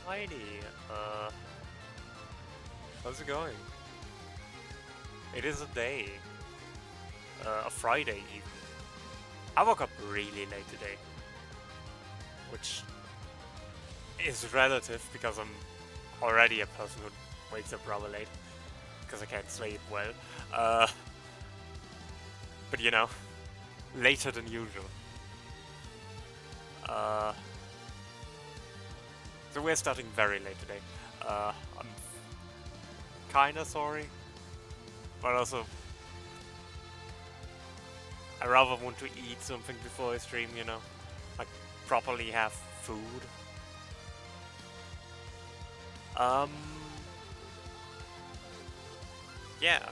Heidi, how's it going? It is a day, a Friday even. I woke up really late today, which is relative because I'm already a person who wakes up rather late because I can't sleep well. Uh, but you know, later than usual. Uh, so we're starting very late today. I'm kinda sorry, but also I rather want to eat something before I stream, you know? Like, properly have food. Um, yeah.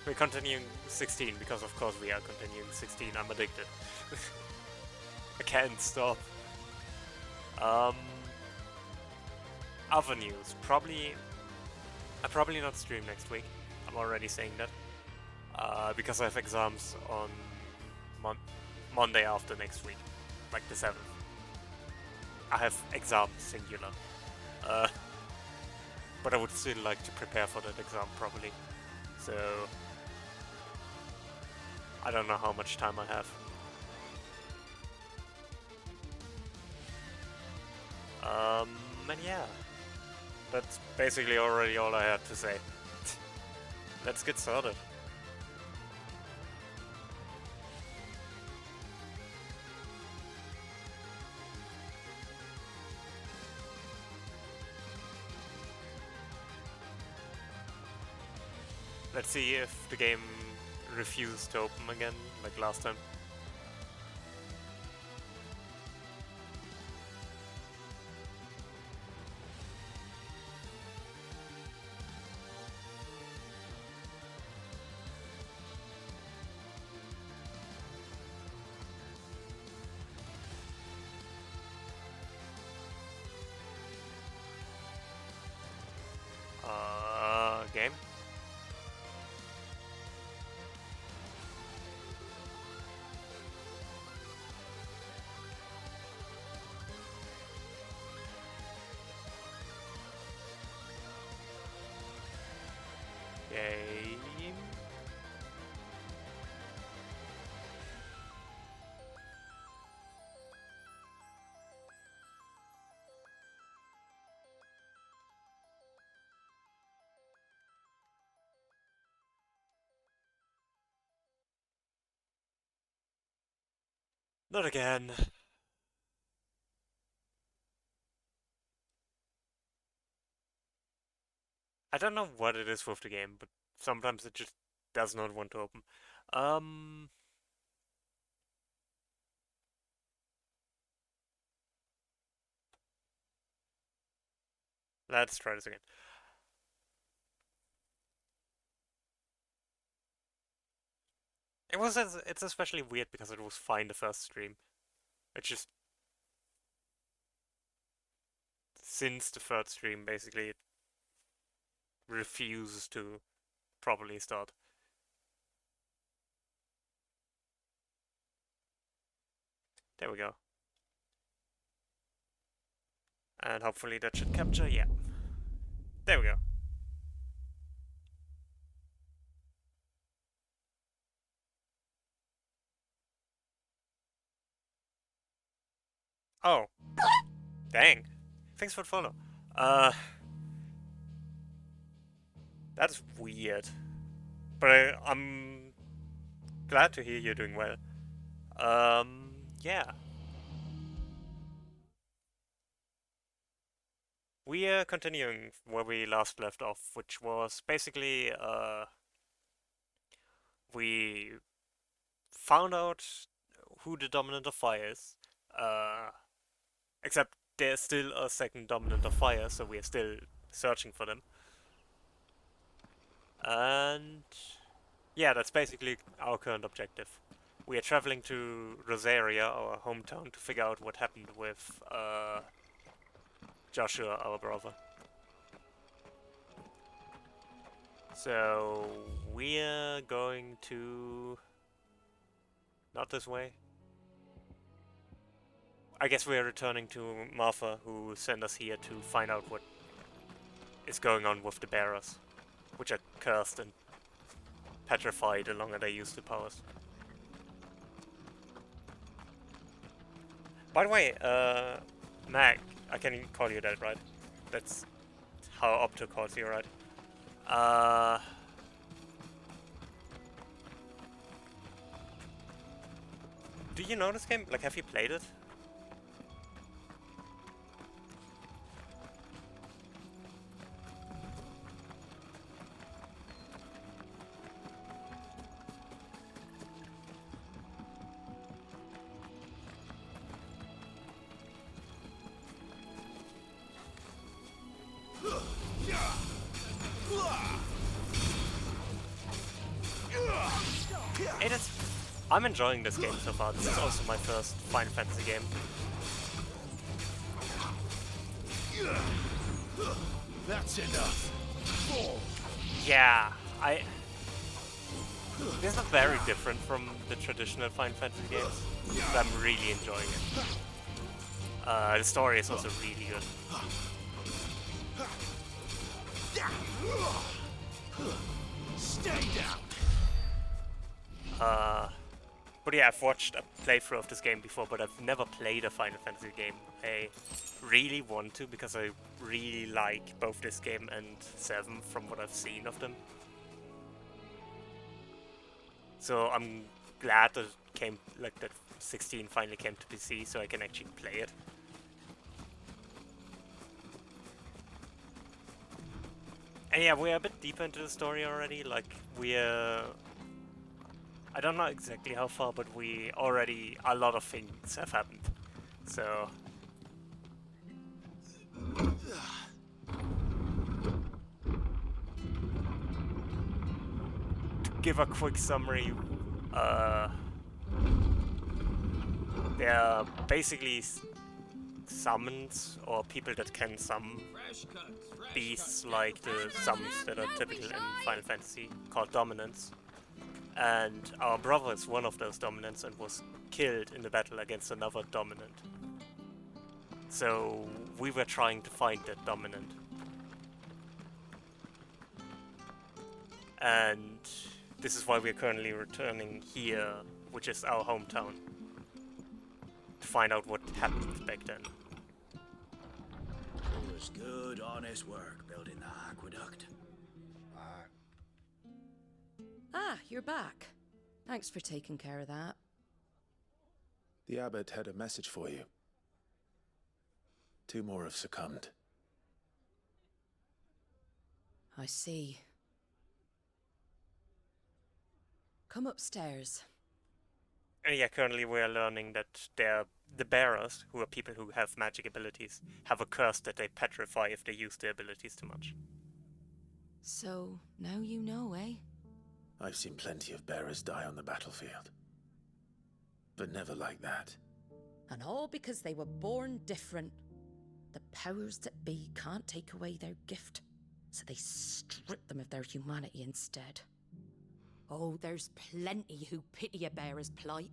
We're continuing 16 because of course we are continuing 16. I'm addicted. I can't stop. Um, other news. I'll probably not stream next week. I'm already saying that. Because I have exams on Mon Monday after next week. Like the 7th. I have exams singular. Uh, but I would still like to prepare for that exam properly. So I don't know how much time I have. And yeah, that's basically already all I had to say. Let's get started. Let's see if the game refuses to open again, like last time. Game? Game? Not again. I don't know what it is with the game, but sometimes it just does not want to open. Um, let's try this again. It's especially weird because it was fine the first stream. It just since the third stream basically it refuses to properly start. There we go. And hopefully that should capture, yeah. There we go. Oh, dang. Thanks for the follow. Uh, that's weird. But I'm glad to hear you're doing well. Yeah. We are continuing where we last left off, which was basically, we found out who the dominant of fire is. Uh, except there's still a second dominant of fire, so we're still searching for them. And yeah, that's basically our current objective. We are traveling to Rosaria, our hometown, to figure out what happened with Joshua, our brother. So we're going to... not this way. I guess we are returning to Martha, who sent us here to find out what is going on with the bearers, which are cursed and petrified the longer they use the powers. By the way, Mag, I can call you that, right? That's how Opto calls you, right? Do you know this game? Like, have you played it? It is. I'm enjoying this game so far. This is also my first Final Fantasy game. That's enough. Yeah, this is very different from the traditional Final Fantasy games, but I'm really enjoying it. The story is also really good. Stay down. But yeah, I've watched a playthrough of this game before, but I've never played a Final Fantasy game. I really want to, because I really like both this game and 7 from what I've seen of them. So I'm glad that that 16 finally came to PC, so I can actually play it. And yeah, we're a bit deeper into the story already. Like, I don't know exactly how far, but a lot of things have happened. So... to give a quick summary, they are basically summons, or people that can summon beasts like the summons that are typical in Final Fantasy, called dominants. And our brother is one of those dominants and was killed in the battle against another dominant. So we were trying to find that dominant. And this is why we're currently returning here, which is our hometown, to find out what happened back then. It was good, honest work building the aqueduct. Ah, you're back. Thanks for taking care of that. The abbot had a message for you. 2 more have succumbed. I see. Come upstairs. And yeah, currently we are learning that the bearers, who are people who have magic abilities, have a curse that they petrify if they use their abilities too much. So, now you know, eh? I've seen plenty of bearers die on the battlefield. But never like that. And all because they were born different. The powers that be can't take away their gift, so they strip them of their humanity instead. Oh, there's plenty who pity a bearer's plight.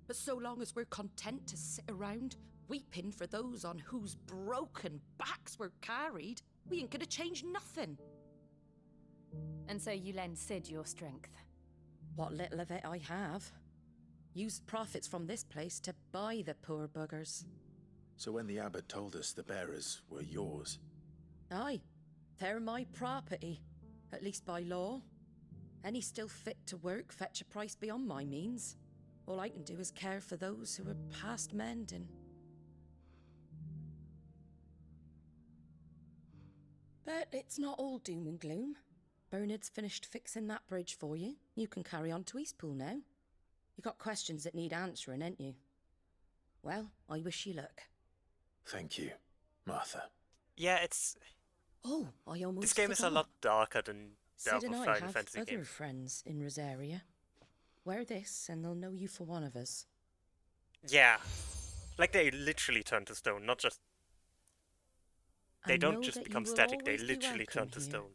But so long as we're content to sit around, weeping for those on whose broken backs we're carried, we ain't gonna change nothing. And so you lend Sid your strength? What little of it I have. Used profits from this place to buy the poor buggers. So when the abbot told us the bearers were yours... Aye, they're my property, at least by law. Any still fit to work fetch a price beyond my means. All I can do is care for those who are past mending. But it's not all doom and gloom. Bernard's finished fixing that bridge for you. You can carry on to Eastpool now. You got questions that need answering, ain't you? Well, I wish you luck. Thank you, Martha. Yeah, it's... Oh, I almost This game is a forgot. lot darker than the Sid other and I Final have Fantasy other games. friends in Rosaria. Wear this and they'll know you for one of us. Yeah. Like, they literally turn to stone, not just... They And don't know just that you become will static, they always be literally turn welcome to here. stone.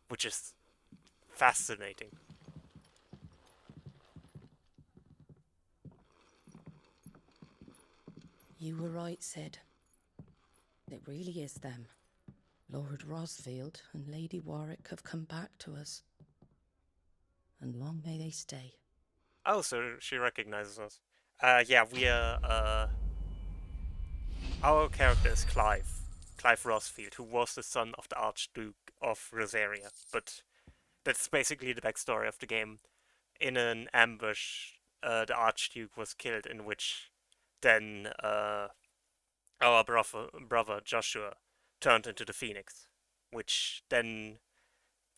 Which is fascinating. You were right, Sid. It really is them. Lord Rosfield and Lady Warwick have come back to us. And long may they stay. Oh, so she recognizes us. Yeah, we are, our character is Clive. Clive Rosfield, who was the son of the Archduke of Rosaria. But that's basically the backstory of the game. In an ambush, the Archduke was killed, in which then our brother Joshua turned into the Phoenix, which then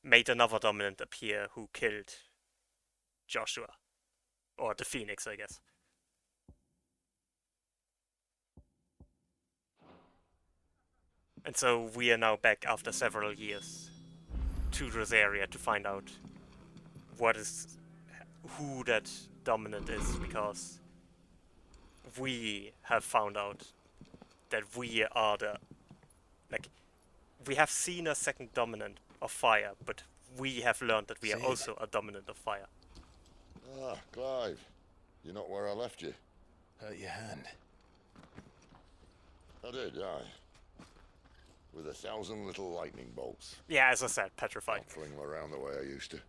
made another dominant appear who killed Joshua. Or the Phoenix, I guess. And so we are now back after several years to Rosaria to find out who that dominant is, because we have found out that we are we have seen a second dominant of fire, but we have learned that we are also a dominant of fire. Ah, Clive. You're not where I left you. Hurt your hand. I did, aye. With 1,000 little lightning bolts. Yeah, as I said, petrified. Can't fling them around the way I used to.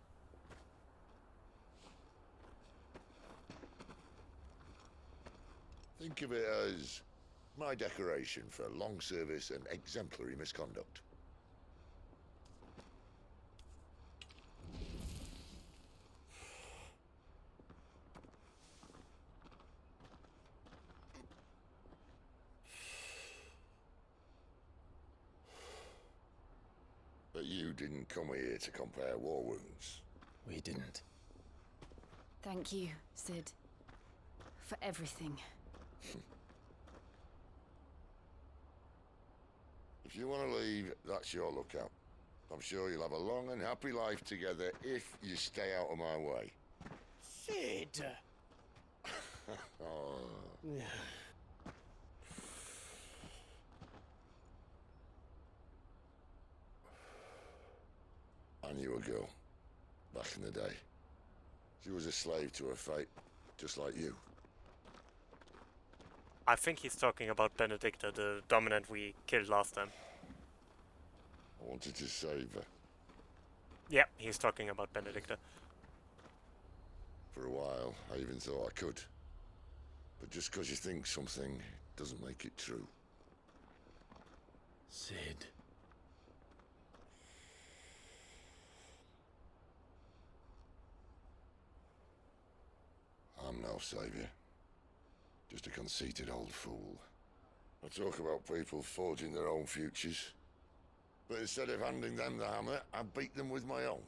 Think of it as my decoration for long service and exemplary misconduct. But you didn't come here to compare war wounds. We didn't. Thank you, Sid. For everything. If you want to leave, that's your lookout. I'm sure you'll have a long and happy life together if you stay out of my way. Sid! Oh. I knew a girl, back in the day. She was a slave to her fate, just like you. I think he's talking about Benedicta, the dominant we killed last time. I wanted to save her. Yeah, he's talking about Benedicta. For a while, I even thought I could. But just because you think something doesn't make it true. Sid. I'm no savior. Just a conceited old fool. I talk about people forging their own futures. But instead of handing them the hammer, I beat them with my own.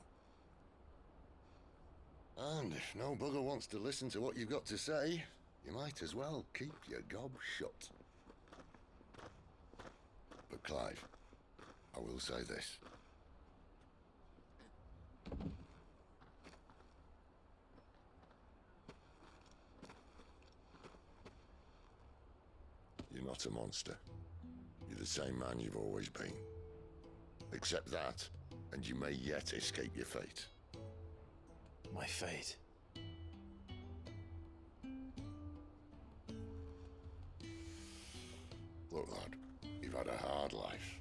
And if no bugger wants to listen to what you've got to say, you might as well keep your gob shut. But Clive, I will say this. You're not a monster. You're the same man you've always been. Accept that, and you may yet escape your fate. My fate. Look, lad, you've had a hard life.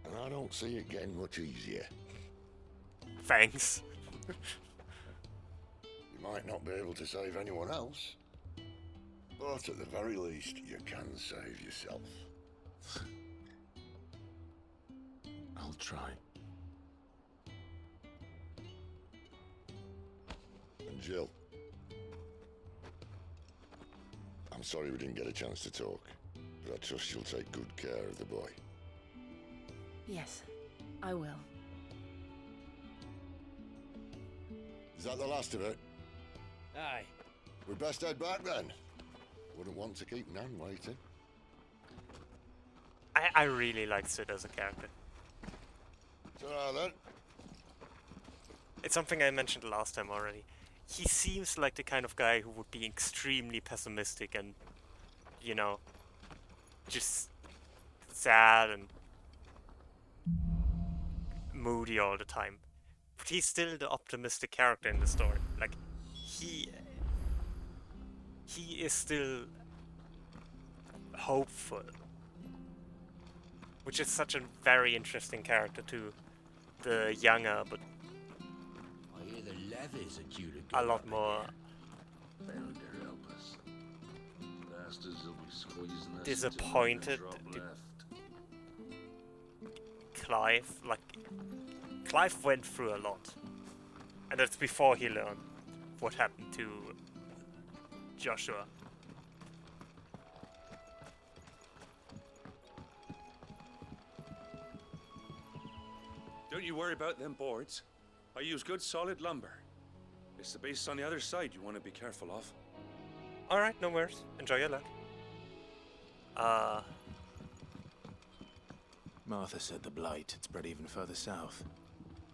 And I don't see it getting much easier. Thanks. You might not be able to save anyone else, but at the very least, you can save yourself. I'll try. And Jill, I'm sorry we didn't get a chance to talk, but I trust you'll take good care of the boy. Yes, I will. Is that the last of it? Aye. We'd best head back then. Wouldn't want to keep Nan waiting. I really like Sid as a character. So then. It's something I mentioned last time already. He seems like the kind of guy who would be extremely pessimistic and, you know, just sad and moody all the time. But he's still the optimistic character in the story. Like, he is still hopeful. Which is such a very interesting character too. The younger, but I hear the levies are due to a go lot up more again. Better help us. Bastards will be squeezing us disappointed. until there's a drop left. Clive went through a lot. And that's before he learned what happened to Joshua. Don't you worry about them boards. I use good solid lumber. It's the base on the other side you want to be careful of. Alright, no worries. Enjoy your luck. Martha said the blight had spread even further south,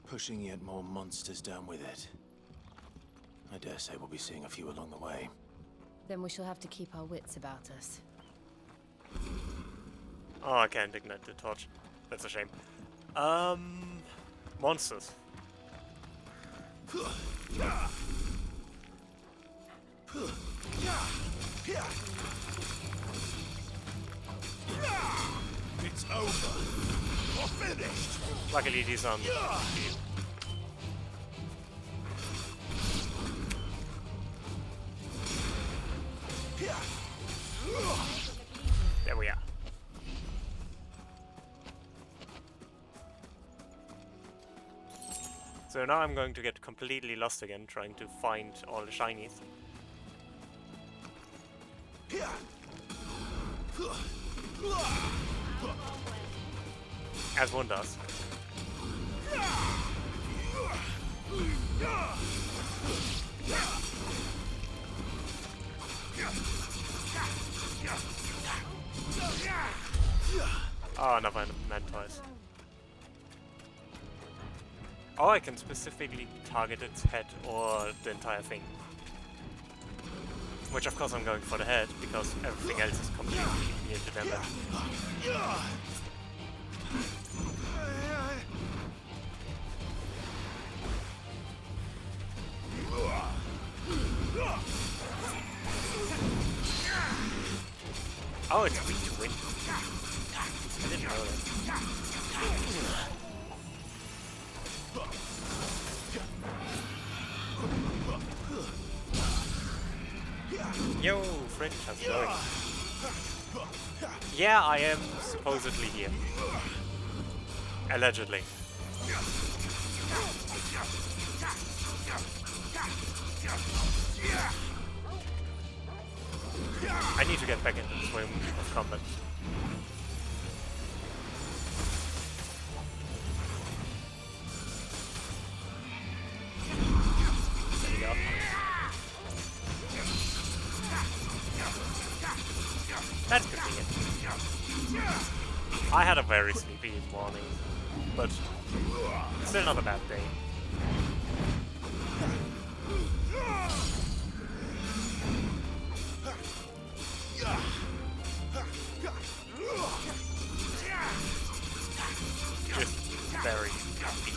pushing yet more monsters down with it. I dare say we'll be seeing a few along the way. Then we shall have to keep our wits about us. Oh, I can't ignite the torch. That's a shame. Monsters. It's over. We're finished. Luckily these aren't. There we are. So now I'm going to get completely lost again, trying to find all the shinies. As one does. Oh, another Mantoise. Oh, I can specifically target its head or the entire thing. Which of course I'm going for the head, because everything else is completely immune to damage. Oh, it's weak to wind. I didn't know that. Yo, French, how's it going? Yeah, I am supposedly here. Allegedly. I need to get back into the swing of combat. There you go. That's convenient. I had a very sleepy morning, but still not a bad day. Just very sleepy.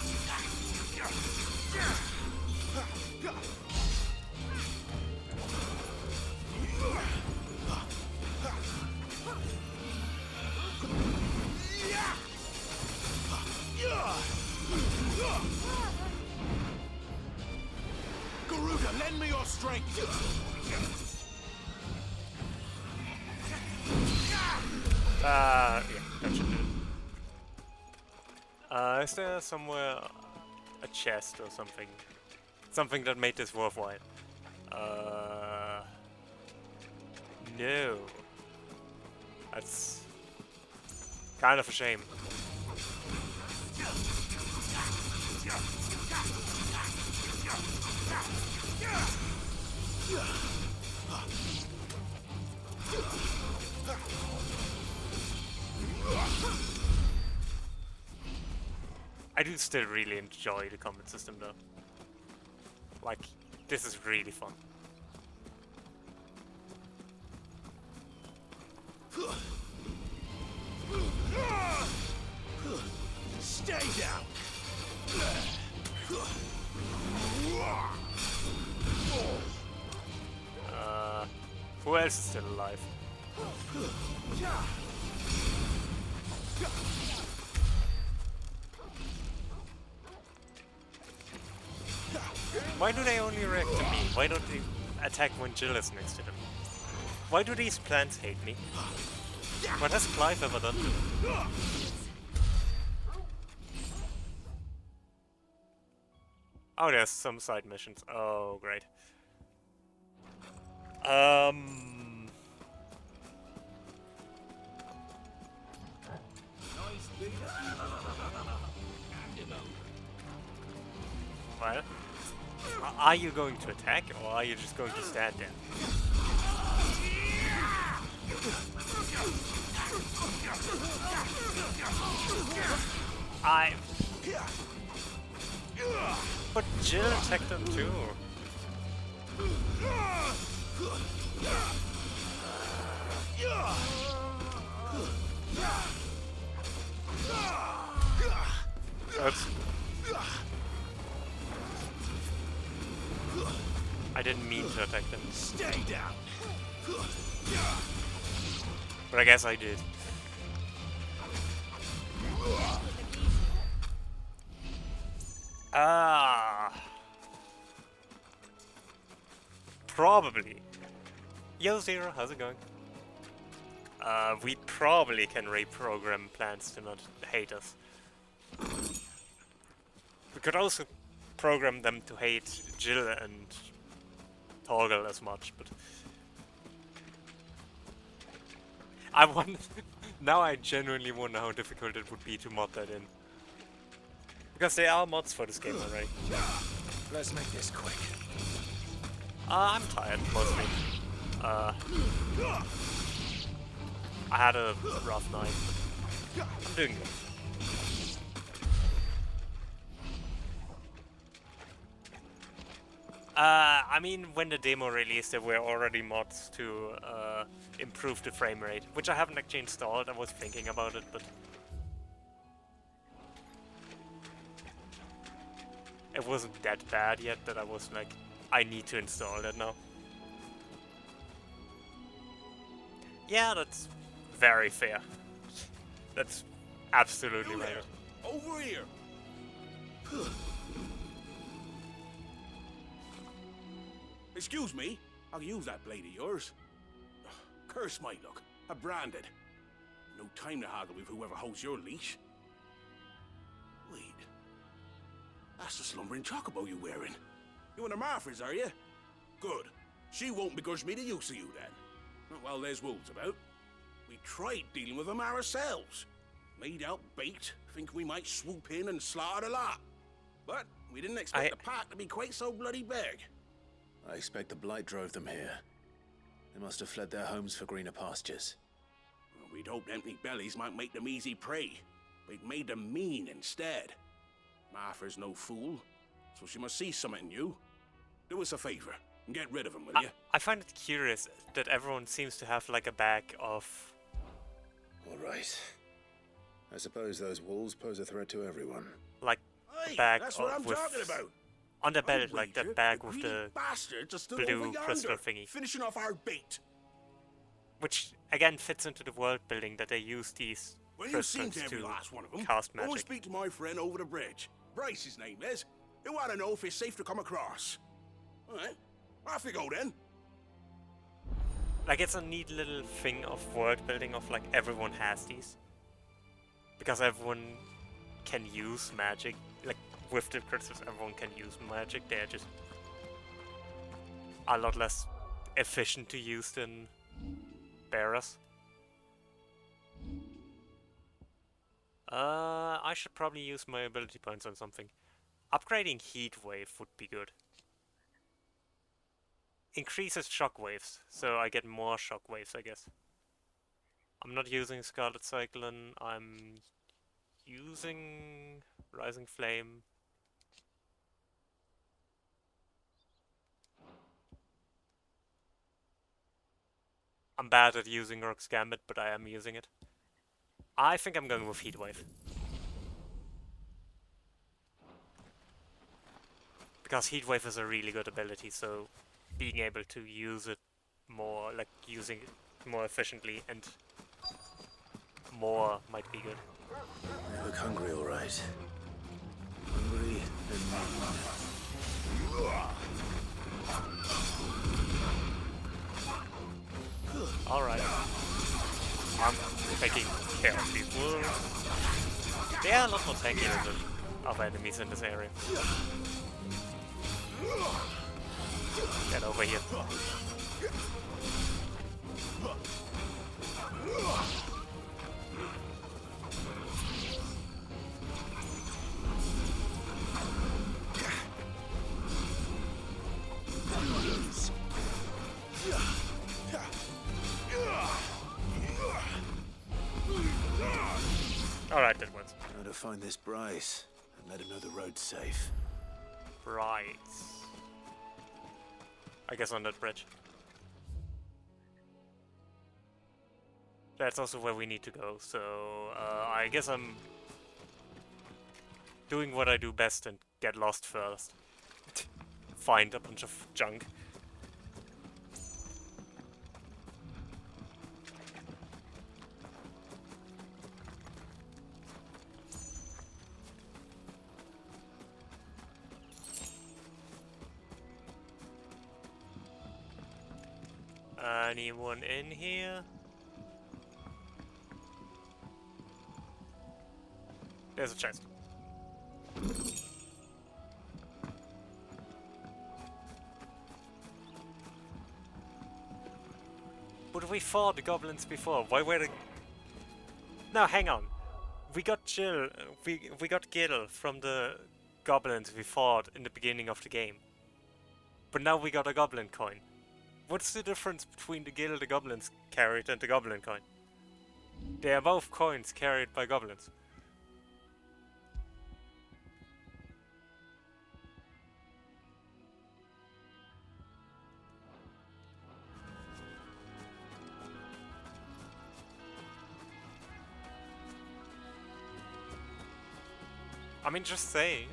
Garuda, lend me your strength. Yeah, that should do it. Is there somewhere a chest or something? Something that made this worthwhile? No. That's kind of a shame. I do still really enjoy the combat system though. Like, this is really fun. Stay down. Who else is still alive? Why do they only react to me? Why don't they attack when Jill is next to them? Why do these plants hate me? What has Clive ever done to them? Oh, there's some side missions. Oh, great. Well, are you going to attack, or are you just going to stand there? But Jill attacked them too. Oops. I didn't mean to attack them. Stay down. But I guess I did. Probably. Yo Zero, how's it going? We probably can reprogram plants to not hate us. We could also program them to hate Jill and Torgal as much, but I wonder. Now I genuinely wonder how difficult it would be to mod that in. Because there are mods for this game already. Let's make this quick. I'm tired, mostly. I had a rough night, but I'm doing good. I mean, when the demo released, there were already mods to improve the frame rate, which I haven't actually installed. I was thinking about it, but it wasn't that bad yet that I was like, I need to install that now. Yeah, that's very fair. That's absolutely right. Over here. Excuse me, I'll use that blade of yours. Curse my luck, I'm branded. No time to haggle with whoever holds your leash. Wait, that's the slumbering chocobo you're wearing. You and the Marfors, are you? Good. She won't begrudge me the use of you then. Not while there's wolves about. We tried dealing with them ourselves. Laid out bait, think we might swoop in and slaughter the lot. But we didn't expect the pack to be quite so bloody big. I expect the blight drove them here. They must have fled their homes for greener pastures. Well, we'd hoped empty bellies might make them easy prey, but it made them mean instead. Martha's no fool, so she must see something in you. Do us a favor and get rid of them, will you? I find it curious that everyone seems to have like a bag of... All right. I suppose those wolves pose a threat to everyone. Like Hey, a bag that's what I'm with... talking about. On the belt, like that bag with the bastards are still blue over yonder, crystal thingy. finishing off our bait. Which again fits into the world building that they use these Well, you've seen crystals every to last one of them. cast Go and magic. speak to my friend over the bridge. Bryce, his name is. He'll want to know if it's safe to come across. All right, off you go then. Like it's a neat little thing of world building of like everyone has these. Because everyone can use magic. Like with the crystals everyone can use magic. They're just a lot less efficient to use than bearers. I should probably use my ability points on something. Upgrading Heat Wave would be good. Increases shock waves, so I get more shock waves, I guess. I'm not using Scarlet Cyclone, I'm using Rising Flame. I'm bad at using Rock's Gambit, but I am using it. I think I'm going with Heat Wave. Because Heat Wave is a really good ability, so being able to use it more, like using more efficiently, and more might be good. You look hungry, all right. Hungry and Alright. I'm taking care of these wolves. They are a lot more tankier than other enemies in this area. Get over here. Alright, that works. How to find this Bryce and let him know the road's safe. Right. I guess on that bridge. That's also where we need to go, so I guess I'm doing what I do best and get lost first. Find a bunch of junk. Anyone in here? There's a chest. But we fought the goblins before. Why were the... No, hang on. We got Jill. We got Gil from the goblins we fought in the beginning of the game. But now we got a goblin coin. What's the difference between the Gil the goblins carried and the goblin coin? They are both coins carried by goblins. I mean, just saying.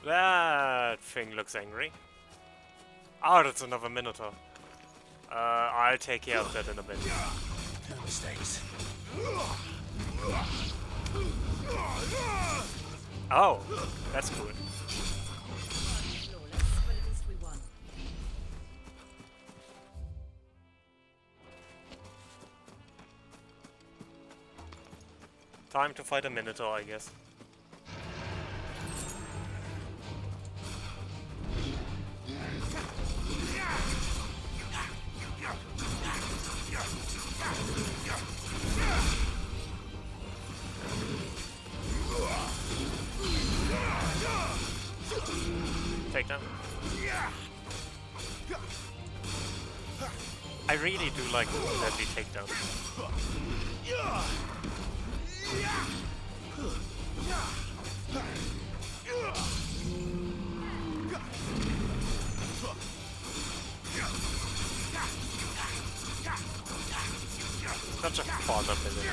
That thing looks angry. Oh, that's another Minotaur. I'll take care of that in a bit. No mistakes. Oh, that's cool. Flawless, but at least we won. Time to fight a Minotaur, I guess. Takedown. I really do like deadly takedown. Such a fun ability.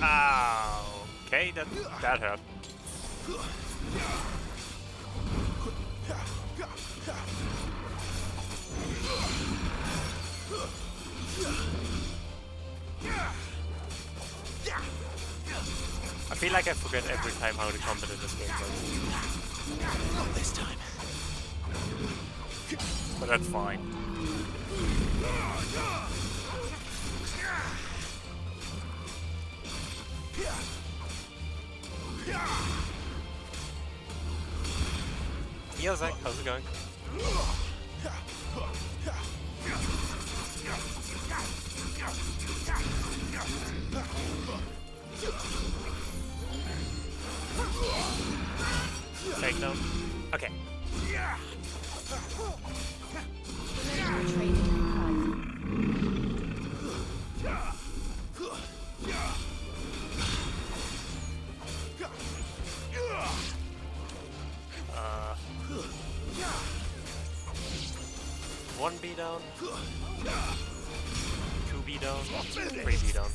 Ow. Okay, that hurt. I feel like I forget every time how the combat in this game works. Not this time. But that's fine. Yo, Zach, how's it going? Take down. Okay. 1B down. 2B down. 3B down.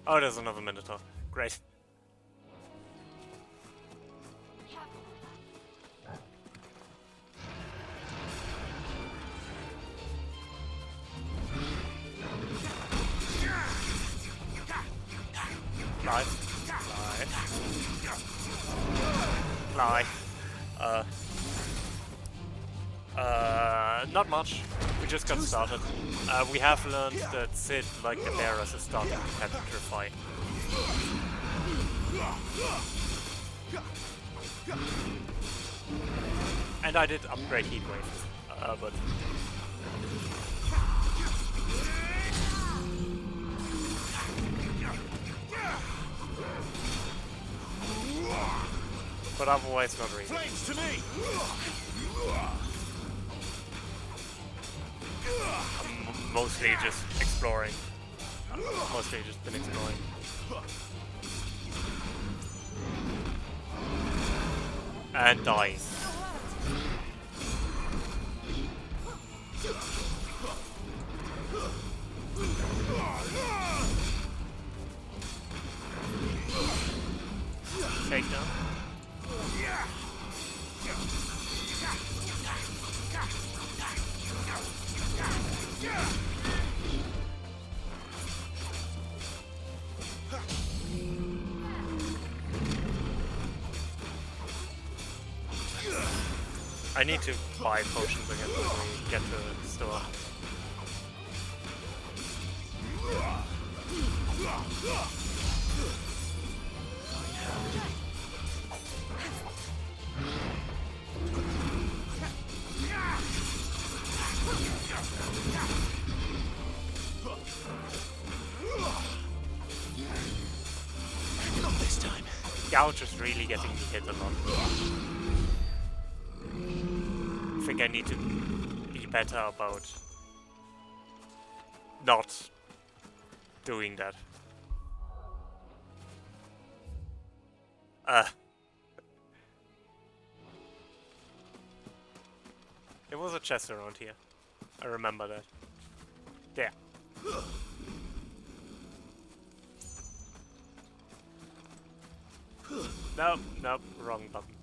Oh, there's another Minotaur. Great. Lie. Not much. We just got started. We have learned that Sid, like the bearers, is starting to petrify. And I did upgrade Heatwave, but... But otherwise, not really. Flames to me! I'm mostly just exploring. Mostly just been exploring. And dying. Take down. I need to buy potions again when we get to the store. Not this time. Gouge is really getting me hit a lot. I think I need to be better about not doing that. There was a chest around here. I remember that. There. Nope, nope, wrong button.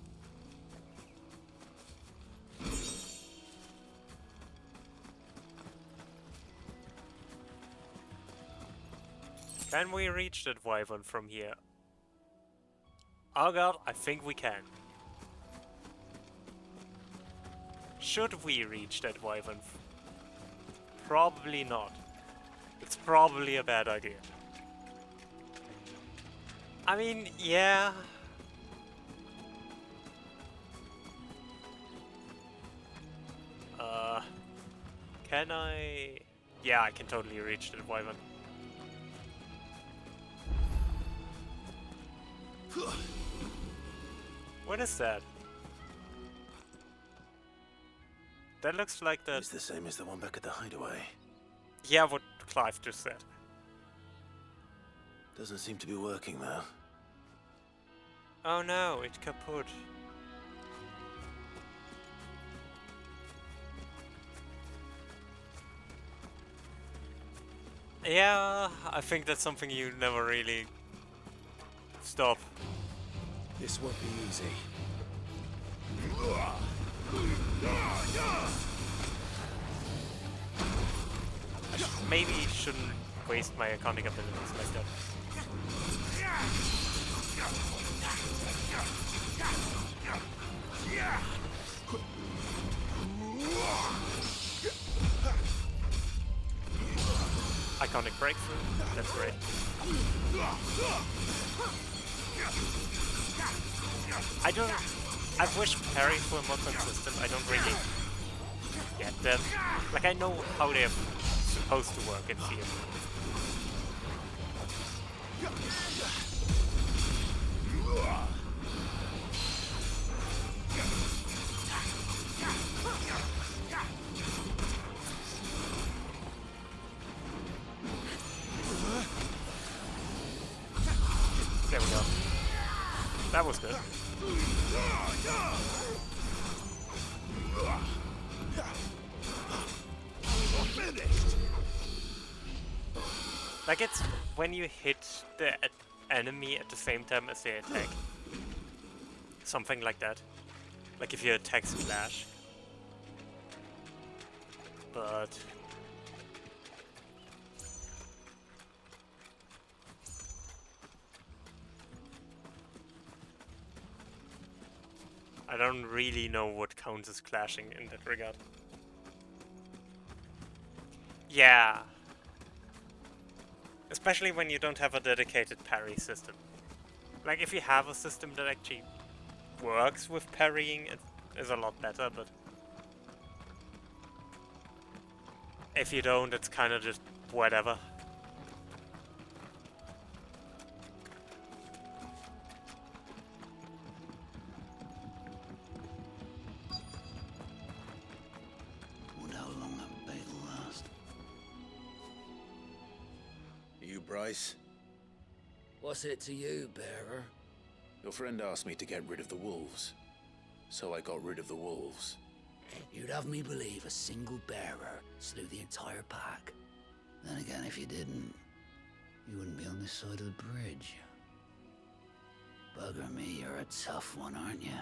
Can we reach that wyvern from here? Oh god, I think we can. Should we reach that wyvern? Probably not. It's probably a bad idea. I mean, yeah. Can I? Yeah, I can totally reach that wyvern. What is that? That looks like that. It's the same as the one back at the hideaway. Yeah, what Clive just said. Doesn't seem to be working though. Oh no, it kaput. Yeah, I think that's something you never really stop. This won't be easy. Maybe shouldn't waste my iconic abilities like that. Iconic breakthrough, that's great. I wish parries were more consistent. I don't really get them. Like, I know how they're supposed to work in theory. There we go. That was good. Like, it's when you hit the enemy at the same time as they attack. Something like that. Like if your attacks clash. But... I don't really know what counts as clashing in that regard. Yeah. Especially when you don't have a dedicated parry system. Like, if you have a system that actually works with parrying, it is a lot better, but... if you don't, it's kind of just whatever. Wonder how long that bait will last. You, Bryce? What's it to you, bearer? Your friend asked me to get rid of the wolves. So I got rid of the wolves. You'd have me believe a single bearer slew the entire pack. Then again, if you didn't, you wouldn't be on this side of the bridge. Bugger me, you're a tough one, aren't you?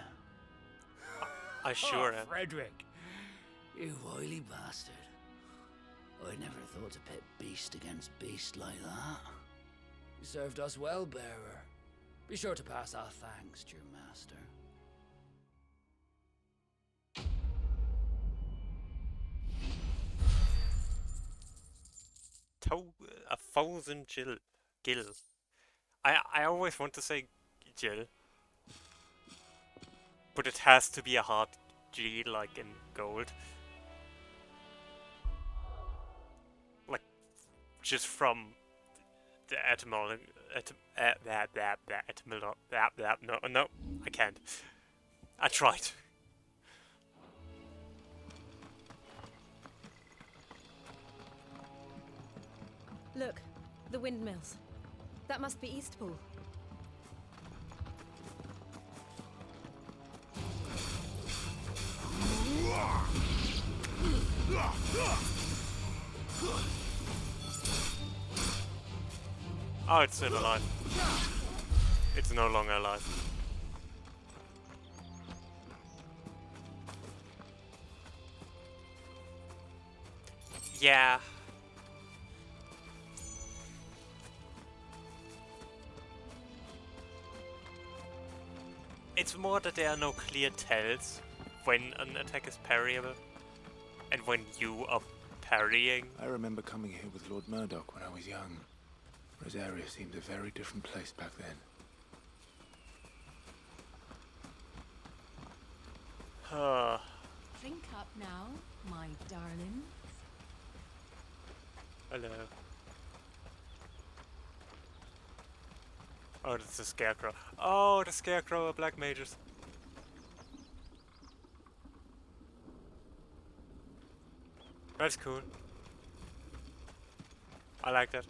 I sure am. Frederick, you wily bastard. I'd never thought to pit beast against beast like that. You served us well, bearer. Be sure to pass our thanks to your master. A thousand gil. I always want to say gil. But it has to be a hard G, like in gold. Like, just from the etymology. No, I can't. I tried. Look, the windmills. That must be Eastpool. Oh, it's still alive. It's no longer alive. Yeah. It's more that there are no clear tells when an attack is parryable and when you are parrying. I remember coming here with Lord Murdoch when I was young. Rosaria seemed a very different place back then. Drink up now, my darling. Hello. Oh, that's the scarecrow. Oh, the scarecrow of black mages. That's cool. I like that.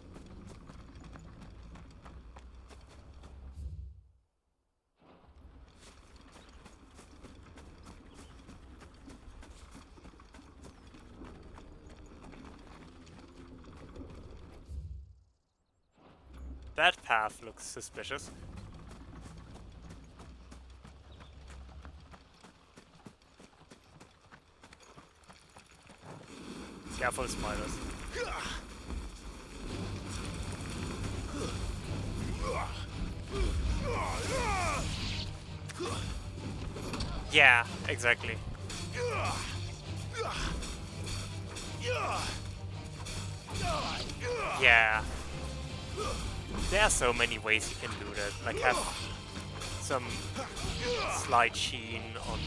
That path looks suspicious. Careful, spiders. Yeah, exactly. Yeah. There are so many ways you can do that. Like have some slight sheen on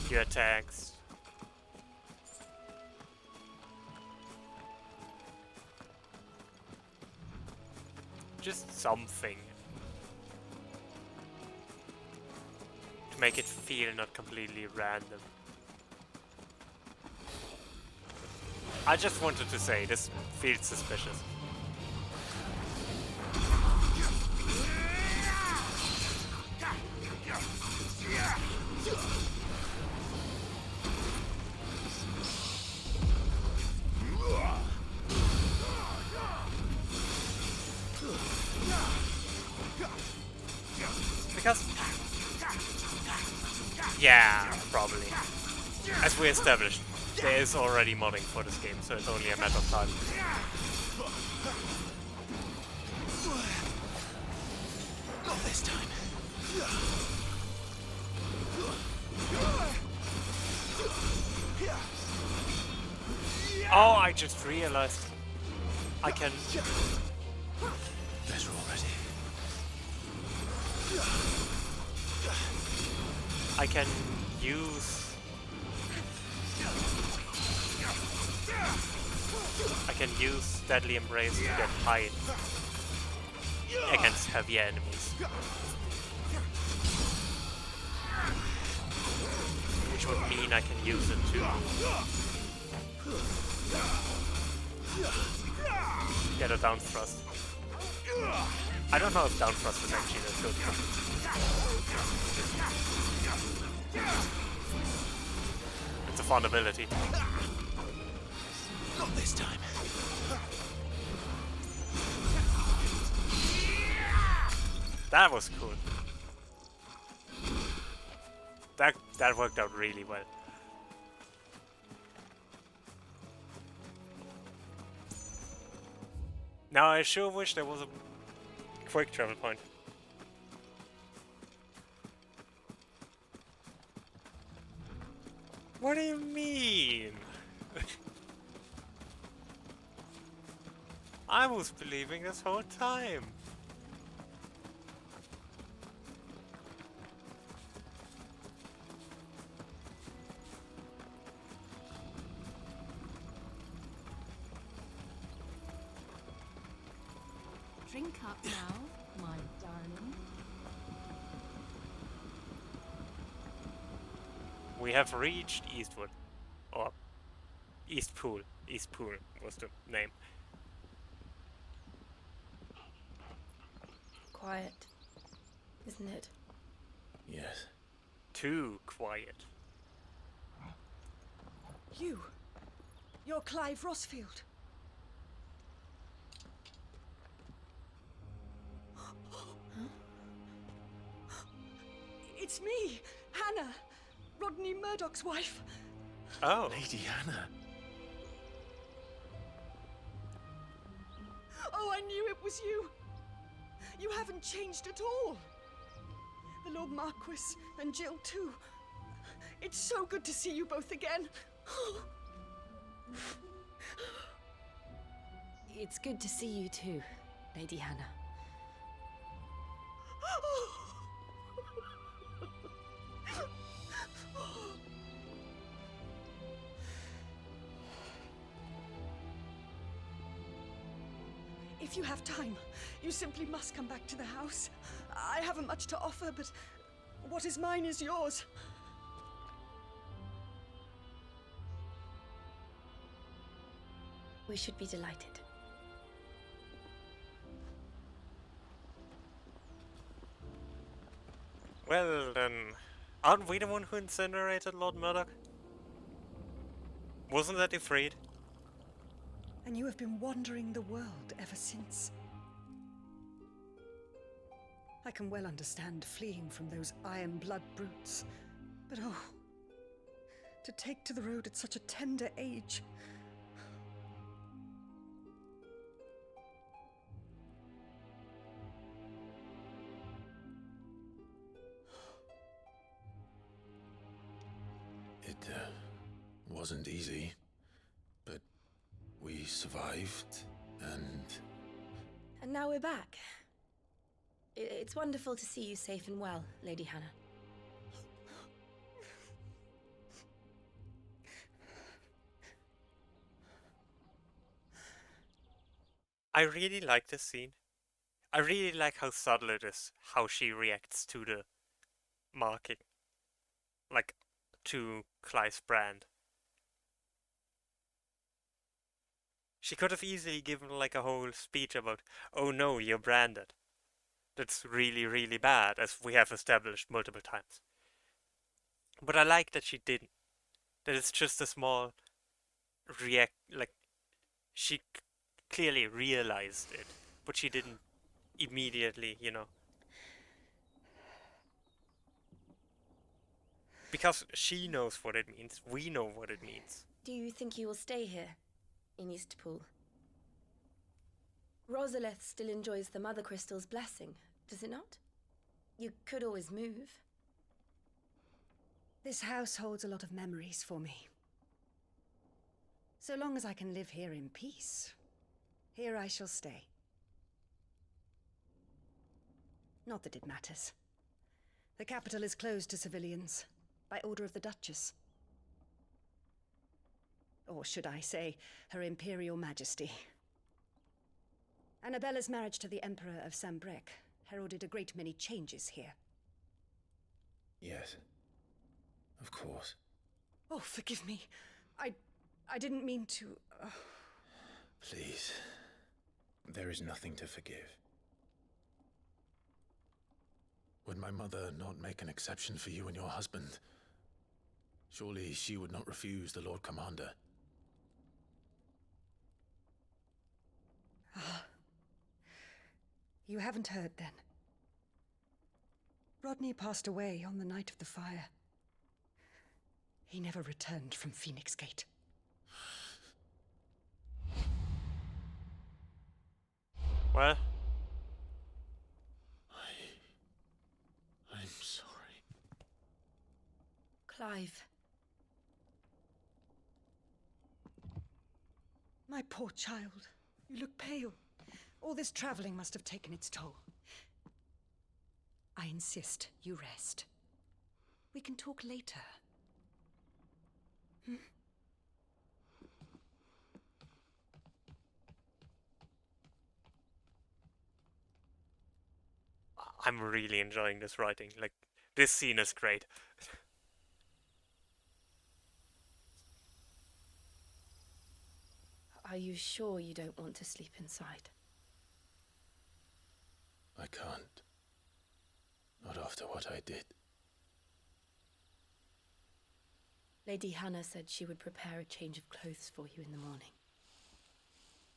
your attacks. Just something to make it feel not completely random. I just wanted to say, this feels suspicious. Yeah, probably. As we established, there is already modding for this game, so it's only a matter of time. Not this time. Oh, I just realized I can... Better already. I can use... I can use Deadly Embrace to get high against heavier enemies. Which would mean I can use it to get a down thrust. I don't know if down thrust is actually that good. It's a fun ability. Not this time. That was cool. That worked out really well. Now I sure wish there was a quick travel point. What do you mean? I was believing this whole time. Drink up now, my darling. We have reached Eastwood. Or Eastpool. Eastpool was the name. Quiet, isn't it? Yes. Too quiet. You're Clive Rossfield. It's me, Hannah, Rodney Murdoch's wife. Oh. Lady Hannah. Oh, I knew it was you. You haven't changed at all. The Lord Marquis and Jill too. It's so good to see you both again. It's good to see you too, Lady Hannah. If you have time, you simply must come back to the house. I haven't much to offer, but what is mine is yours. We should be delighted. Well then, aren't we the one who incinerated Lord Murdoch? Wasn't that Ifrit? And you have been wandering the world ever since. I can well understand fleeing from those iron blood brutes, but oh, to take to the road at such a tender age. It wasn't easy, but we survived, and... And now we're back. It's wonderful to see you safe and well, Lady Hannah. I really like this scene. I really like how subtle it is, how she reacts to the marking. Like, to Clive's brand. She could have easily given like a whole speech about, oh no, you're branded. That's really, really bad, as we have established multiple times. But I like that she didn't. That it's just a small like, she clearly realized it, but she didn't immediately, you know. Because she knows what it means. We know what it means. Do you think you will stay here, in Eastpool? Rosalith still enjoys the Mother Crystal's blessing, does it not? You could always move. This house holds a lot of memories for me. So long as I can live here in peace, here I shall stay. Not that it matters. The capital is closed to civilians, by order of the Duchess. Or should I say, Her Imperial Majesty. Annabella's marriage to the Emperor of Sambrec heralded a great many changes here. Yes. Of course. Oh, forgive me. I didn't mean to... Please. There is nothing to forgive. Would my mother not make an exception for you and your husband? Surely she would not refuse the Lord Commander. You haven't heard, then. Rodney passed away on the night of the fire. He never returned from Phoenix Gate. Well, I'm sorry. Clive. My poor child. You look pale. All this traveling must have taken its toll. I insist you rest. We can talk later. I'm really enjoying this writing. Like, this scene is great. Are you sure you don't want to sleep inside? I can't. Not after what I did. Lady Hannah said she would prepare a change of clothes for you in the morning.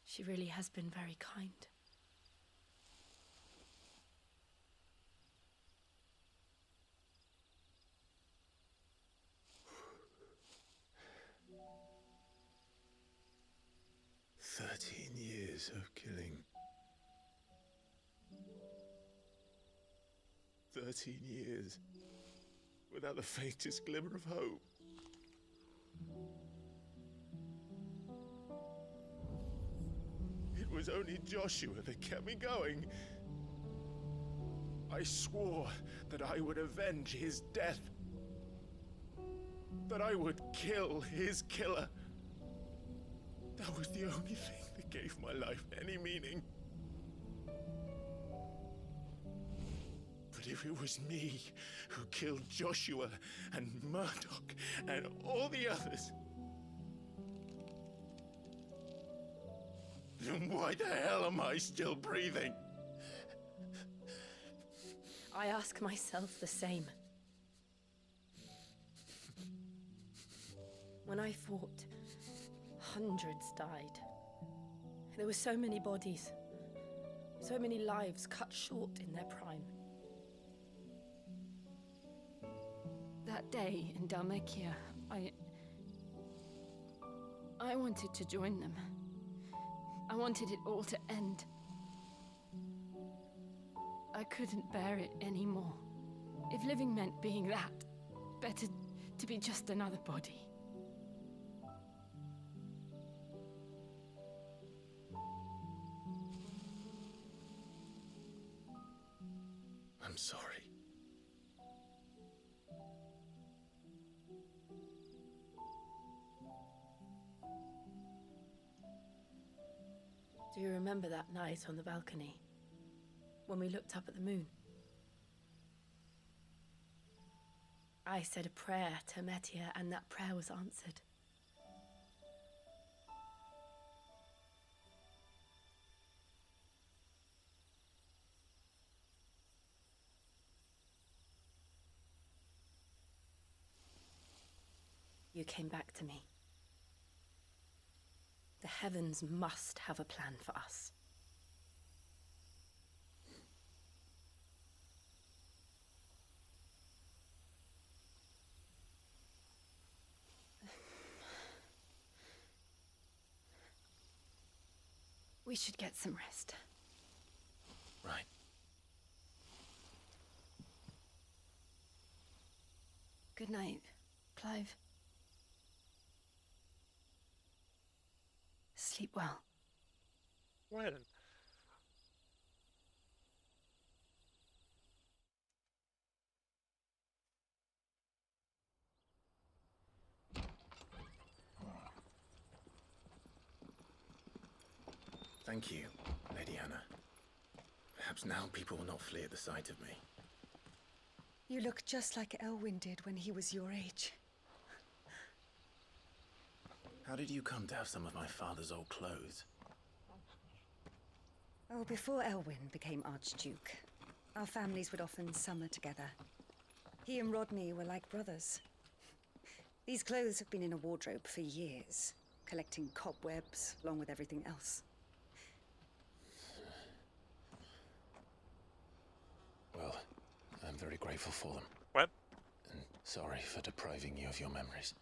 She really has been very kind. Years of killing. 13 years without the faintest glimmer of hope. It was only Joshua that kept me going. I swore that I would avenge his death. That I would kill his killer. That was the only thing that gave my life any meaning. But if it was me who killed Joshua and Murdoch and all the others, then why the hell am I still breathing? I ask myself the same. When I fought, hundreds died. There were so many bodies, so many lives cut short in their prime. That day in Dalmekia, I wanted to join them. I wanted it all to end. I couldn't bear it anymore. If living meant being that, better to be just another body. I'm sorry. Do you remember that night on the balcony, when we looked up at the moon? I said a prayer to Metia, and that prayer was answered. You came back to me. The heavens must have a plan for us. We should get some rest. Right. Good night, Clive. Sleep well. Well. Thank you, Lady Hannah. Perhaps now people will not flee at the sight of me. You look just like Elwyn did when he was your age. How did you come to have some of my father's old clothes? Oh, before Elwyn became Archduke, our families would often summer together. He and Rodney were like brothers. These clothes have been in a wardrobe for years, collecting cobwebs along with everything else. Well, I'm very grateful for them. What? And sorry for depriving you of your memories.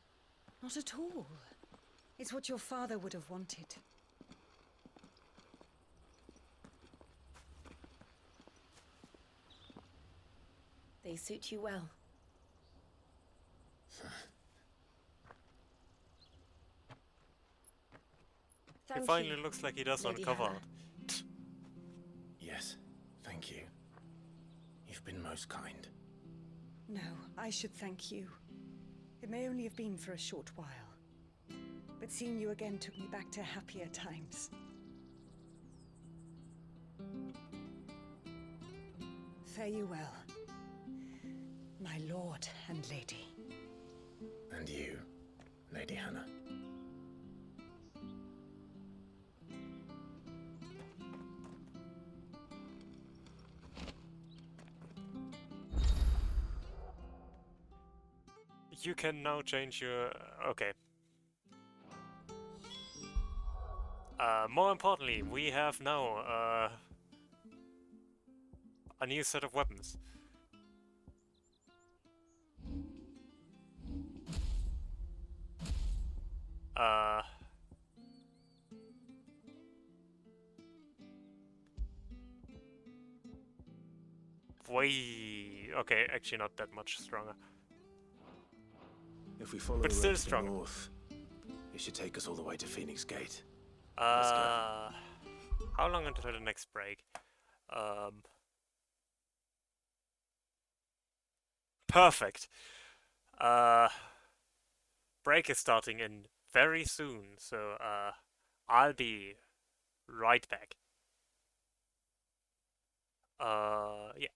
Not at all. It's what your father would have wanted. They suit you well. It finally looks like he does on Lady cover Hannah. art. Yes, thank you. You've been most kind. No, I should thank you. It may only have been for a short while. But seeing you again took me back to happier times. Fare you well, my lord and lady. And you, Lady Hannah. You can now change your... okay. More importantly, we have now a new set of weapons. Way... okay, actually not that much stronger. If we follow But the still road to the strong. north, it should take us all the way to Phoenix Gate. How long until the next break? Perfect. Break is starting in very soon, so I'll be right back. Yeah.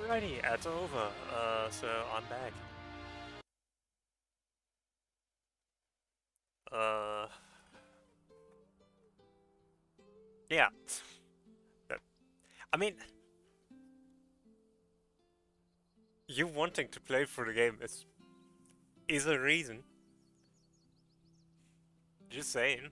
Alrighty, ads are over. So I'm back. Yeah. I mean, you wanting to play through the game is a reason. Just saying.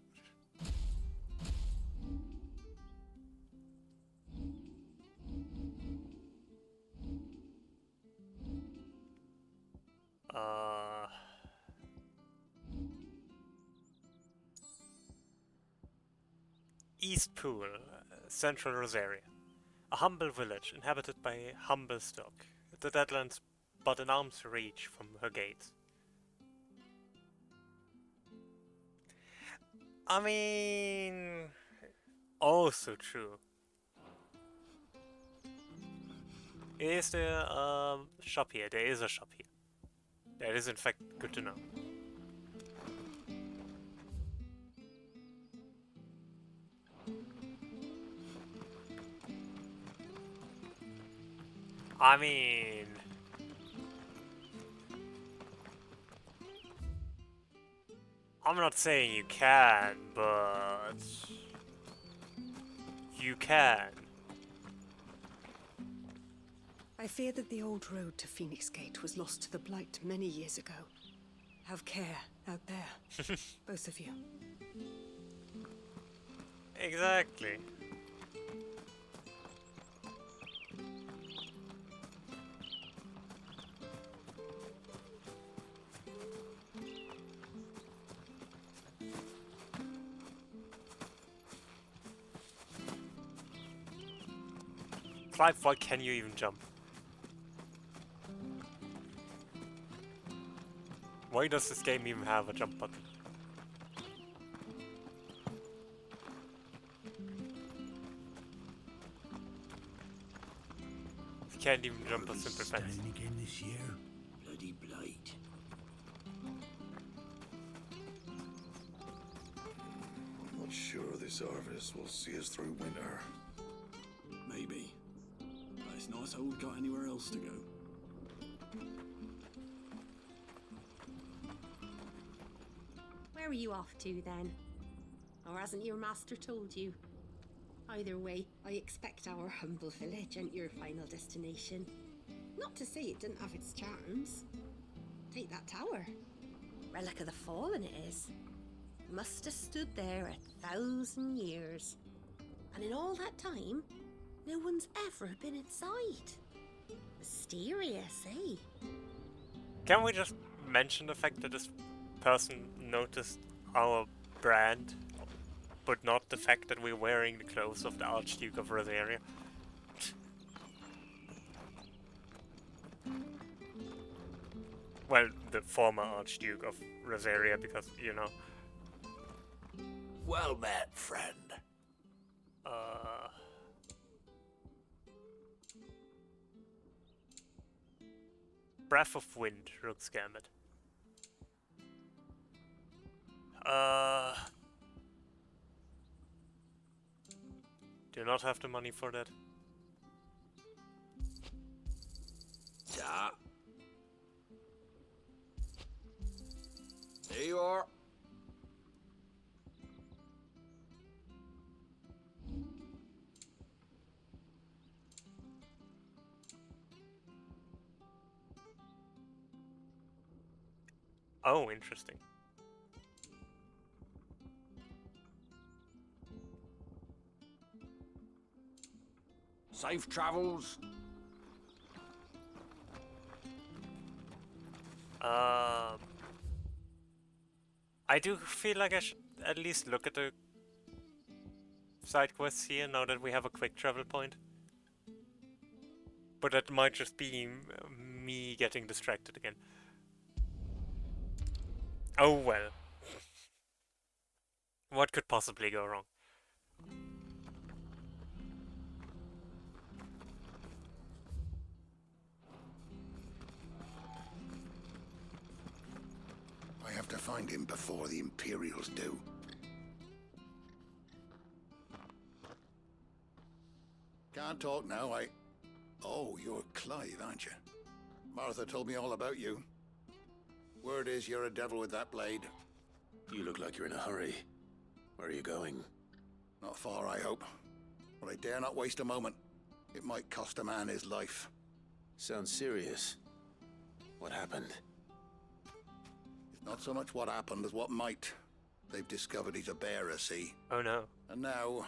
East Pool, Central Rosaria. A humble village inhabited by humble stock. The Deadlands but an arm's reach from her gates. I mean, also true. Is there a shop here? There is a shop here. That is in fact good to know. I mean, I'm not saying you can, but you can. I fear that the old road to Phoenix Gate was lost to the Blight many years ago. Have care out there, both of you. Exactly. Clive, why can you even jump? Why does this game even have a jump button? You can't even jump a simple fence. Again this year. Bloody blight. I'm not sure this harvest will see us through winter. Maybe. But it's nice how we've got anywhere else to go. Where are you off to then? Or hasn't your master told you? Either way, I expect our humble village ain't your final destination. Not to say it didn't have its charms. Take that tower. Relic of the Fallen it is. Must have stood there 1,000 years. And in all that time, no one's ever been inside. Mysterious, eh? Can we just mention the fact that this person noticed our brand, but not the fact that we're wearing the clothes of the Archduke of Rosaria? Well, the former Archduke of Rosaria, because, you know. Well met, friend. Breath of Wind, Rook's Gambit. Do not have the money for that. Yeah. There you are. Oh, interesting. Safe travels. I do feel like I should at least look at the side quests here now that we have a quick travel point. But that might just be me getting distracted again. Oh well. What could possibly go wrong? I have to find him before the Imperials do. Can't talk now, Oh, you're Clive, aren't you? Martha told me all about you. Word is you're a devil with that blade. You look like you're in a hurry. Where are you going? Not far, I hope. But I dare not waste a moment. It might cost a man his life. Sounds serious. What happened? It's not so much what happened as what might. They've discovered he's a bearer, see? Oh no. And now,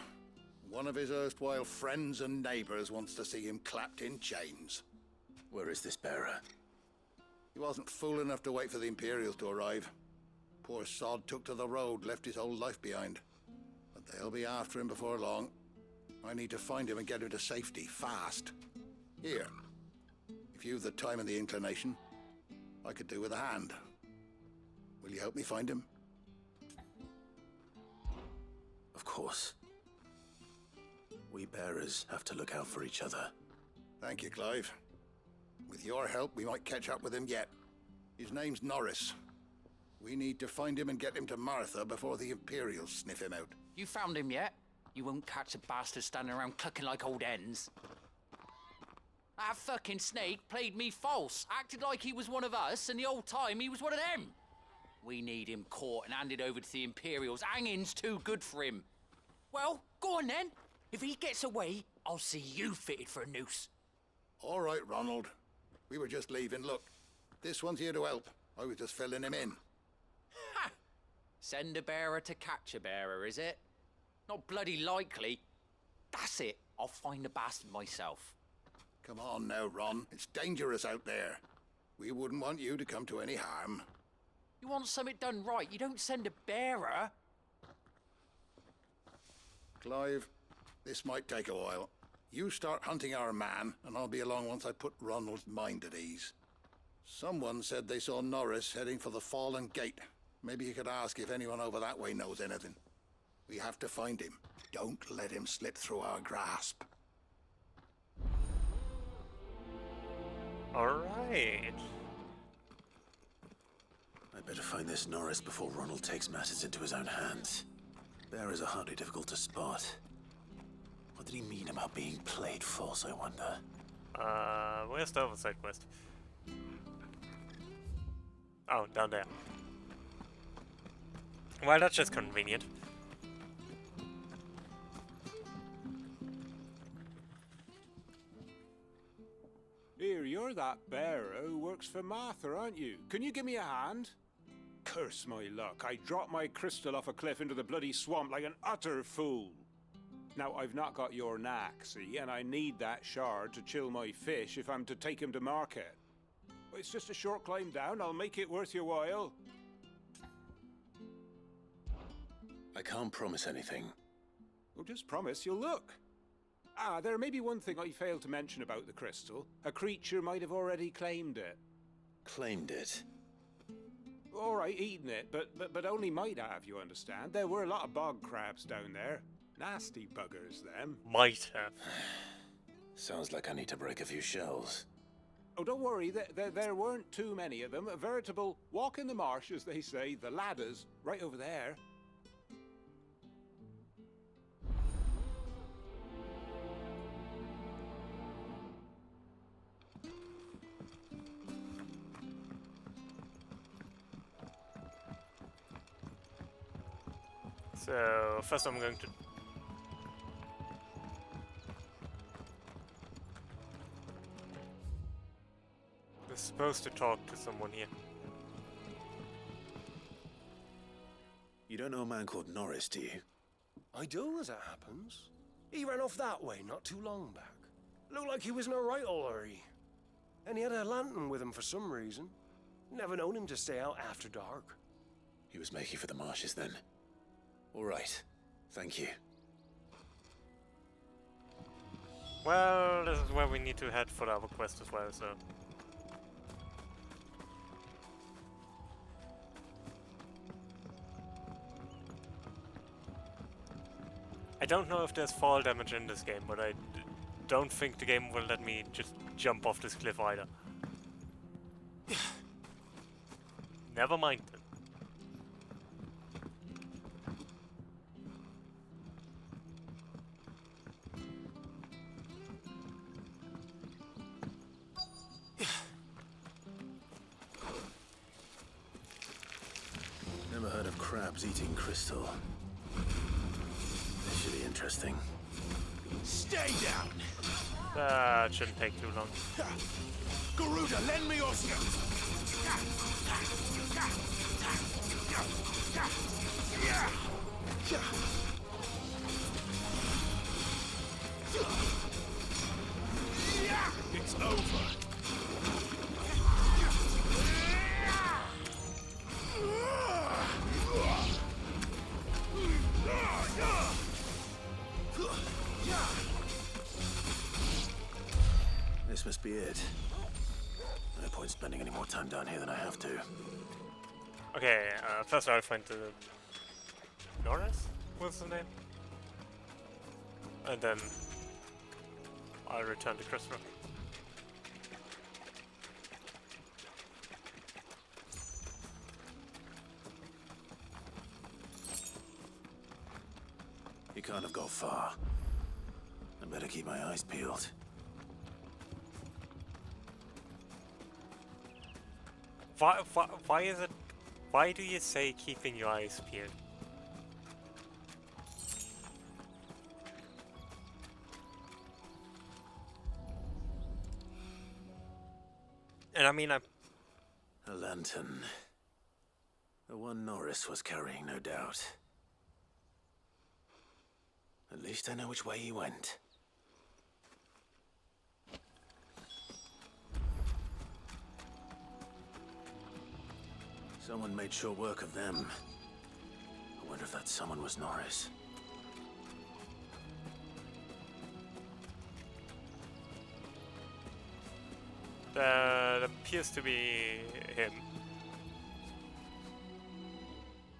one of his erstwhile friends and neighbors wants to see him clapped in chains. Where is this bearer? He wasn't fool enough to wait for the Imperials to arrive. Poor sod took to the road, left his whole life behind. But they'll be after him before long. I need to find him and get him to safety, fast. Here. If you've the time and the inclination, I could do with a hand. Will you help me find him? Of course. We bearers have to look out for each other. Thank you, Clive. With your help, we might catch up with him yet. His name's Norris. We need to find him and get him to Martha before the Imperials sniff him out. You found him yet? You won't catch a bastard standing around clucking like old hens. That fucking snake played me false, acted like he was one of us, and the whole time he was one of them. We need him caught and handed over to the Imperials. Hanging's too good for him. Well, go on then. If he gets away, I'll see you fitted for a noose. All right, Ronald. We were just leaving. Look, this one's here to help. I was just filling him in. Ha! Send a bearer to catch a bearer, is it? Not bloody likely. That's it. I'll find the bastard myself. Come on now, Ron. It's dangerous out there. We wouldn't want you to come to any harm. You want something done right, you don't send a bearer. Clive, this might take a while. You start hunting our man, and I'll be along once I put Ronald's mind at ease. Someone said they saw Norris heading for the Fallen Gate. Maybe you could ask if anyone over that way knows anything. We have to find him. Don't let him slip through our grasp. Alright. I better find this Norris before Ronald takes matters into his own hands. Bearers are hardly difficult to spot. What did he mean about being played false, I wonder? Where's the other side quest? Oh, down there. Well, that's just convenient. Here, you're that bearer who works for Martha, aren't you? Can you give me a hand? Curse my luck. I dropped my crystal off a cliff into the bloody swamp like an utter fool. Now, I've not got your knack, see, and I need that shard to chill my fish if I'm to take him to market. It's just a short climb down. I'll make it worth your while. I can't promise anything. Well, just promise you'll look. Ah, there may be one thing I failed to mention about the crystal. A creature might have already claimed it. Claimed it? All right, eaten it, but only might have, you understand. There were a lot of bog crabs down there. Nasty buggers, them. Might have. Sounds like I need to break a few shells. Oh, don't worry, there weren't too many of them. A veritable walk in the marsh, as they say, the ladders, right over there. So, first I'm going to... We're supposed to talk to someone here. You don't know a man called Norris, do you? I do, as it happens. He ran off that way not too long back. Looked like he was in a right old hurry. And he had a lantern with him for some reason. Never known him to stay out after dark. He was making for the marshes then. All right. Thank you. Well, this is where we need to head for the other quest as well, so... I don't know if there's fall damage in this game, but I don't think the game will let me just jump off this cliff either. Never mind then. heard of crabs eating crystal. This should be interesting. Stay down! That shouldn't take too long. Garuda, lend me your skill! It's over. This must be it. No point spending any more time down here than I have to. Okay, first I'll find the Norris? What's the name? And then I'll return to Christopher. He can't have gone far. I better keep my eyes peeled. Why is it? Why do you say keeping your eyes peeled? And I mean, A lantern. The one Norris was carrying, no doubt. At least I know which way he went. Someone made sure work of them. I wonder if that someone was Norris. that appears to be him.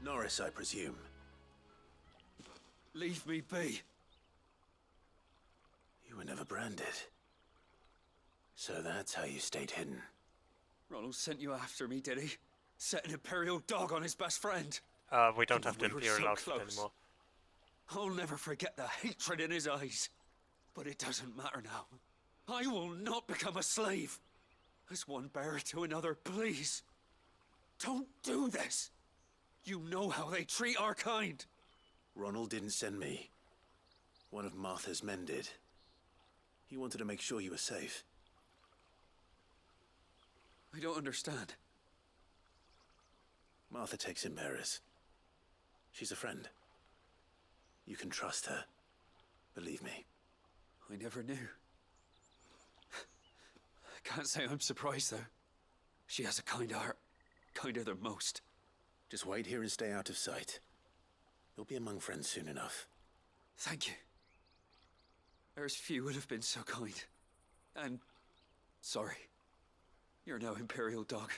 Norris, I presume. Leave me be. You were never branded. So that's how you stayed hidden. Ronald sent you after me, did he? Set an Imperial dog on his best friend. We don't have the We were Imperial so outfit close. anymore. I'll never forget the hatred in his eyes. But it doesn't matter now. I will not become a slave. As one bearer to another, please. Don't do this. You know how they treat our kind. Ronald didn't send me. One of Martha's men did. He wanted to make sure you were safe. I don't understand. Martha takes in bearers. She's a friend. You can trust her. Believe me. I never knew. I can't say I'm surprised, though. She has a kind heart. Kinder than most. Just wait here and stay out of sight. You'll be among friends soon enough. Thank you. There's few would have been so kind. And sorry. You're no Imperial dog.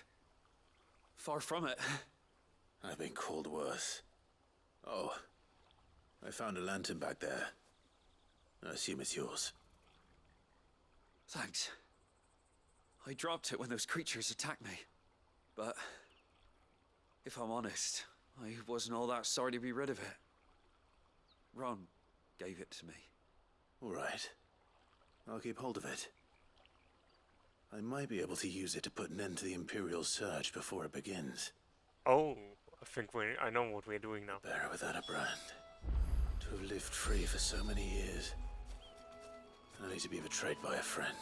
Far from it. I've been called worse. Oh, I found a lantern back there. I assume it's yours. Thanks. I dropped it when those creatures attacked me. But if I'm honest, I wasn't all that sorry to be rid of it. Ron gave it to me. All right. I'll keep hold of it. I might be able to use it to put an end to the Imperial surge before it begins. Oh, I know what we're doing now. Bearer without a brand. To have lived free for so many years. Only to be betrayed by a friend.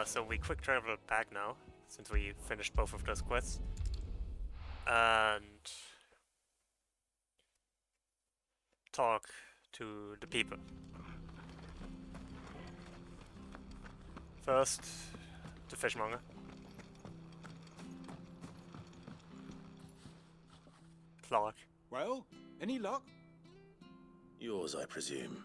So we quick travel back now, since we finished both of those quests. And talk to the people. First, the fishmonger. Clark. Well, any luck? Yours, I presume.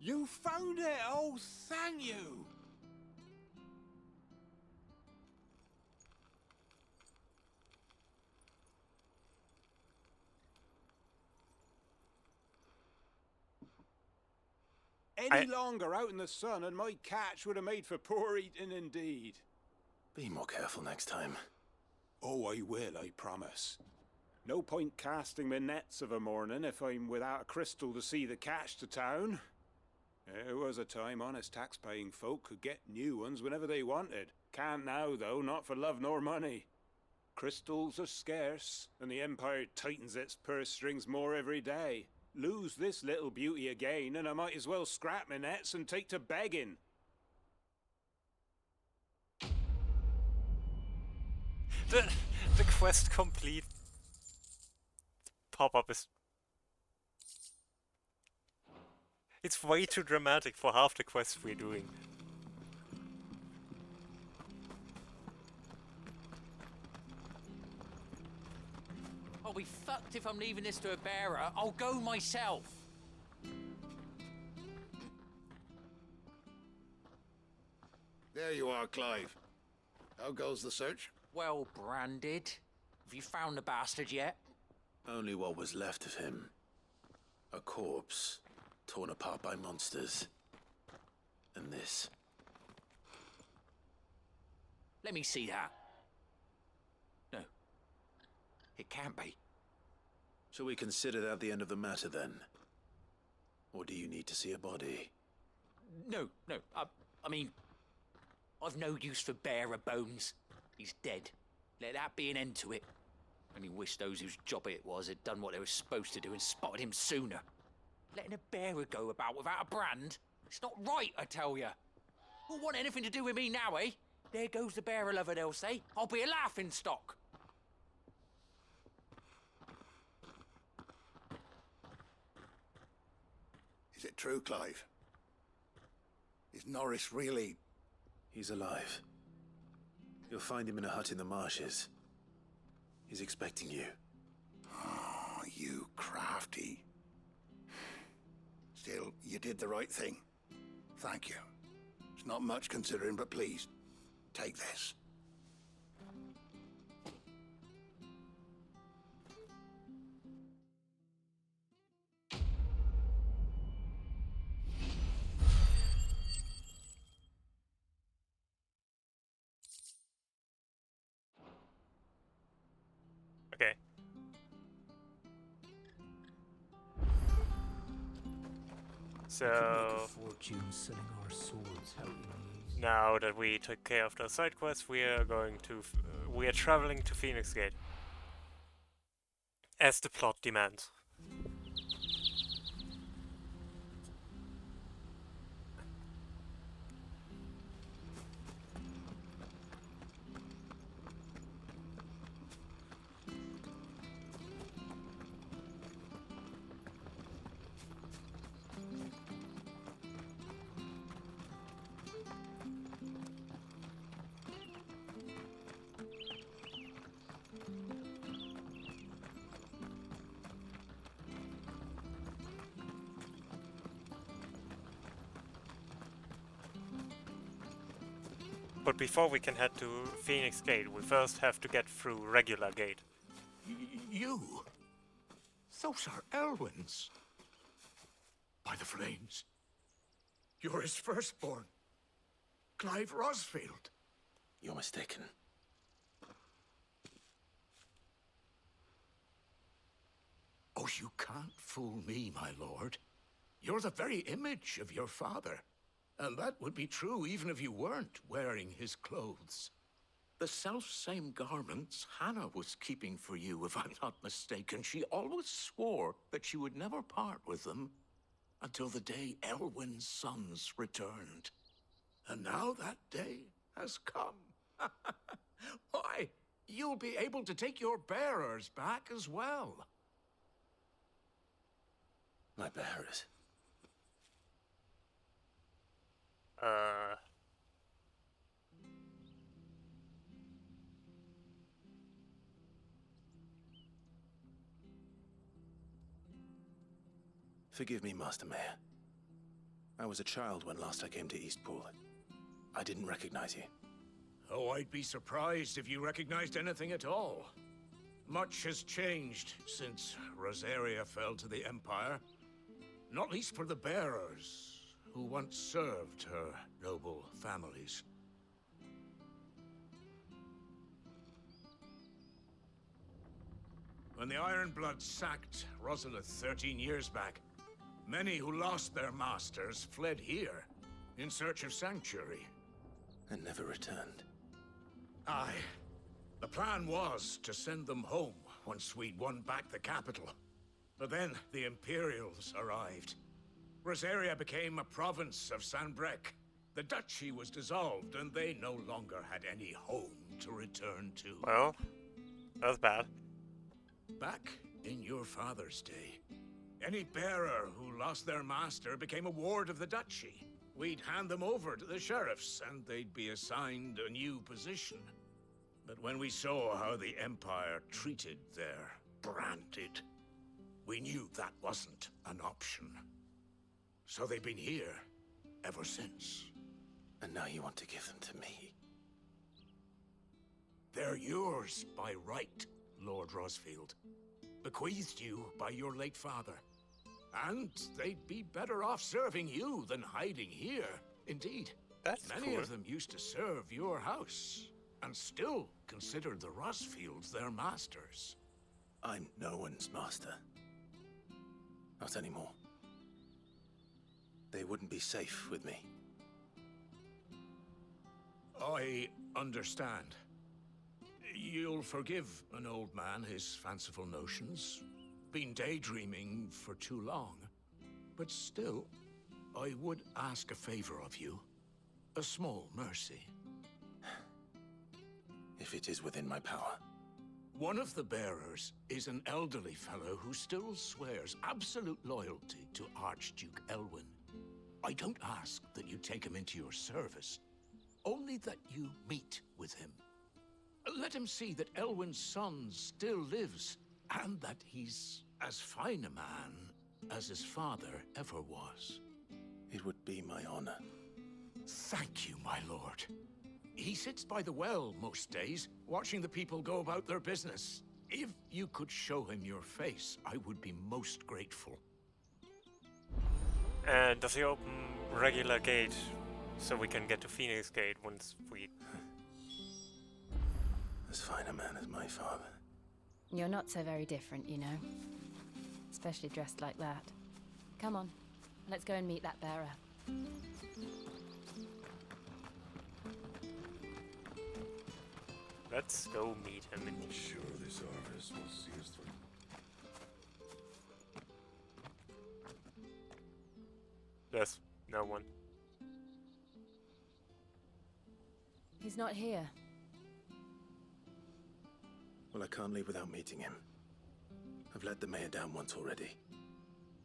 You found it! Oh, thank you! Any longer out in the sun and my catch would have made for poor eating indeed. Be more careful next time. Oh, I will, I promise. No point casting my nets of a morning if I'm without a crystal to see the catch to town. There was a time honest tax-paying folk could get new ones whenever they wanted. Can't now, though, not for love nor money. Crystals are scarce, and the Empire tightens its purse strings more every day. Lose this little beauty again, and I might as well scrap my nets and take to begging. The quest complete pop-up is... It's way too dramatic for half the quests we're doing. I'll be fucked if I'm leaving this to a bearer. I'll go myself. There you are, Clive. How goes the search? Well branded. Have you found the bastard yet? Only what was left of him. A corpse, torn apart by monsters. And this. Let me see that. No. It can't be. Shall we consider that the end of the matter, then? Or do you need to see a body? No. I mean, I've no use for bearer bones. He's dead. Let that be an end to it. Only wish those whose job it was had done what they were supposed to do and spotted him sooner. Letting a bearer go about without a brand? It's not right, I tell you. Who'll want anything to do with me now, eh? There goes the bearer lover, they'll say. I'll be a laughingstock. Is it true, Clive? Is Norris really... He's alive. You'll find him in a hut in the marshes. He's expecting you. Oh, you crafty. Still, you did the right thing. Thank you. It's not much considering, but please, take this. Okay. So now that we took care of the side quests, we are traveling to Phoenix Gate, as the plot demands. But before we can head to Phoenix Gate, we first have to get through regular gate. You? Those are Elwyn's. By the flames. You're his firstborn. Clive Rosfield. You're mistaken. Oh, you can't fool me, my lord. You're the very image of your father. And that would be true even if you weren't wearing his clothes. The self-same garments Hannah was keeping for you, if I'm not mistaken. She always swore that she would never part with them until the day Elwyn's sons returned. And now that day has come. Why, you'll be able to take your bearers back as well. My bearers? Forgive me, Master Mayor. I was a child when last I came to Eastpool. I didn't recognize you. Oh, I'd be surprised if you recognized anything at all. Much has changed since Rosaria fell to the Empire. Not least for the bearers, who once served her noble families. when the Ironbloods sacked Rosalith 13 years back, many who lost their masters fled here in search of sanctuary. And never returned. Aye. The plan was to send them home once we'd won back the capital. But then the Imperials arrived. Rosaria became a province of Sanbreque. The duchy was dissolved, and they no longer had any home to return to. Well, that's bad. Back in your father's day, any bearer who lost their master became a ward of the duchy. We'd hand them over to the sheriffs, and they'd be assigned a new position. But when we saw how the Empire treated their branded, we knew that wasn't an option. So they've been here ever since. And now you want to give them to me? They're yours by right, Lord Rosfield. Bequeathed you by your late father. And they'd be better off serving you than hiding here. Indeed, many of them used to serve your house, and still considered the Rosfields their masters. I'm no one's master. Not anymore. They wouldn't be safe with me. I understand. You'll forgive an old man his fanciful notions. Been daydreaming for too long. But still, I would ask a favor of you. A small mercy. If it is within my power. One of the bearers is an elderly fellow who still swears absolute loyalty to Archduke Elwyn. I don't ask that you take him into your service, only that you meet with him. Let him see that Elwyn's son still lives, and that he's as fine a man as his father ever was. It would be my honor. Thank you, my lord. He sits by the well most days, watching the people go about their business. If you could show him your face, I would be most grateful. And does he open regular gate so we can get to Phoenix Gate once we... As fine a man as my father. You're not so very different, you know. Especially dressed like that. Come on, let's go and meet that bearer. Let's go meet him. I'm sure this harvest will see us through. Yes, no one. He's not here. Well, I can't leave without meeting him. I've let the mayor down once already.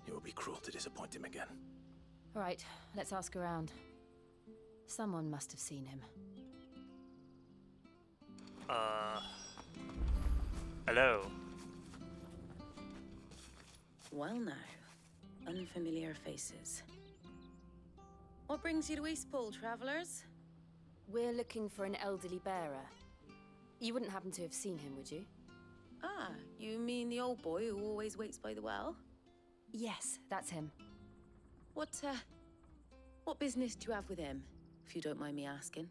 It would be cruel to disappoint him again. All right, let's ask around. Someone must have seen him. Hello. Well now, unfamiliar faces. What brings you to Eastpool, travellers? We're looking for an elderly bearer. You wouldn't happen to have seen him, would you? Ah, you mean the old boy who always waits by the well? Yes, that's him. What business do you have with him, if you don't mind me asking?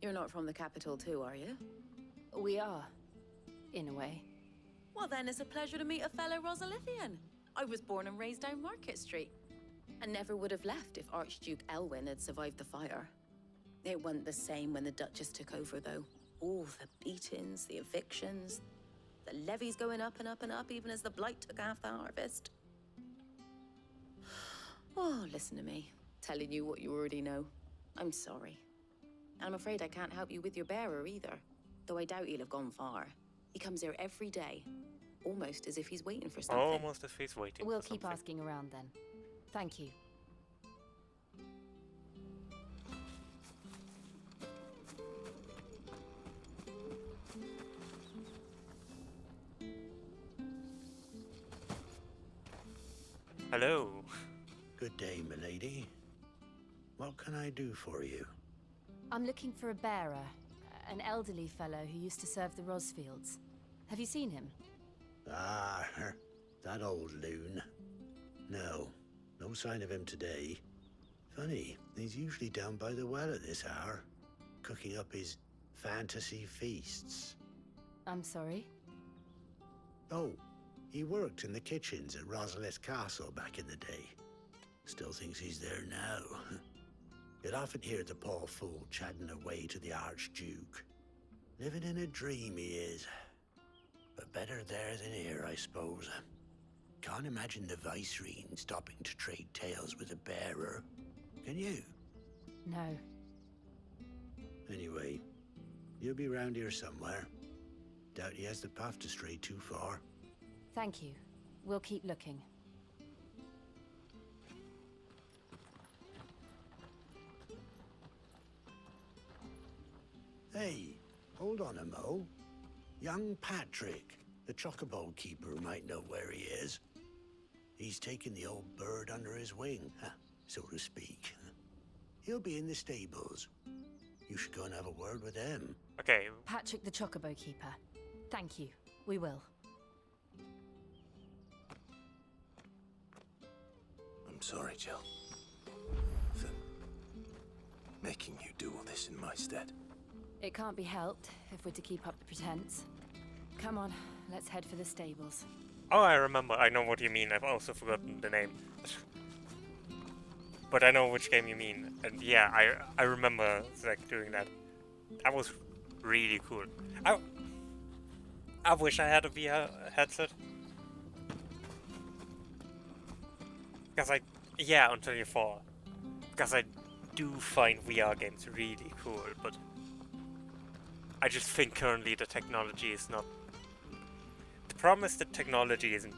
You're not from the capital too, are you? We are, in a way. Well then, it's a pleasure to meet a fellow Rosalithian. I was born and raised down Market Street. And never would have left if Archduke Elwyn had survived the fire. It wasn't the same when the Duchess took over, though. All the beatings, the evictions, the levies going up and up and up, even as the blight took half the harvest. Oh, listen to me, telling you what you already know. I'm sorry. And I'm afraid I can't help you with your bearer either, though I doubt he'll have gone far. He comes here every day, almost as if he's waiting for something. Almost as if he's waiting We'll for keep something. asking around then. Thank you. Hello. Good day, milady. What can I do for you? I'm looking for a bearer, an elderly fellow who used to serve the Rosfields. Have you seen him? Ah, that old loon. No sign of him today. Funny, he's usually down by the well at this hour, cooking up his fantasy feasts. I'm sorry? Oh, he worked in the kitchens at Rosalith Castle back in the day. Still thinks he's there now. You'd often hear the poor fool chatting away to the Archduke. Living in a dream he is. But better there than here, I suppose. Can't imagine the Vicereine stopping to trade tales with a bearer. Can you? No. Anyway, you'll be round here somewhere. Doubt he has the path to stray too far. Thank you. We'll keep looking. Hey, hold on a mo. Young Patrick, the chocobo keeper, might know where he is. He's taken the old bird under his wing, so to speak. He'll be in the stables. You should go and have a word with him. Okay. Patrick the chocobo keeper. Thank you. We will. I'm sorry, Jill. For making you do all this in my stead. It can't be helped if we're to keep up the pretense. Come on, let's head for the stables. Oh, I remember. I know what you mean. I've also forgotten the name. But I know which game you mean. And yeah, I remember like doing that. That was really cool. I wish I had a VR headset. Because yeah, until you fall. Because I do find VR games really cool, but I just think currently the technology is not... The problem is that technology isn't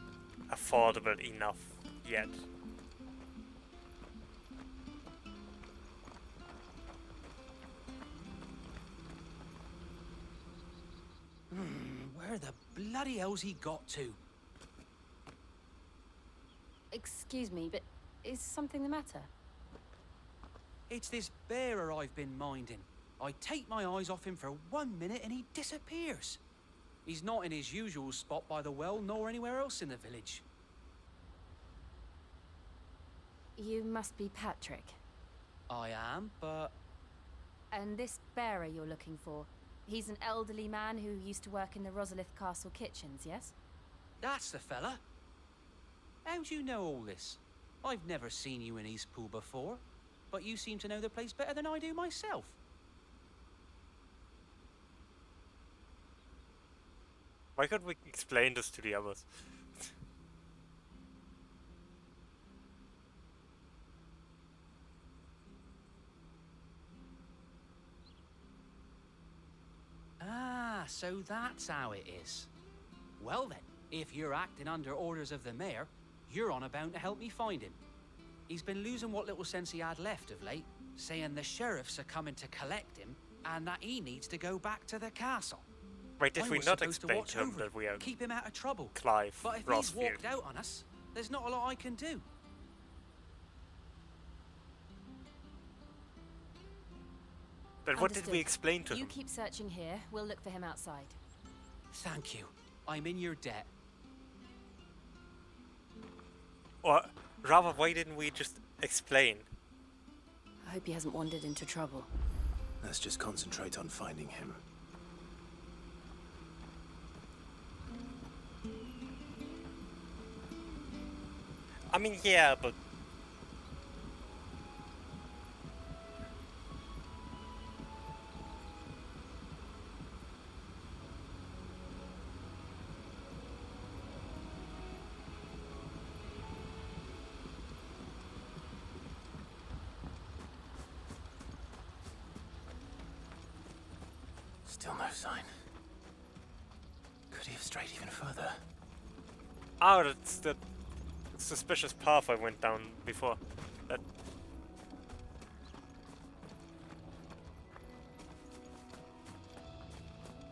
affordable enough yet. Where the bloody hell's he got to? Excuse me, but is something the matter? It's this bearer I've been minding. I take my eyes off him for 1 minute and he disappears. He's not in his usual spot by the well, nor anywhere else in the village. You must be Patrick. I am, but... And this bearer you're looking for, he's an elderly man who used to work in the Rosalith Castle kitchens, yes? That's the fella. How'd you know all this? I've never seen you in Eastpool before, but you seem to know the place better than I do myself. Why can't we explain this to the others? Ah, so that's how it is. Well then, if you're acting under orders of the mayor, you're on about to help me find him. He's been losing what little sense he had left of late, saying the sheriffs are coming to collect him and that he needs to go back to the castle. Wait, did I we was not supposed to explain watch to him over that we are keep him out of trouble? Clive But if Rossfield? he's walked out on us, there's not a lot I can do. But what did we Understood. explain to You him? keep searching here. We'll look for him outside. Thank you. I'm in your debt. Or rather, why didn't we just explain? I hope he hasn't wandered into trouble. Let's just concentrate on finding him. I mean, yeah, but... Still no sign. Could he have strayed even further? Oh, that's the suspicious path I went down before. That...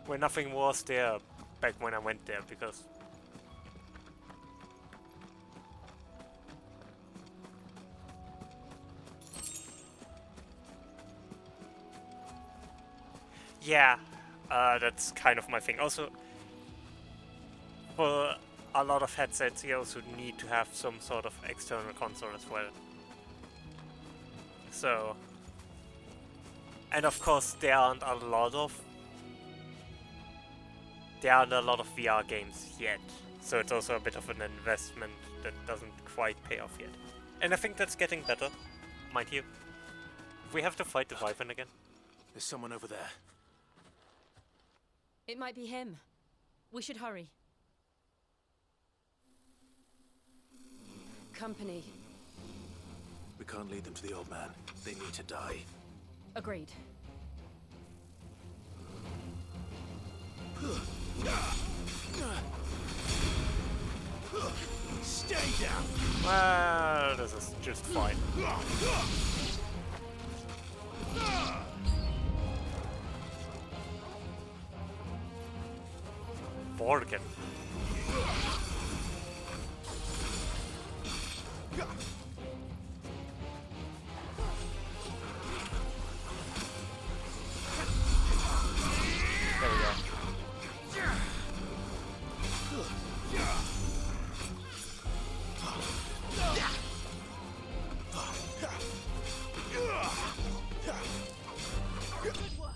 Where nothing was there back when I went there, because... Yeah, that's kind of my thing. Also, for a lot of headsets, you also need to have some sort of external console as well. So, and of course, there aren't a lot of VR games yet. So it's also a bit of an investment that doesn't quite pay off yet. And I think that's getting better, mind you. We have to fight the Wyvern again. There's someone over there. It might be him. We should hurry. Company. We can't lead them to the old man. They need to die. Agreed. Stay down! Well, this is just fine. Borgen. There we go. Good work.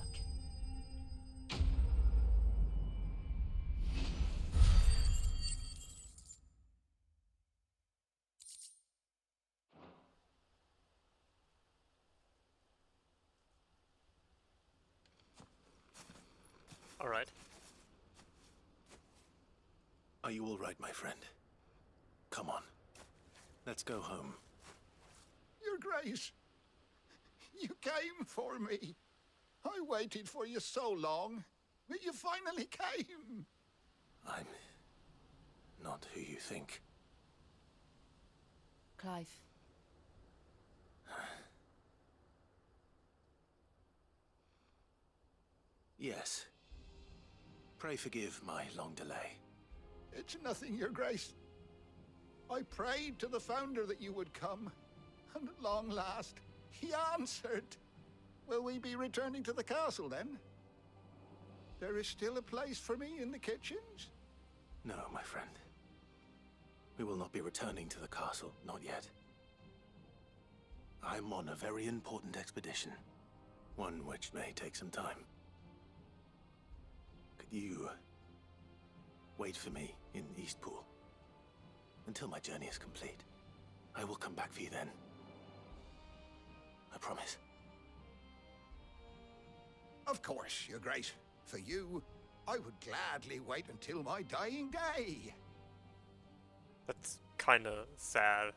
All right. Are you all right, my friend? Come on. Let's go home. Your Grace, you came for me. I waited for you so long, but you finally came. I'm not who you think. Clive. Yes. Pray forgive my long delay. It's nothing, Your Grace. I prayed to the Founder that you would come, and at long last, he answered. Will we be returning to the castle, then? There is still a place for me in the kitchens? No, my friend. We will not be returning to the castle, not yet. I'm on a very important expedition, one which may take some time. Could you wait for me in Eastpool until my journey is complete? I will come back for you then. I promise. Of course, Your Grace. For you, I would gladly wait until my dying day. That's kind of sad.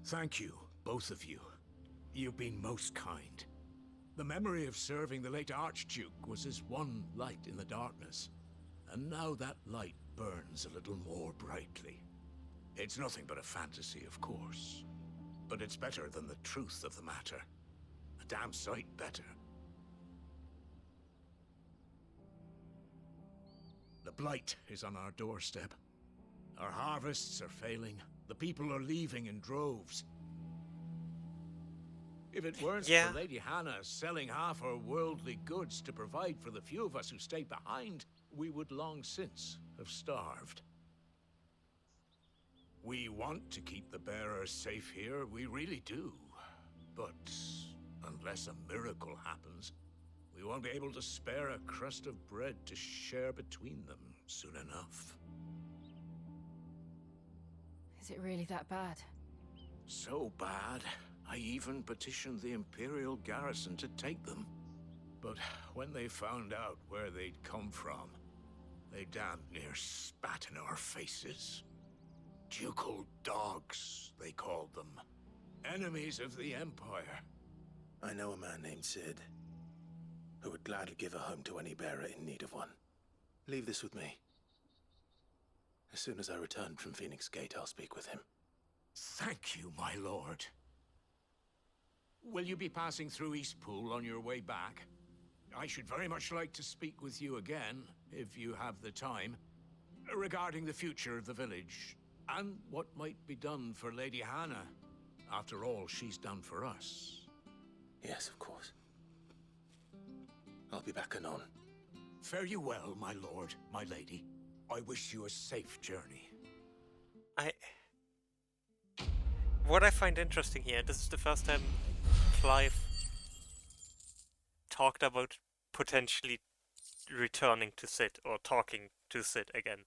Thank you, both of you. You've been most kind. The memory of serving the late Archduke was as one light in the darkness, and now that light burns a little more brightly. It's nothing but a fantasy, of course, but it's better than the truth of the matter. A damn sight better. The blight is on our doorstep. Our harvests are failing. The people are leaving in droves. If it weren't for Lady Hannah selling half her worldly goods to provide for the few of us who stayed behind, we would long since have starved. We want to keep the bearers safe here, we really do. But unless a miracle happens, we won't be able to spare a crust of bread to share between them soon enough. Is it really that bad? So bad, I even petitioned the Imperial garrison to take them. But when they found out where they'd come from, they damn near spat in our faces. Ducal dogs, they called them. Enemies of the Empire. I know a man named Sid, who would gladly give a home to any bearer in need of one. Leave this with me. As soon as I return from Phoenix Gate, I'll speak with him. Thank you, my lord. Will you be passing through Eastpool on your way back? I should very much like to speak with you again, if you have the time, regarding the future of the village, and what might be done for Lady Hannah, after all she's done for us. Yes, of course. I'll be back anon. Fare you well, my lord, my lady. I wish you a safe journey. What I find interesting here, this is the first time Clive talked about potentially returning to Sid or talking to Sid again.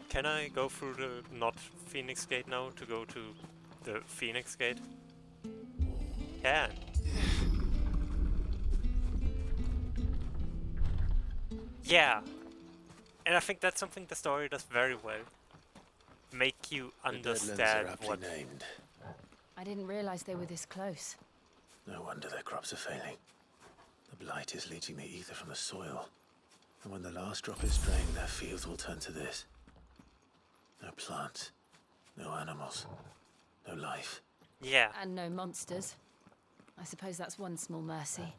Can I go through the not Phoenix Gate now to go to the Phoenix Gate? Can. Yeah. And I think that's something the story does very well. Make you understand what... named. I didn't realize they were this close. No wonder their crops are failing. The blight is leaching the ether from the soil. And when the last drop is drained, their fields will turn to this. No plants, no animals, no life. Yeah. And no monsters. I suppose that's one small mercy.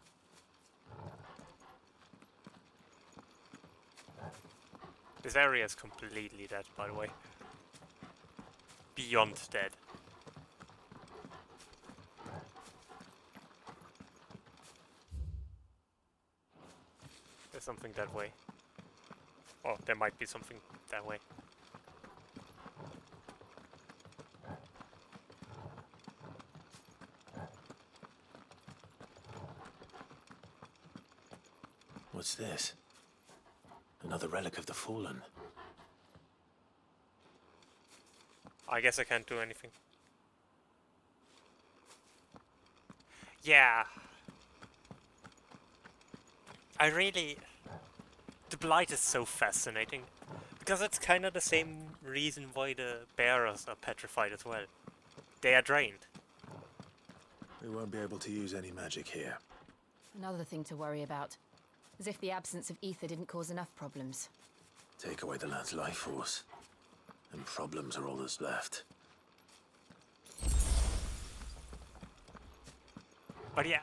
This area is completely dead, by the way. Beyond dead. There's something that way. Oh, there might be something that way. What's this? Another relic of the Fallen. I guess I can't do anything. Yeah. The Blight is so fascinating. Because it's kind of the same reason why the bearers are petrified as well. They are drained. We won't be able to use any magic here. Another thing to worry about. As if the absence of ether didn't cause enough problems. Take away the land's life force, and problems are all that's left. But yeah,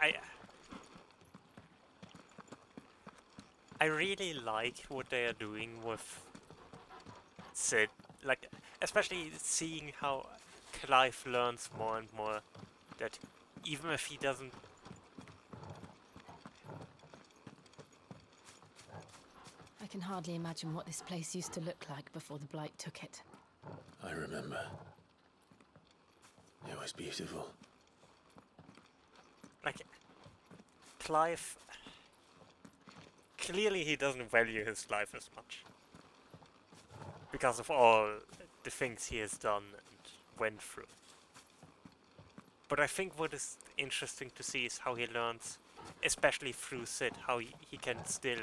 I really like what they are doing with Sid. Like, especially seeing how Clive learns more and more that even if he doesn't... I can hardly imagine what this place used to look like before the Blight took it. I remember. It was beautiful. Like, Clive... Clearly he doesn't value his life as much. Because of all the things he has done and went through. But I think what is interesting to see is how he learns, especially through Sid, how he can still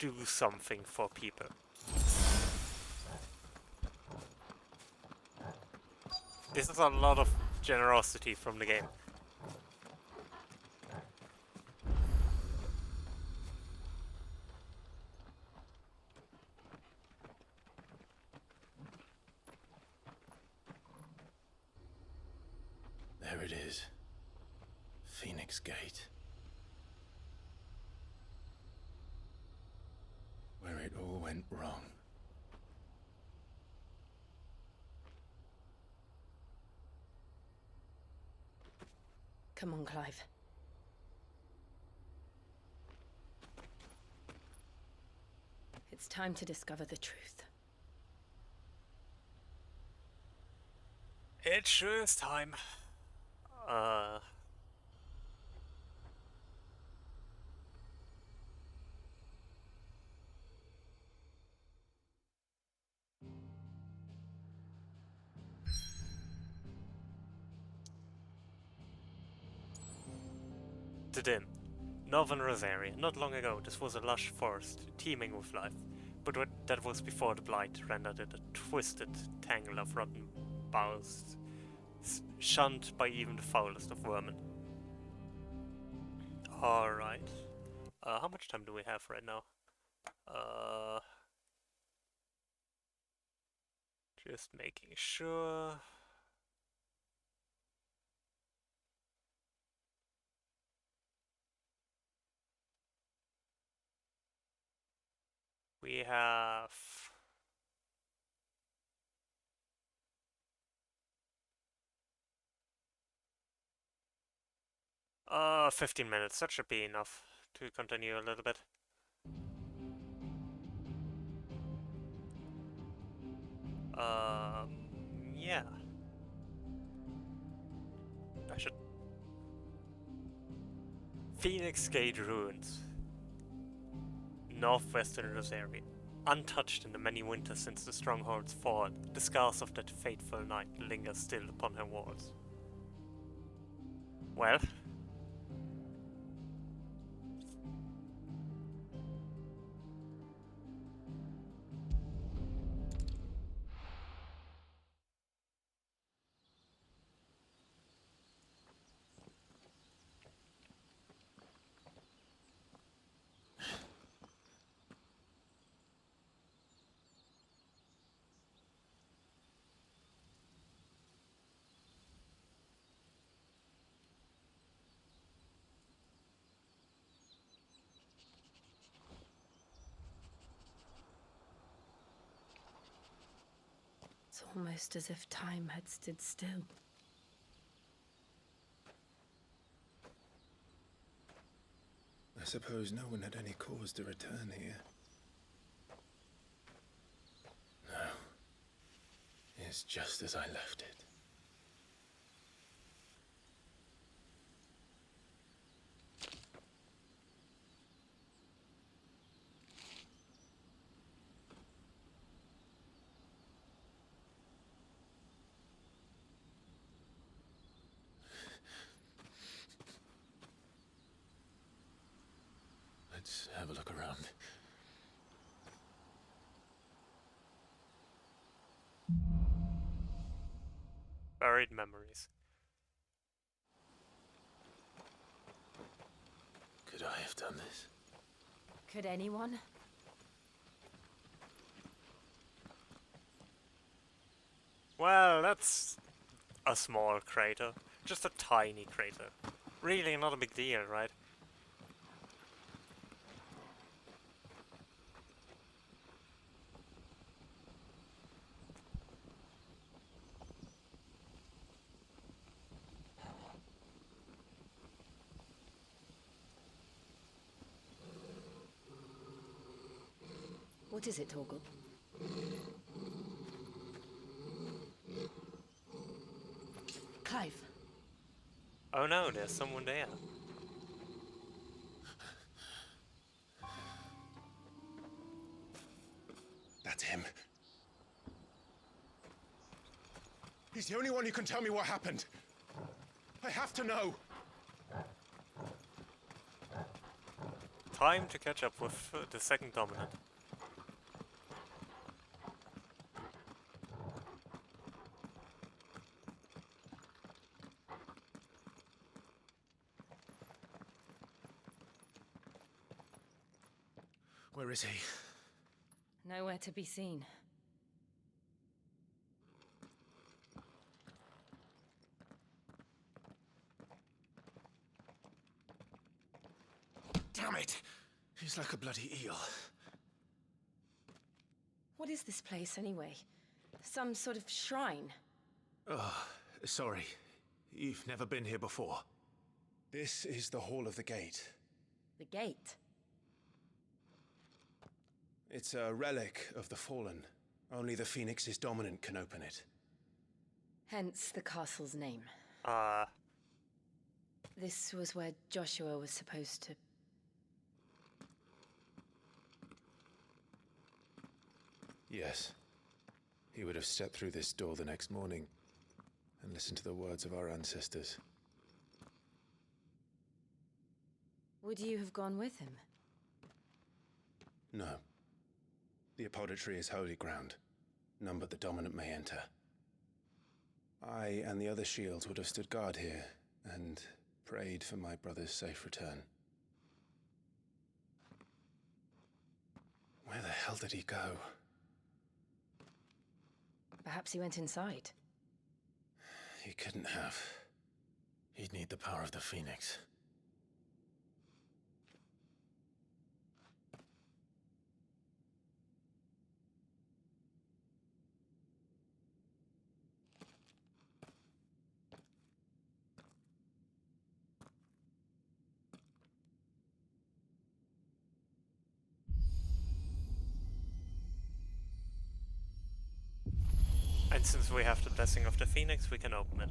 do something for people. This is a lot of generosity from the game. There it is. Phoenix Gate. Where it all went wrong. Come on, Clive. It's time to discover the truth. It sure is time. To Dim. Northern Rosaria. Not long ago, this was a lush forest, teeming with life. But that was before the Blight rendered it a twisted tangle of rotten boughs, shunned by even the foulest of vermin. Alright. How much time do we have right now? Just making sure... We have 15 minutes. That should be enough to continue a little bit. Yeah. I should. Phoenix Gate Ruins. Northwestern Rosaria. Untouched in the many winters since the stronghold's fall, the scars of that fateful night linger still upon her walls. Well, It's almost as if time had stood still. I suppose no one had any cause to return here. No. It's just as I left it. Let's have a look around. buried memories. Could I have done this? Could anyone? Well, that's a small crater. Just a tiny crater. Really not a big deal, right? What is it, Torgal? Clive. Oh no, there's someone there. That's him. He's the only one who can tell me what happened. I have to know. Time to catch up with the second dominant. Where is he? Nowhere to be seen. Damn it! He's like a bloody eel. What is this place, anyway? Some sort of shrine? Oh, sorry. You've never been here before. This is the Hall of the Gate. The gate? It's a relic of the Fallen. Only the Phoenix's dominant can open it. Hence the castle's name. This was where Joshua was supposed to... Yes. He would have stepped through this door the next morning and listened to the words of our ancestors. Would you have gone with him? No. The apodatory is holy ground. None but the dominant may enter. I and the other shields would have stood guard here and prayed for my brother's safe return. Where the hell did he go? Perhaps he went inside. He couldn't have. He'd need the power of the Phoenix. And since we have the Blessing of the Phoenix, we can open it.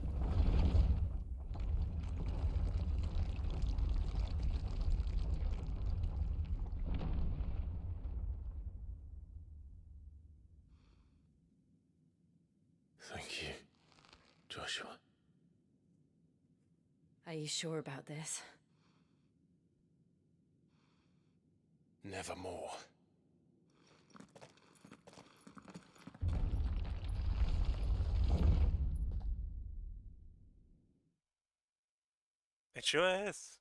Thank you, Joshua. Are you sure about this? Nevermore. It sure is.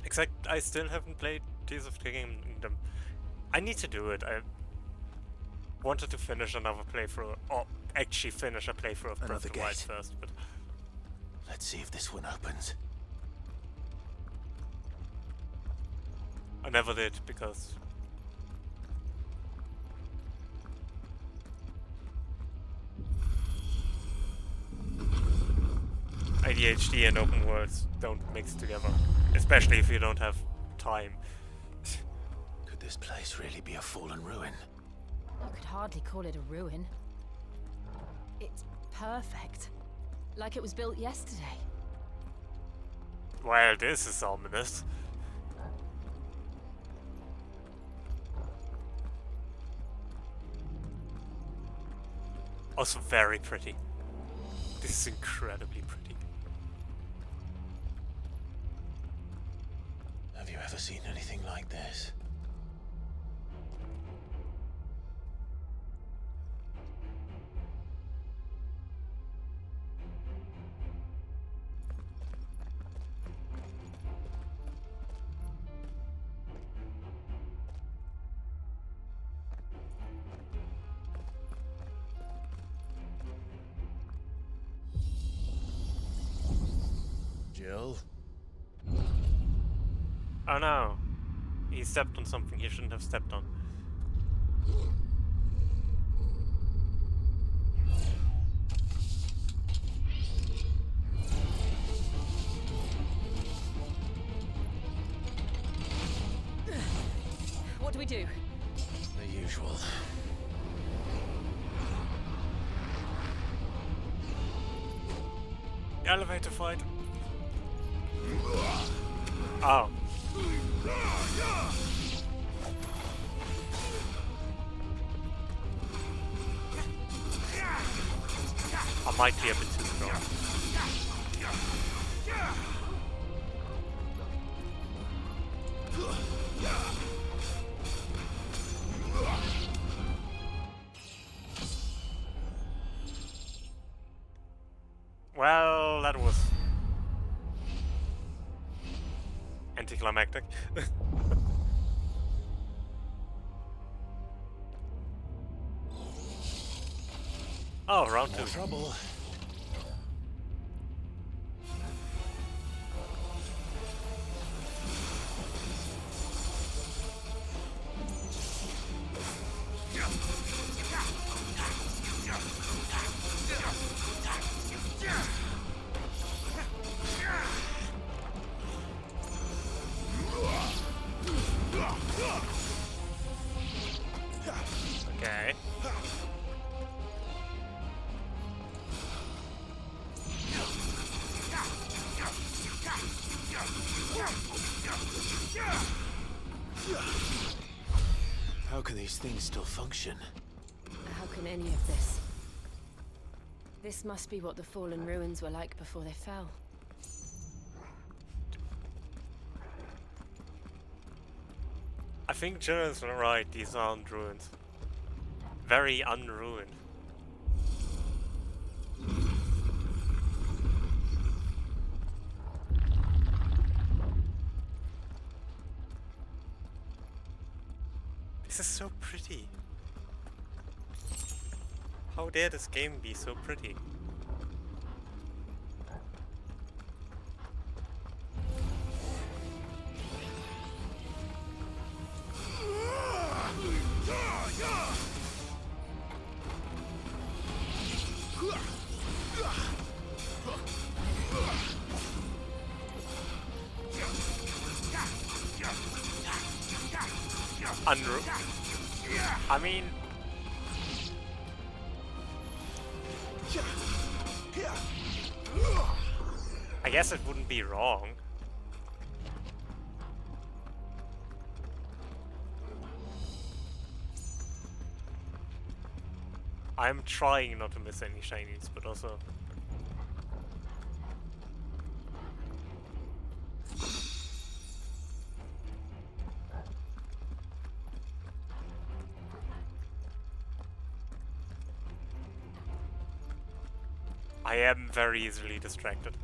Except I still haven't played Tears of the Kingdom. I need to do it. I wanted to finish another playthrough, or actually finish a playthrough of Breath of the Wild first, but... Let's see if this one opens. I never did, because... ADHD and open worlds don't mix together, especially if you don't have time. Could this place really be a fallen ruin? You could hardly call it a ruin. It's perfect. Like it was built yesterday. Well, this is ominous. Also very pretty. This is incredibly pretty. Have you ever seen anything like this? Jill? Oh no. He stepped on something he shouldn't have stepped on. What do we do? The usual. Elevator fight. Oh. I might be a bit too strong. Well, that was anticlimactic. Oh, round two. Trouble. Okay. How can these things still function? How can any of this? This must be what the fallen ruins were like before they fell. I think Jonas was right, these aren't ruins. Very unruined. This is so pretty. How dare this game be so pretty? I mean, I guess it wouldn't be wrong. I'm trying not to miss any shinies, but also... I am very easily distracted.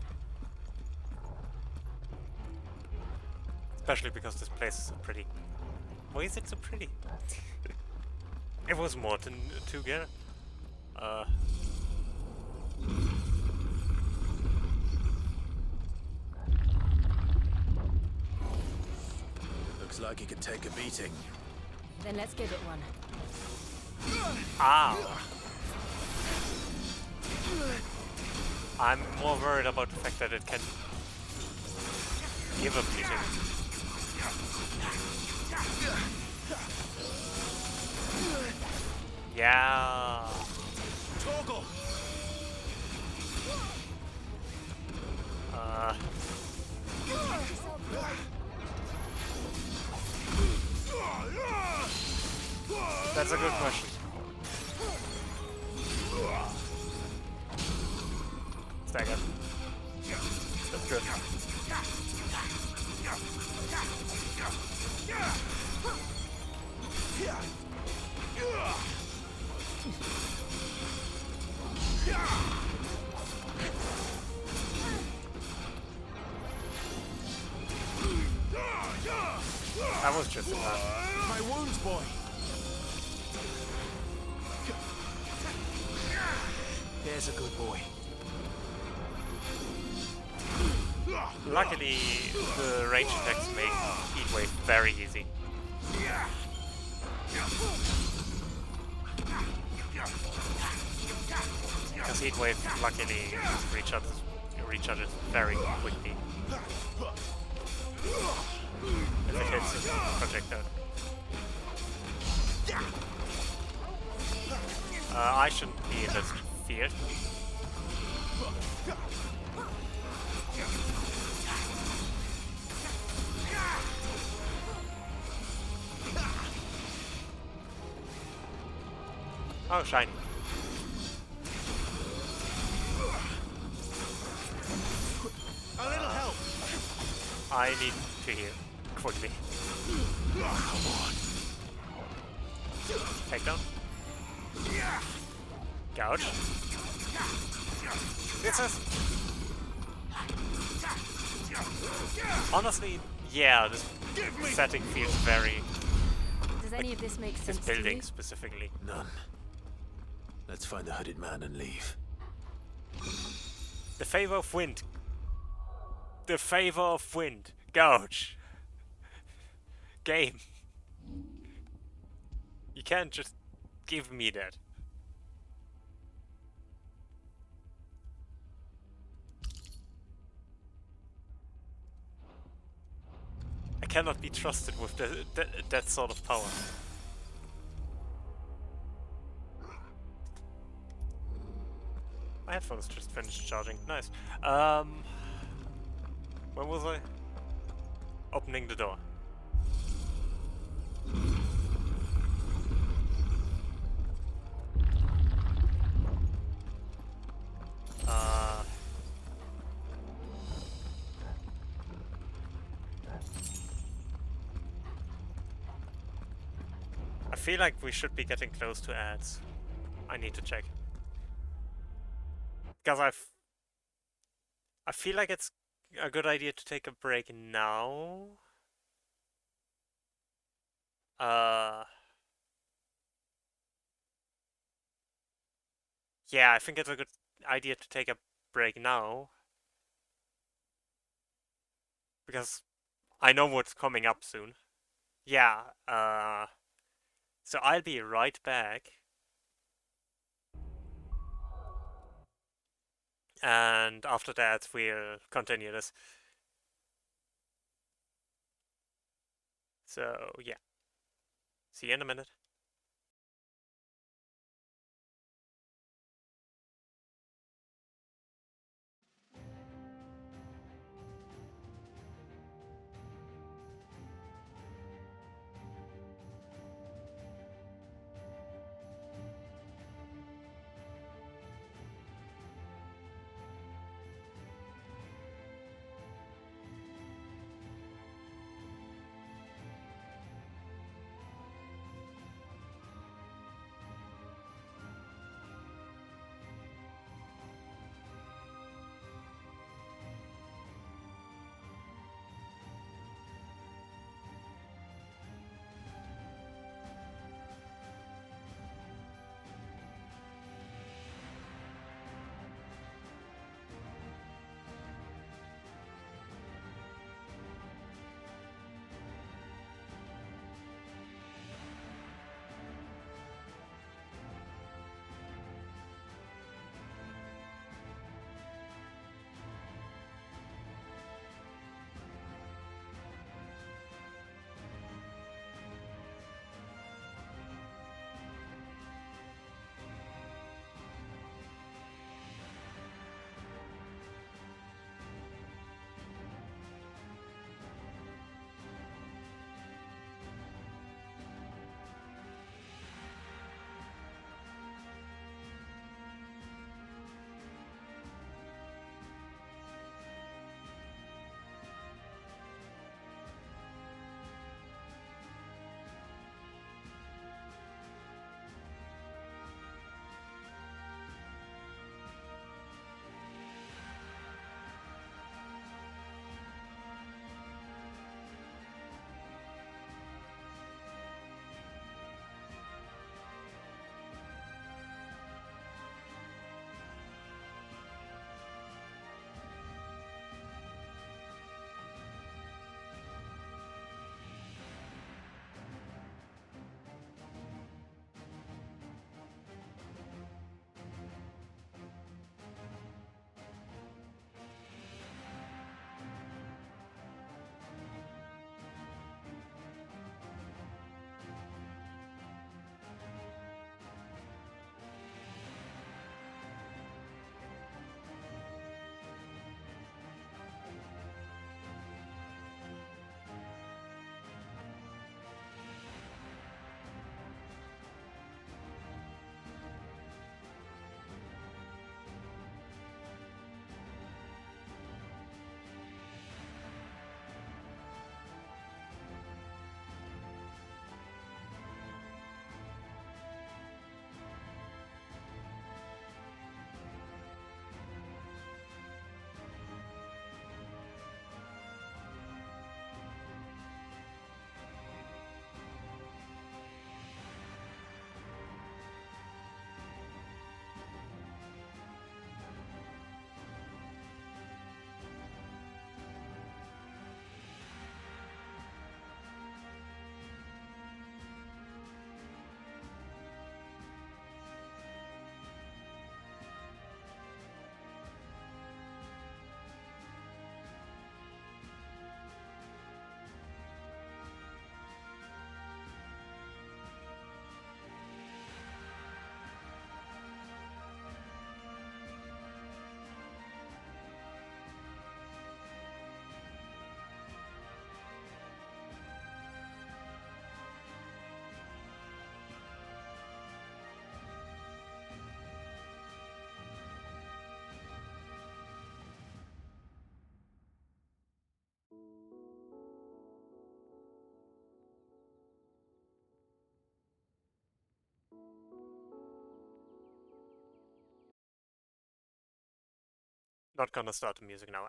Especially because this place is so pretty. Why is it so pretty? It was more than together. Looks like he could take a beating. Then let's give it one. Ow! I'm more worried about the fact that it can give a beating. Yeah. Toggle. That's a good question. Stagger. That's good. That was just enough. My wounds, boy. There's a good boy. Luckily, the range attacks make Heatwave very easy. Because Heatwave luckily recharges very quickly. If it hits his projectile. I shouldn't be this feared. Oh, shiny. A little help. I need to heal quickly. Come on. Takedown. Gouge. This is... Honestly, yeah, this setting feels very... Does any of this make sense This to building you? specifically. None. Let's find the hooded man and leave. The favor of wind. The favor of wind. Gouge. Game. You can't just give me that. I cannot be trusted with that sort of power. My headphones just finished charging. Nice. Where was I? Opening the door. I feel like we should be getting close to ads. I need to check. Because I feel like it's a good idea to take a break now. Yeah, I think it's a good idea to take a break now. Because I know what's coming up soon. Yeah, so I'll be right back. And after that, we'll continue this. So, yeah. See you in a minute. Not gonna start the music now.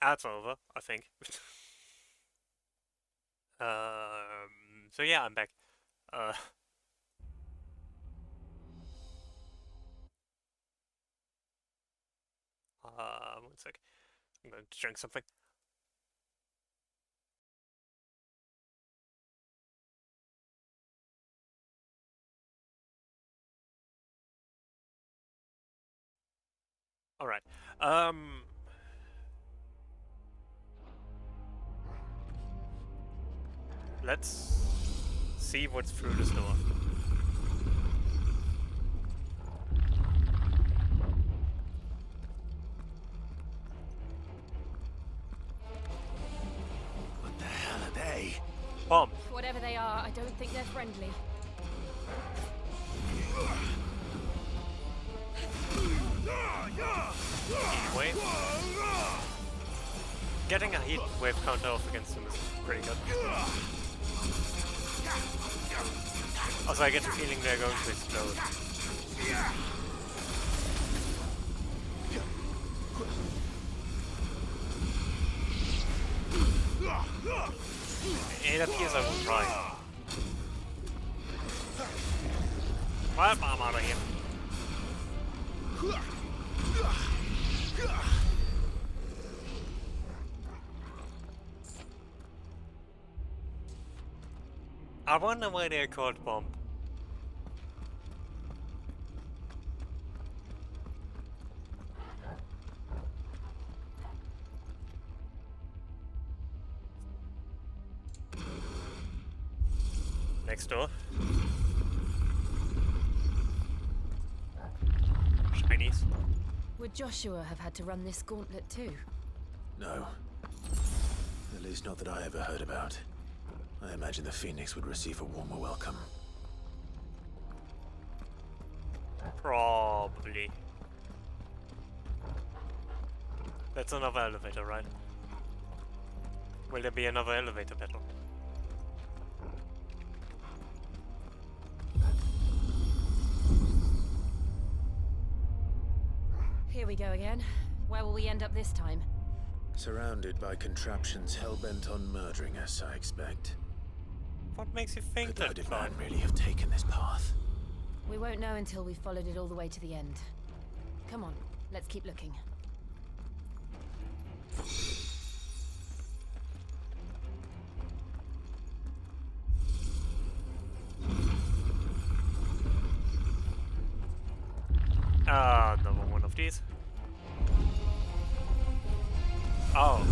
Ads over, I think. So yeah, I'm back. 1 sec. I'm going to drink something. Alright. Let's see what's through this door. What the hell are they? Bomb. Whatever they are, I don't think they're friendly. Wave. Getting a heat wave counter off against him is pretty good. Also, I get the feeling they're going to explode. It appears I will try. Well, I'm out of here. I wonder why they're called bomb. Next door. Shinies. Would Joshua have had to run this gauntlet too? No. At least not that I ever heard about. I imagine the Phoenix would receive a warmer welcome. Probably. That's another elevator, right? Will there be another elevator battle? Here we go again. Where will we end up this time? Surrounded by contraptions hell-bent on murdering us, I expect. What makes you think that? Did man really have taken this path? We won't know until we've followed it all the way to the end. Come on, let's keep looking. Another one of these. Oh.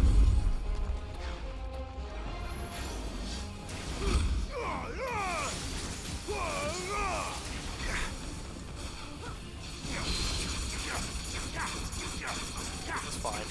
That's fine.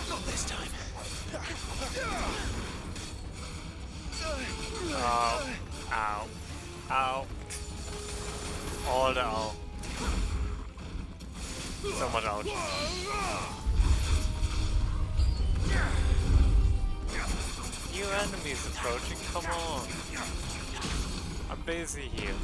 Not this time. Ow. Ow. Ow. All the ow. So much ouch. New enemies approaching, come on. I'm busy here.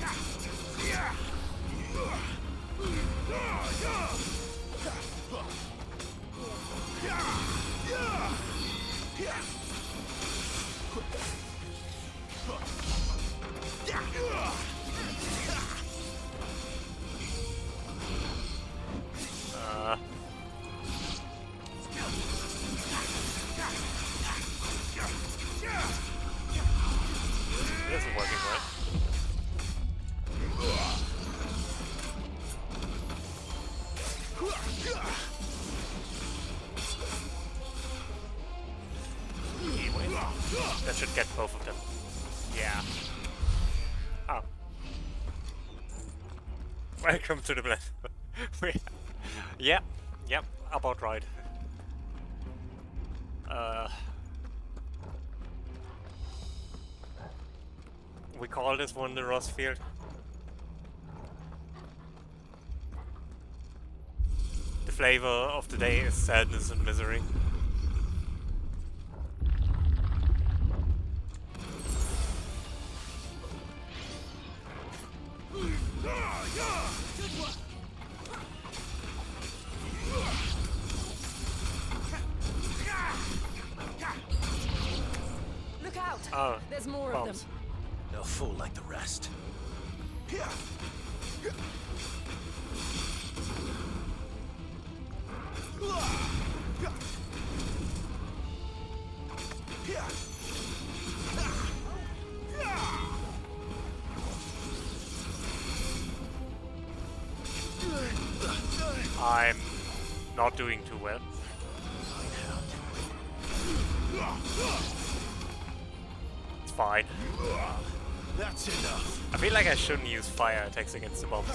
This isn't working right. Anyway, that should get both of them. Yeah. Oh. Welcome to the blend. Yep, about right. We call this one the Rust Field. The flavor of the day is sadness and misery. Look out! Oh, There's more of them. They'll fall like the rest. I'm not doing too well. It's fine. That's enough. I feel like I shouldn't use fire attacks against the bombs.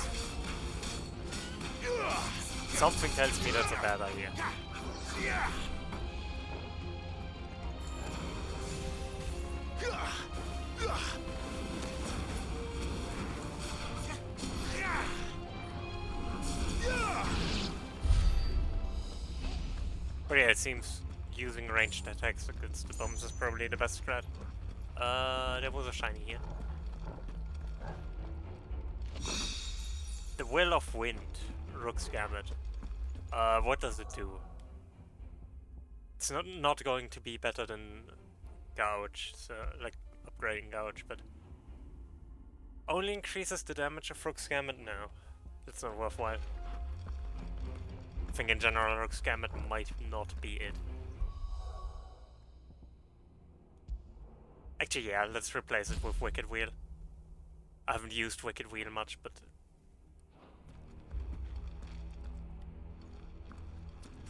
Something tells me that's a bad idea. But yeah, it seems using ranged attacks against the bombs is probably the best strat. There was a shiny here. The Will of Wind, Rook's Gambit. What does it do? It's not going to be better than Gouge, so like upgrading Gouge, but only increases the damage of Rook's Gambit? No, it's not worthwhile. I think in general Rook's Gambit might not be it. Actually, yeah, let's replace it with Wicked Wheel. I haven't used Wicked Wheel much, but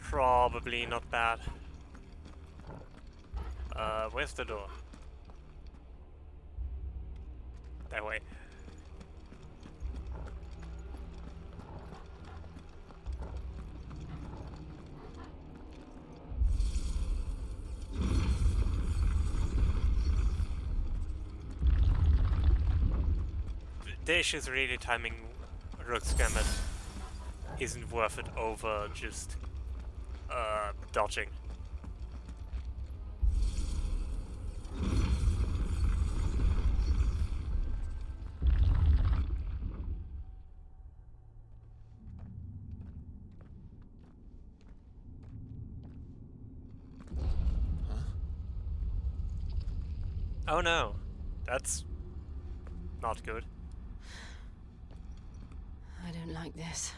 probably not bad. Where's the door? That way. The issue is really timing Rook's Gambit isn't worth it over just dodging. Oh no, that's not good. I don't like this.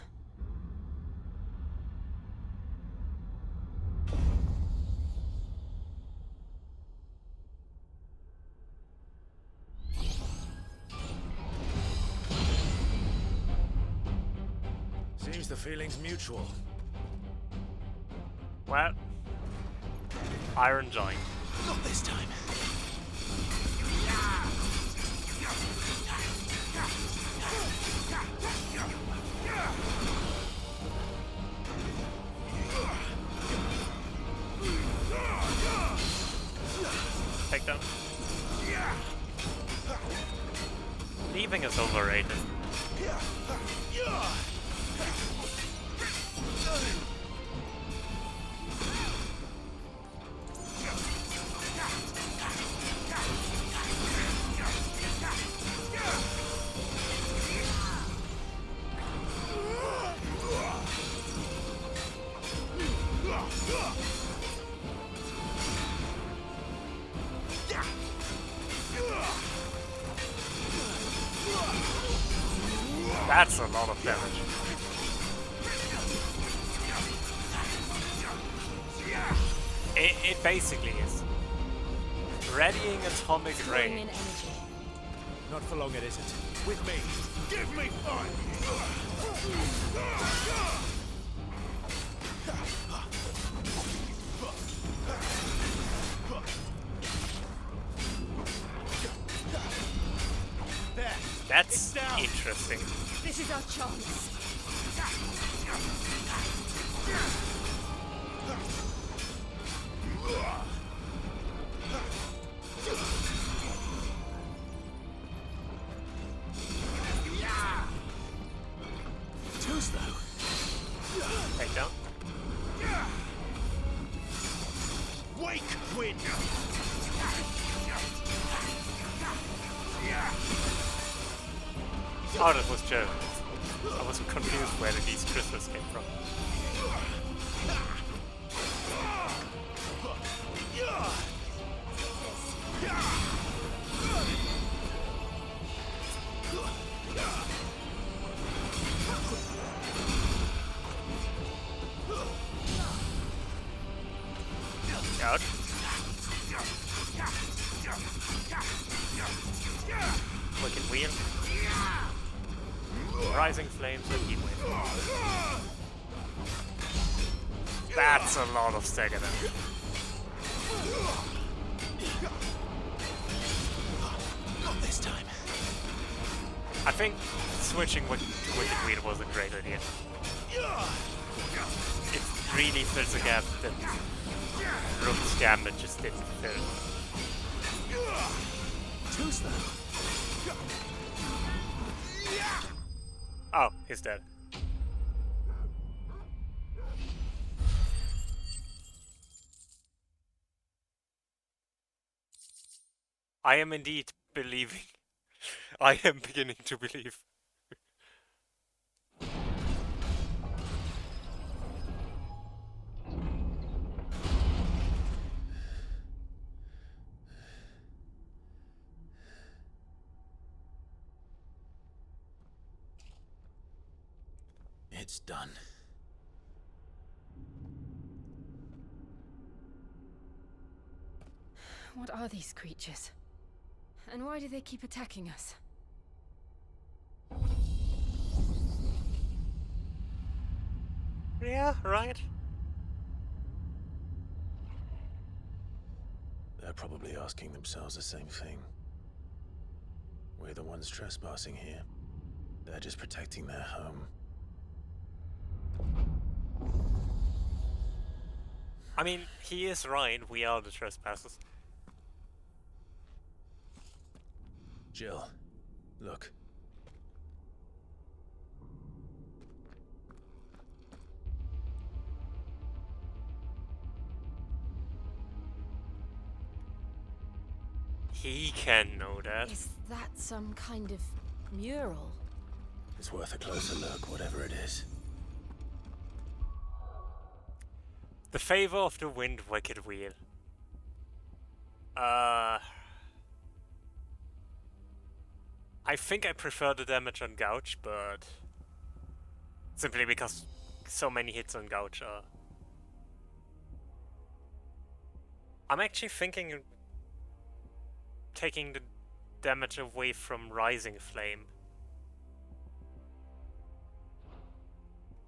Seems the feeling's mutual. Well, Iron Giant. Not this time. Take them. Leaving is overrated. That's a lot of damage. It basically is. Readying atomic ray. Not for long, it isn't. With me. Give me fun! That's interesting. This is our chance. Too slow. Take down. Wake wind. Oh, that was Joe. I was confused where these crystals came from. Out. Wicked wheel. Rising flames and heat wave. That's a lot of stagger damage. Not this time. I think switching to Wicked Wheel was a great idea. It really fills a gap that Rook's Gambit just didn't fill. Too slow. Oh, he's dead. I am indeed believing. I am beginning to believe. It's done. What are these creatures? And why do they keep attacking us? Yeah, right. They're probably asking themselves the same thing. We're the ones trespassing here. They're just protecting their home. I mean, he is right. We are the trespassers. Jill, look. He can know that. Is that some kind of mural? It's worth a closer look, whatever it is. The favor of the wind, Wicked Wheel. I think I prefer the damage on Gouge, but simply because so many hits on Gouge are. I'm actually thinking of taking the damage away from Rising Flame.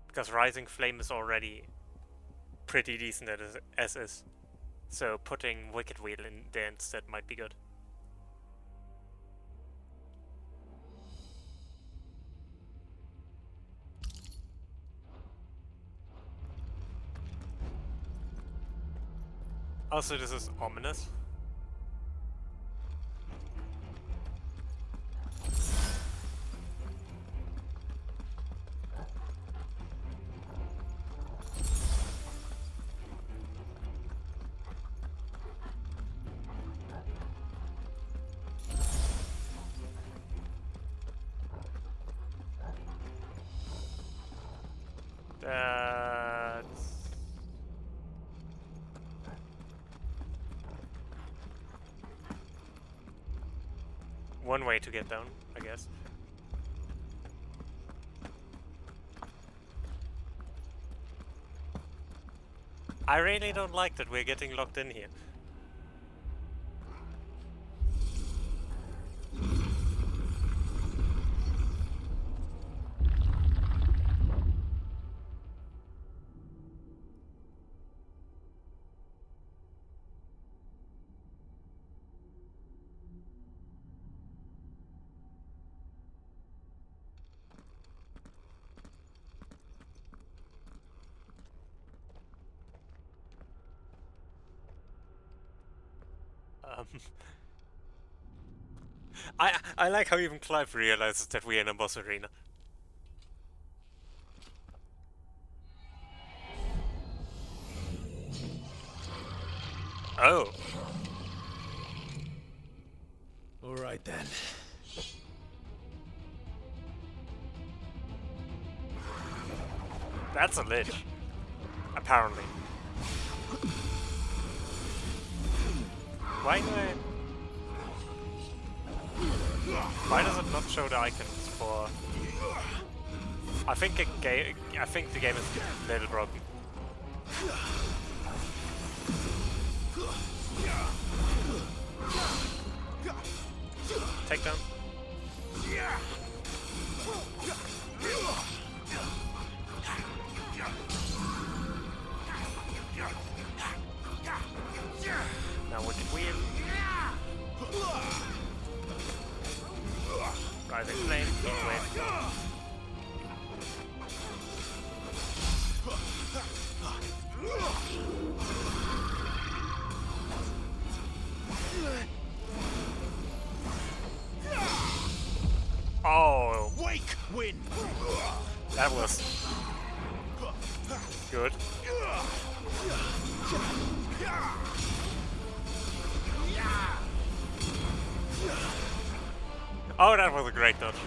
Because Rising Flame is already pretty decent as is. So putting Wicked Wheel in there instead might be good. Also, this is ominous. That's one way to get down, I guess. I really don't like that we're getting locked in here. I like how even Clive realizes that we're in a boss arena. Oh. All right then. That's a lich. Apparently. Why does it not show the icons for? I think the game is a little broken. Take down. Now with the wheel. Rising flame, heat wave. Oh, wake wind. That was good. Oh, that was a great dodge. What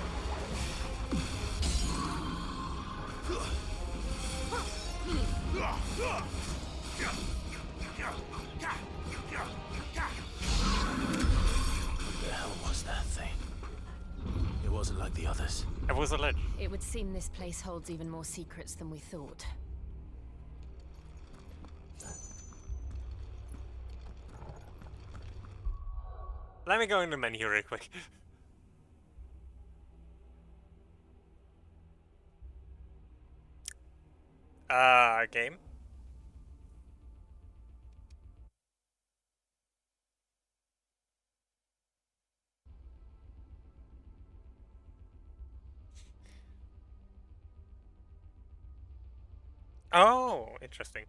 the hell was that thing? It wasn't like the others. It was a ledge. It would seem this place holds even more secrets than we thought. Let me go in the menu real quick. Game. Oh, interesting.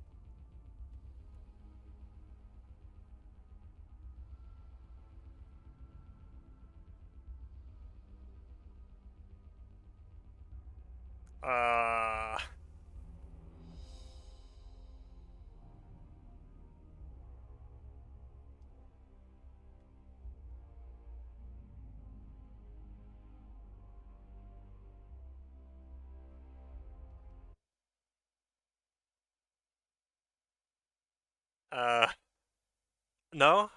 No?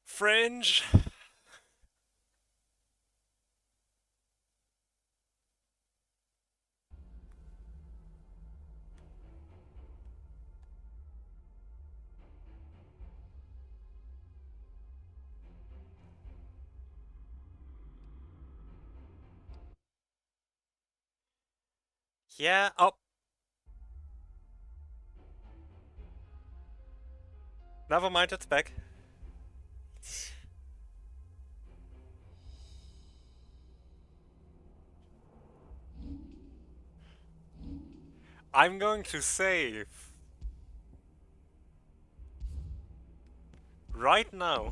Fringe? Yeah, oh. Never mind, it's back. I'm going to save. Right now.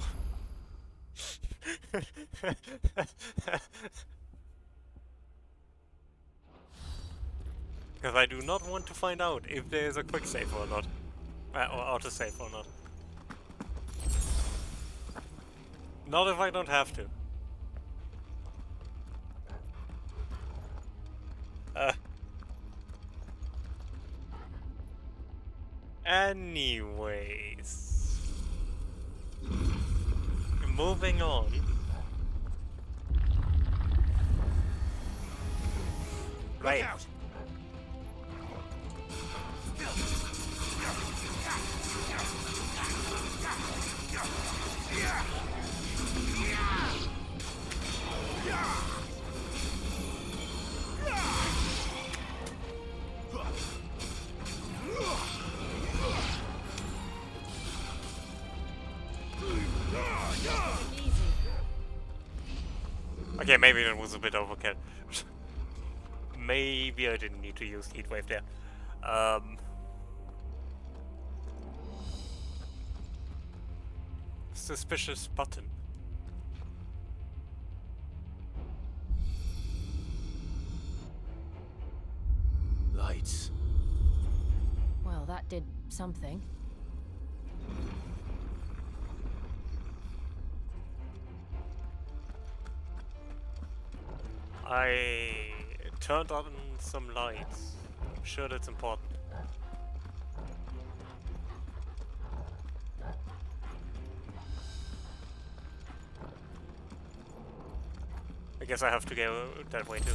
Because I do not want to find out if there is a quick save or not. Or auto save or not. Not if I don't have to. Anyways. Moving on. Right. Look out. Okay, maybe that was a bit overkill. Maybe I didn't need to use Heatwave there. suspicious button. Lights. Well, that did something. I turned on some lights. I'm sure that's important. I guess I have to go that way too.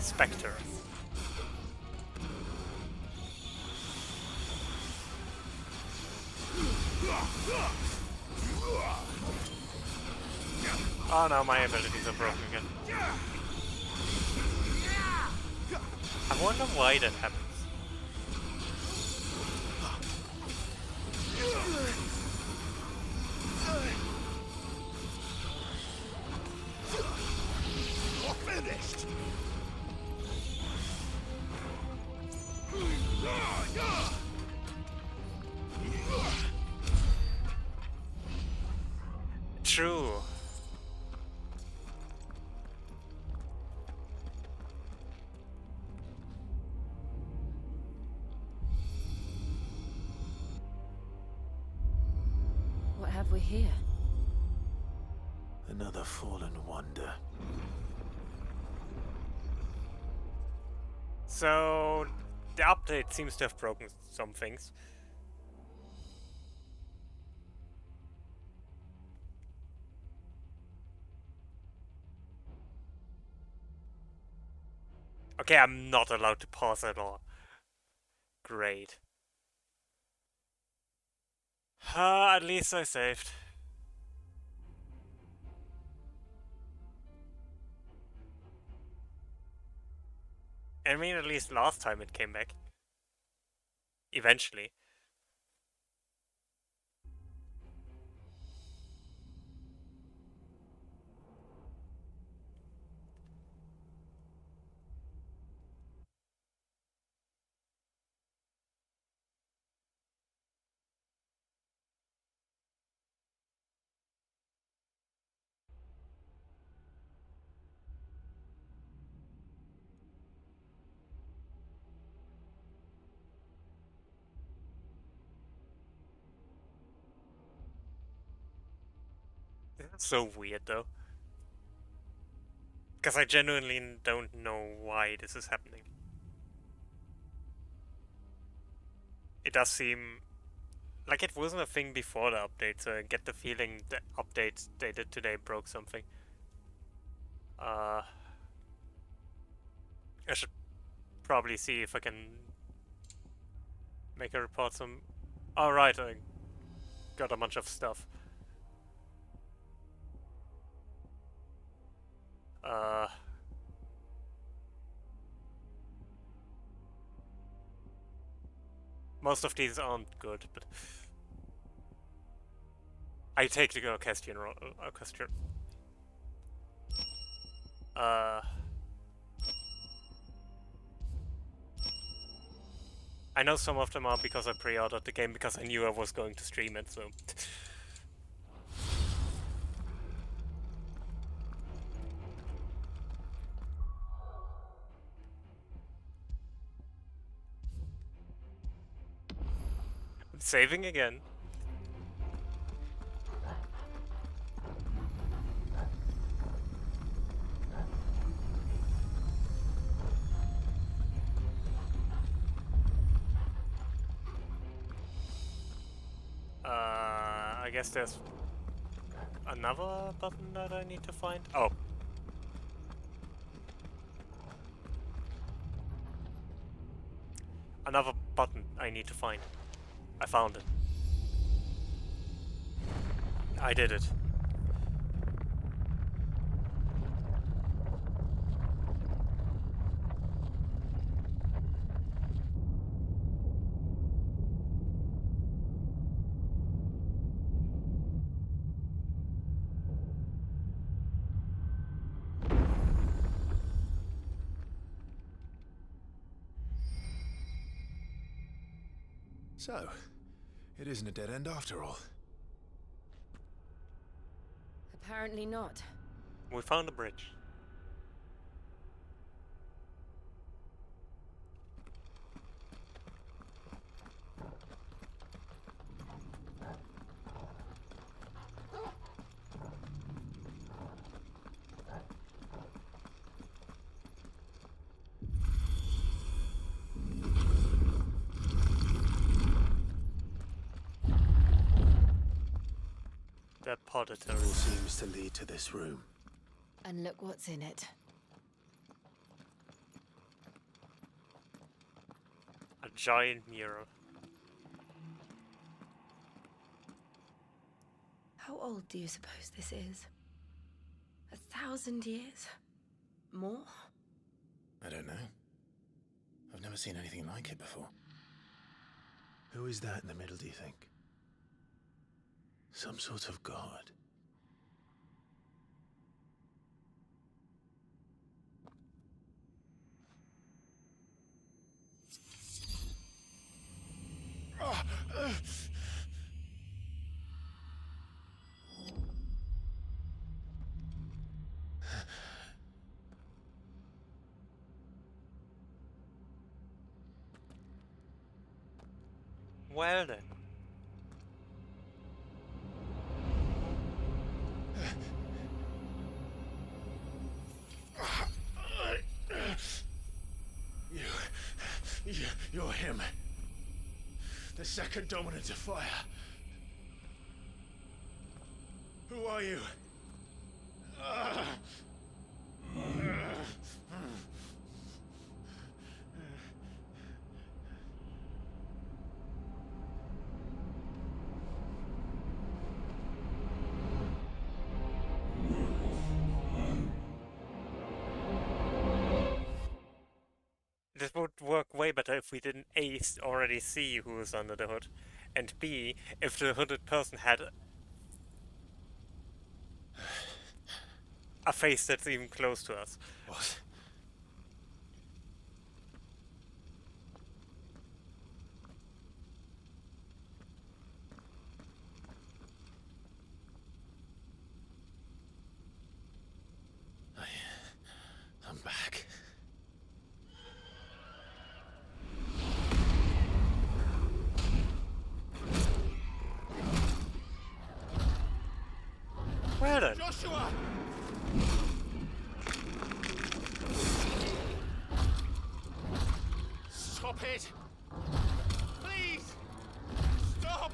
Spectre. Oh no, my abilities are broken again. I wonder why that happens. You're finished! True. What have we here? Another fallen wonder. So, the update seems to have broken some things. Okay, I'm not allowed to pause at all. Great. At least I saved. I mean, at least last time it came back. Eventually. It's so weird though. Because I genuinely don't know why this is happening. It does seem like it wasn't a thing before the update, so I get the feeling the update they did today broke something. I should probably see if I can make a report some... Alright, I got a bunch of stuff. Most of these aren't good, but... I take the question. I know some of them are because I pre-ordered the game because I knew I was going to stream it, so... I'm saving again. I guess there's another button that I need to find. Oh. Another button I need to find. I found it. I did it. So, it isn't a dead end after all. Apparently not. We found a bridge. That potted All seems to lead to this room. And look what's in it. A giant mural. How old do you suppose this is? 1,000 years? More? I don't know. I've never seen anything like it before. Who is that in the middle, do you think? Some sort of god? Well then. You're him. The second dominant of fire. Who are you? This would work way better if we didn't A, already see who is under the hood, and B, if the hooded person had a face that's even close to us. What? I'm back. Well then. Joshua! Stop it! Please! Stop!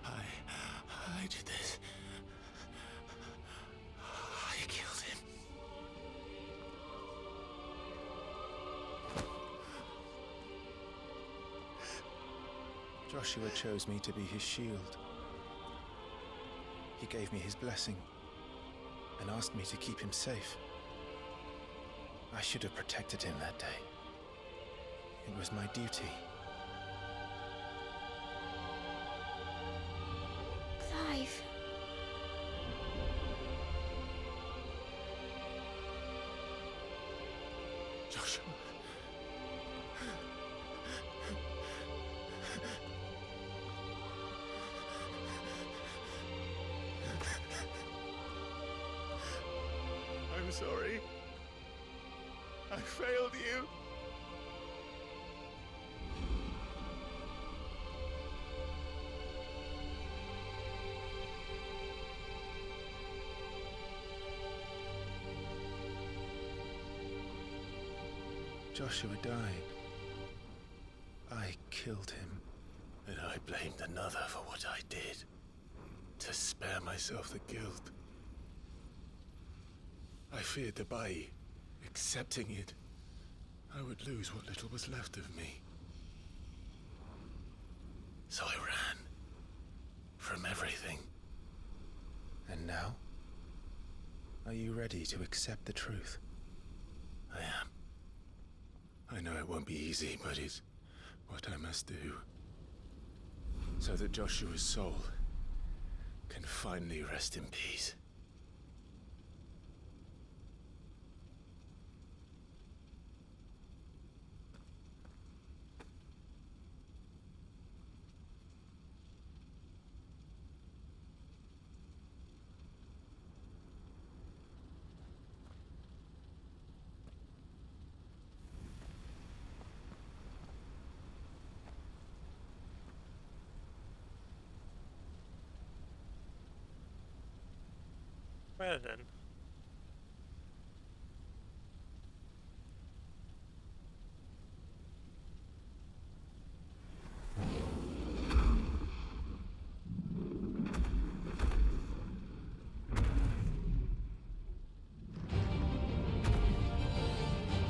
I did this. I killed him. Joshua chose me to be his shield. He gave me his blessing and asked me to keep him safe. I should have protected him that day. It was my duty. Clive. Joshua. I'm sorry. I failed you. Joshua died. I killed him. And I blamed another for what I did. To spare myself the guilt. I feared that by accepting it, I would lose what little was left of me. So I ran. From everything. And now? I Are you ready to accept the truth? I am. I know it won't be easy, but it's what I must do. So that Joshua's soul can finally rest in peace. Well then.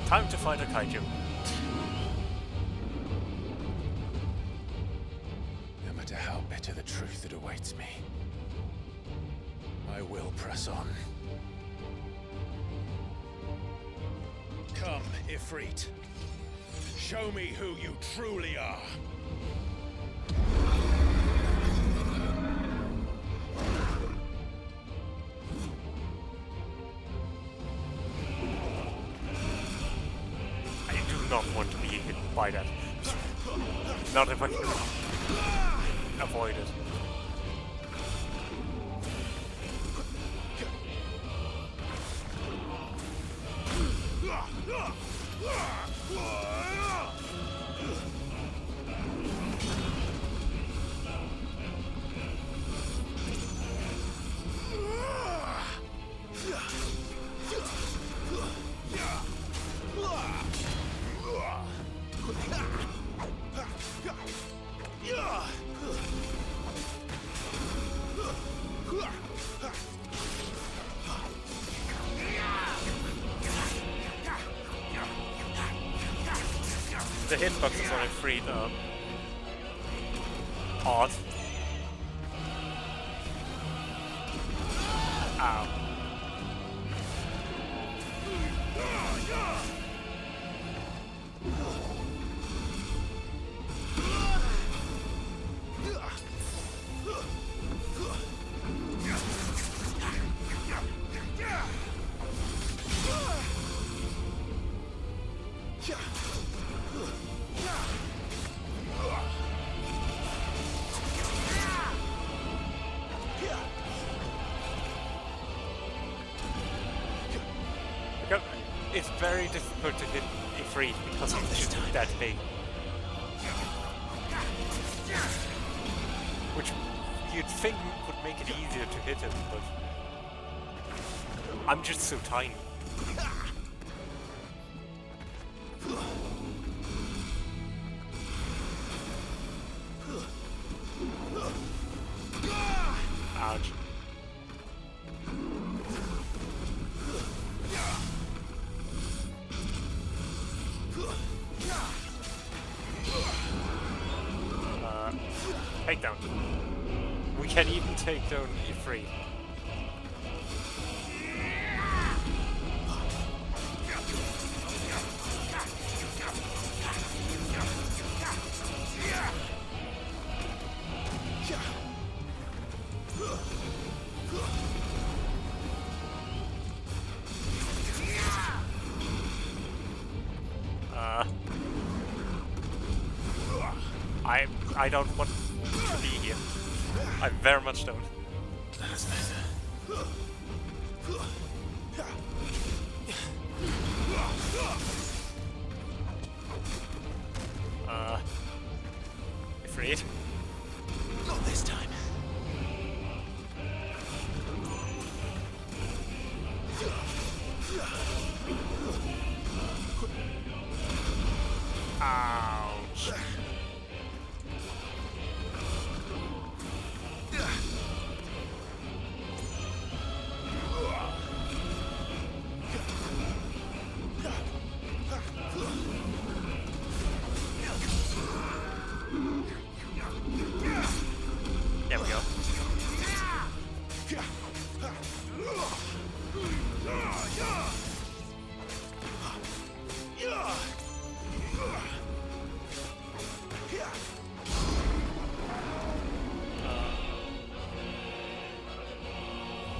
Time to fight a kaiju. No matter how bitter the truth that awaits me, I will press on. Come, Ifrit. Show me who you truly are. I do not want to be hit by that. Not if I can avoid it. The hitbox is only free though. Odd. Ow. It's very difficult to hit Ifrit because he's just that big. Which you'd think would make it easier to hit him, but I'm just so tiny. Ouch. Takedown. We can even take down Ifrit. I don't want to be here. I very much don't. Afraid? Not this time. Ouch.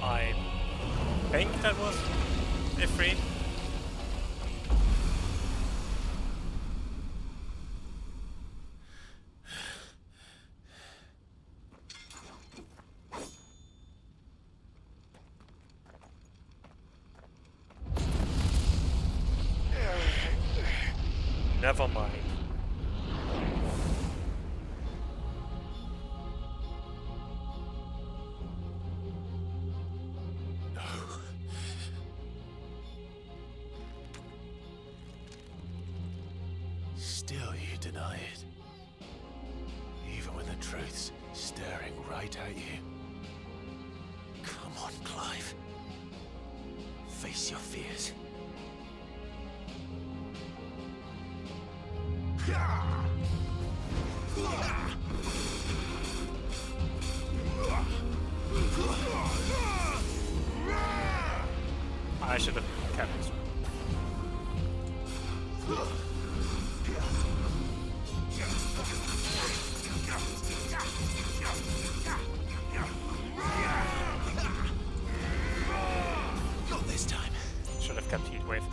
I think that was Ifrit. Never mind. Still you deny it. Even when the truth's staring right at you. Come on, Clive. Face your fears. I should have kept this one. Not this time. Should have kept Heatwave.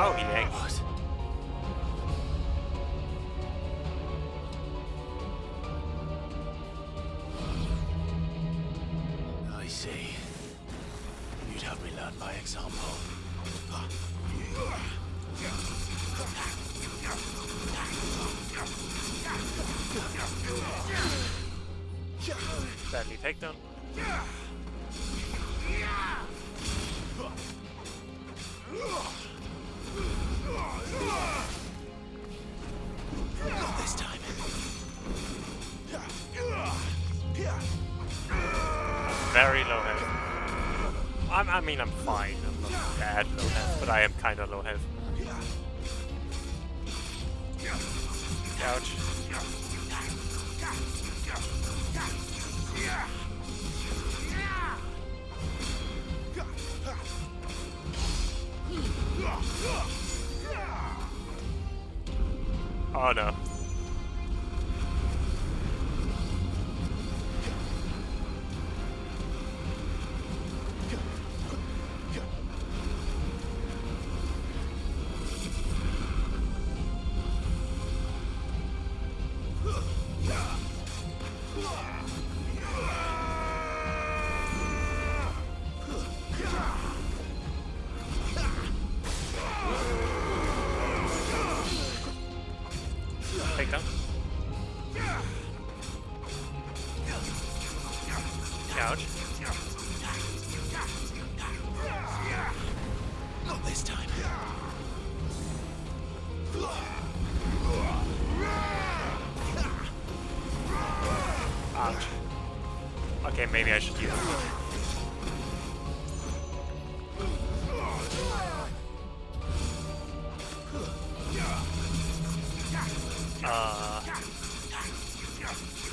Oh, he ain't. I see. You'd have me learn by example. Deadly takedown. Not this time. Very low health. I mean, I'm fine. I'm not bad low health, but I am kind of low health. Ouch. Oh no. Take down. Ouch. Not this time. Ouch. Okay, maybe I should use it.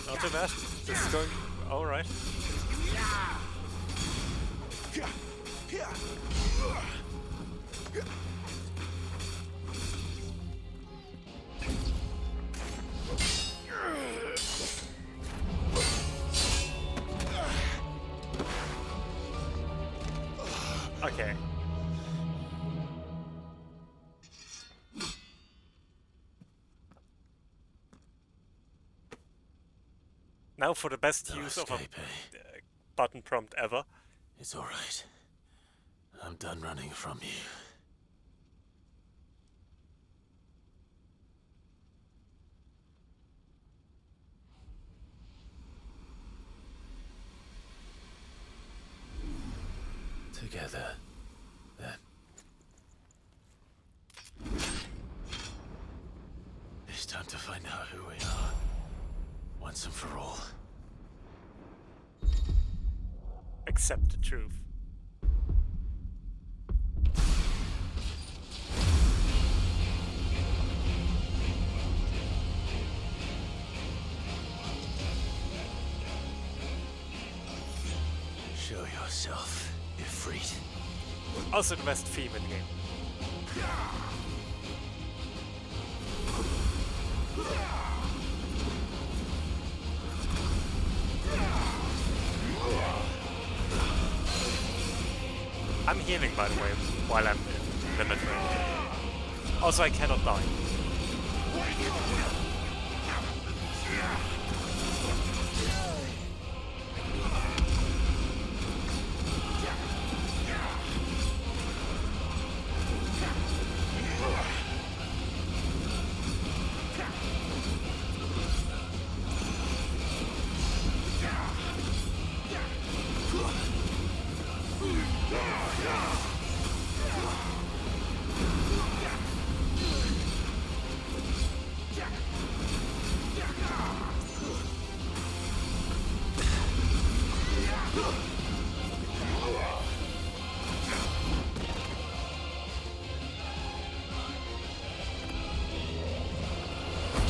Not too bad. This is going alright. Okay. Now for the best use of a button prompt ever. It's alright. I'm done running from you. together, then. It's time to find out who we are, once and for all. Accept the truth. Show yourself, Ifrit. Also the best theme in the game. I'm healing, by the way, while I'm in limit range. Also, I cannot die.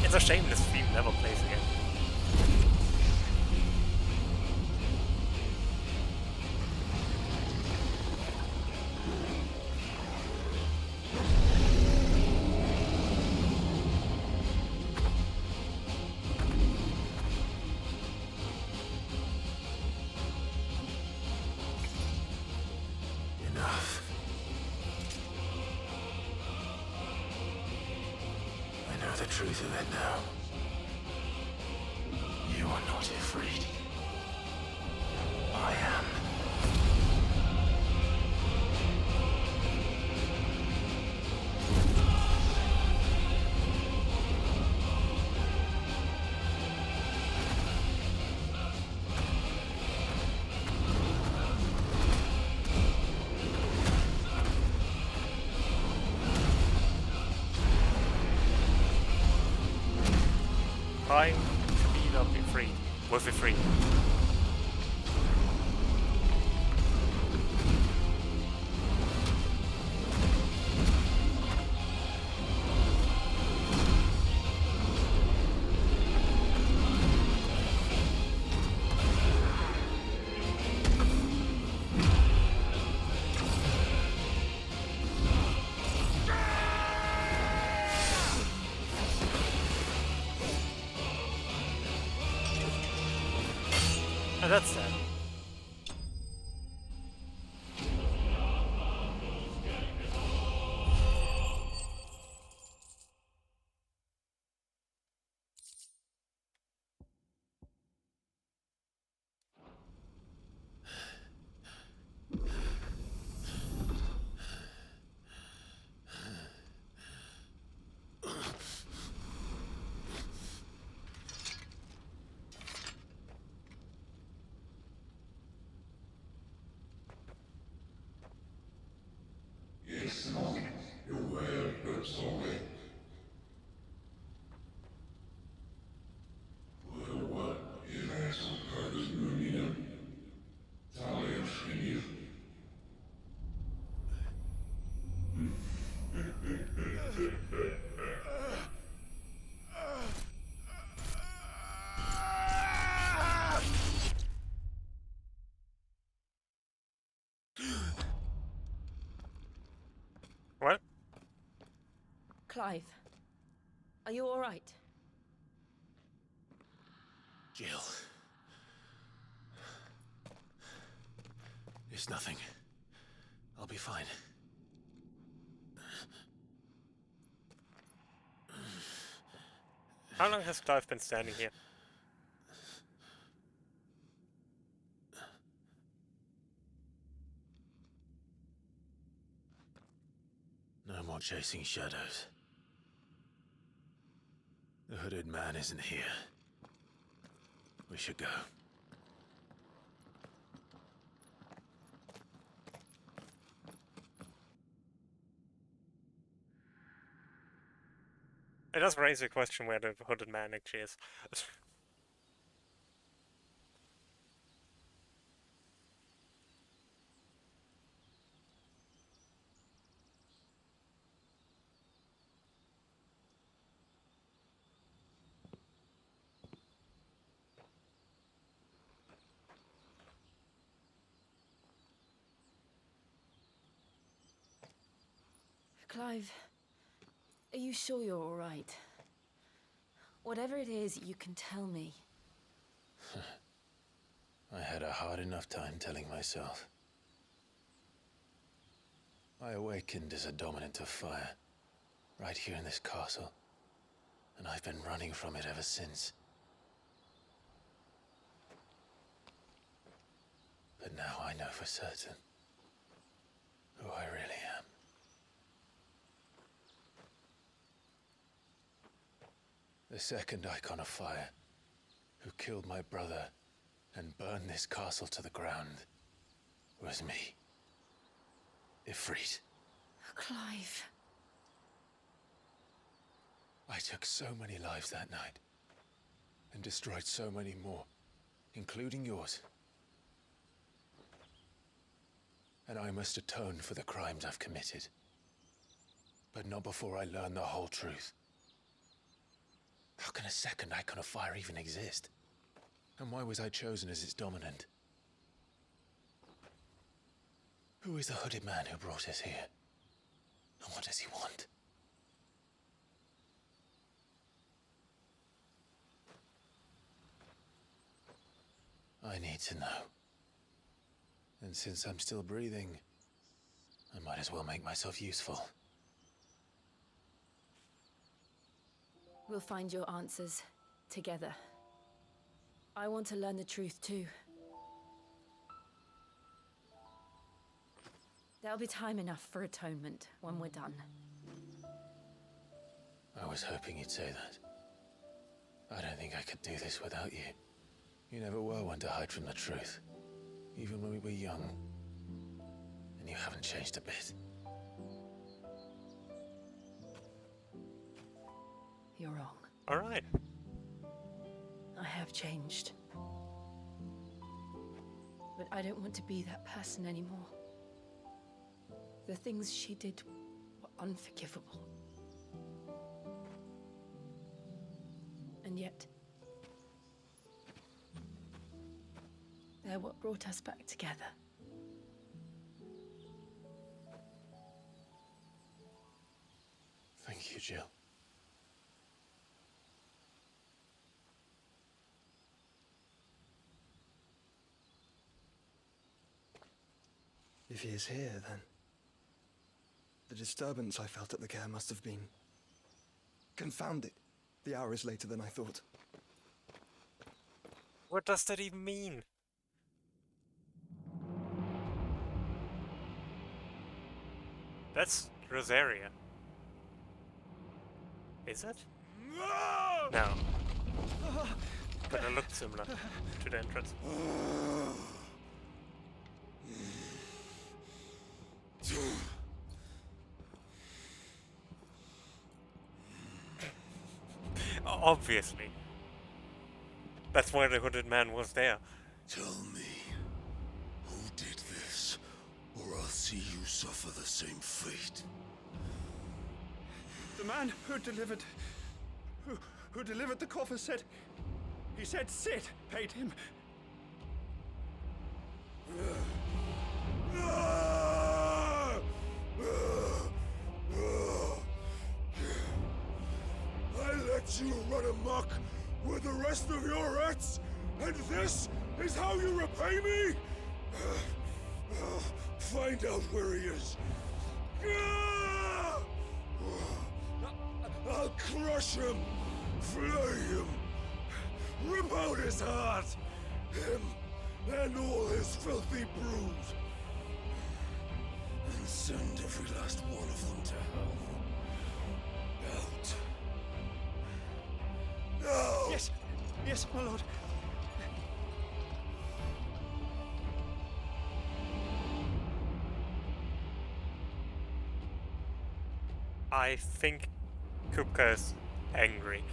It's a shame this theme never plays again. Enough. I know the truth of it now. You are not afraid. I am. Time to beat up Ifrit. With Ifrit. And that's sad. Yes, monk, your word hurts only. What is that so hard as Mumina? Talia Shinir. What? Clive, are you all right? Jill. It's nothing. I'll be fine. How long has Clive been standing here? No more chasing shadows. The hooded man isn't here. We should go. It does raise a question where the hooded man actually is. Clive, are you sure you're all right? Whatever it is, you can tell me. I had a hard enough time telling myself. I awakened as a dominant of fire, right here in this castle, and I've been running from it ever since. But now I know for certain who I really am. The second icon of fire, who killed my brother and burned this castle to the ground, was me. Ifrit. Clive. I took so many lives that night, and destroyed so many more, including yours. And I must atone for the crimes I've committed. But not before I learn the whole truth. How can a second icon of fire even exist? And why was I chosen as its dominant? Who is the hooded man who brought us here? And what does he want? I need to know. And since I'm still breathing, I might as well make myself useful. We'll find your answers together. I want to learn the truth too. There'll be time enough for atonement when we're done. I was hoping you'd say that. I don't think I could do this without you. You never were one to hide from the truth, even when we were young. And you haven't changed a bit. You're wrong. All right. I have changed. But I don't want to be that person anymore. The things she did were unforgivable. And yet, they're what brought us back together. Thank you, Jill. If he is here, then the disturbance I felt at the care must have been confounded. The hour is later than I thought. What does that even mean? That's Rosaria. Is it? No. But it looked similar to the entrance. Obviously. That's why the hooded man was there. Tell me, who did this, or I'll see you suffer the same fate. The man who delivered the coffer said, he said Sid paid him. I let you run amok with the rest of your rats, and this is how you repay me? Find out where he is. I'll crush him, flay him, rip out his heart, him and all his filthy brood, and send every last one of them to hell. Out. Now! Yes, yes, my lord. I think Kupka is angry.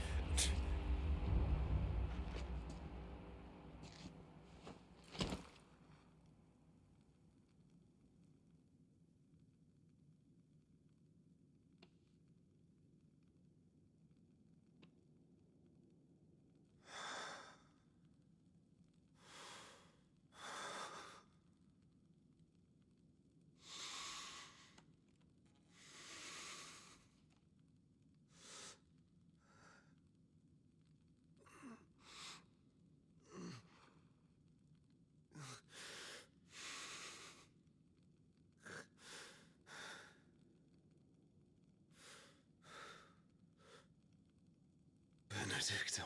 Benedicto.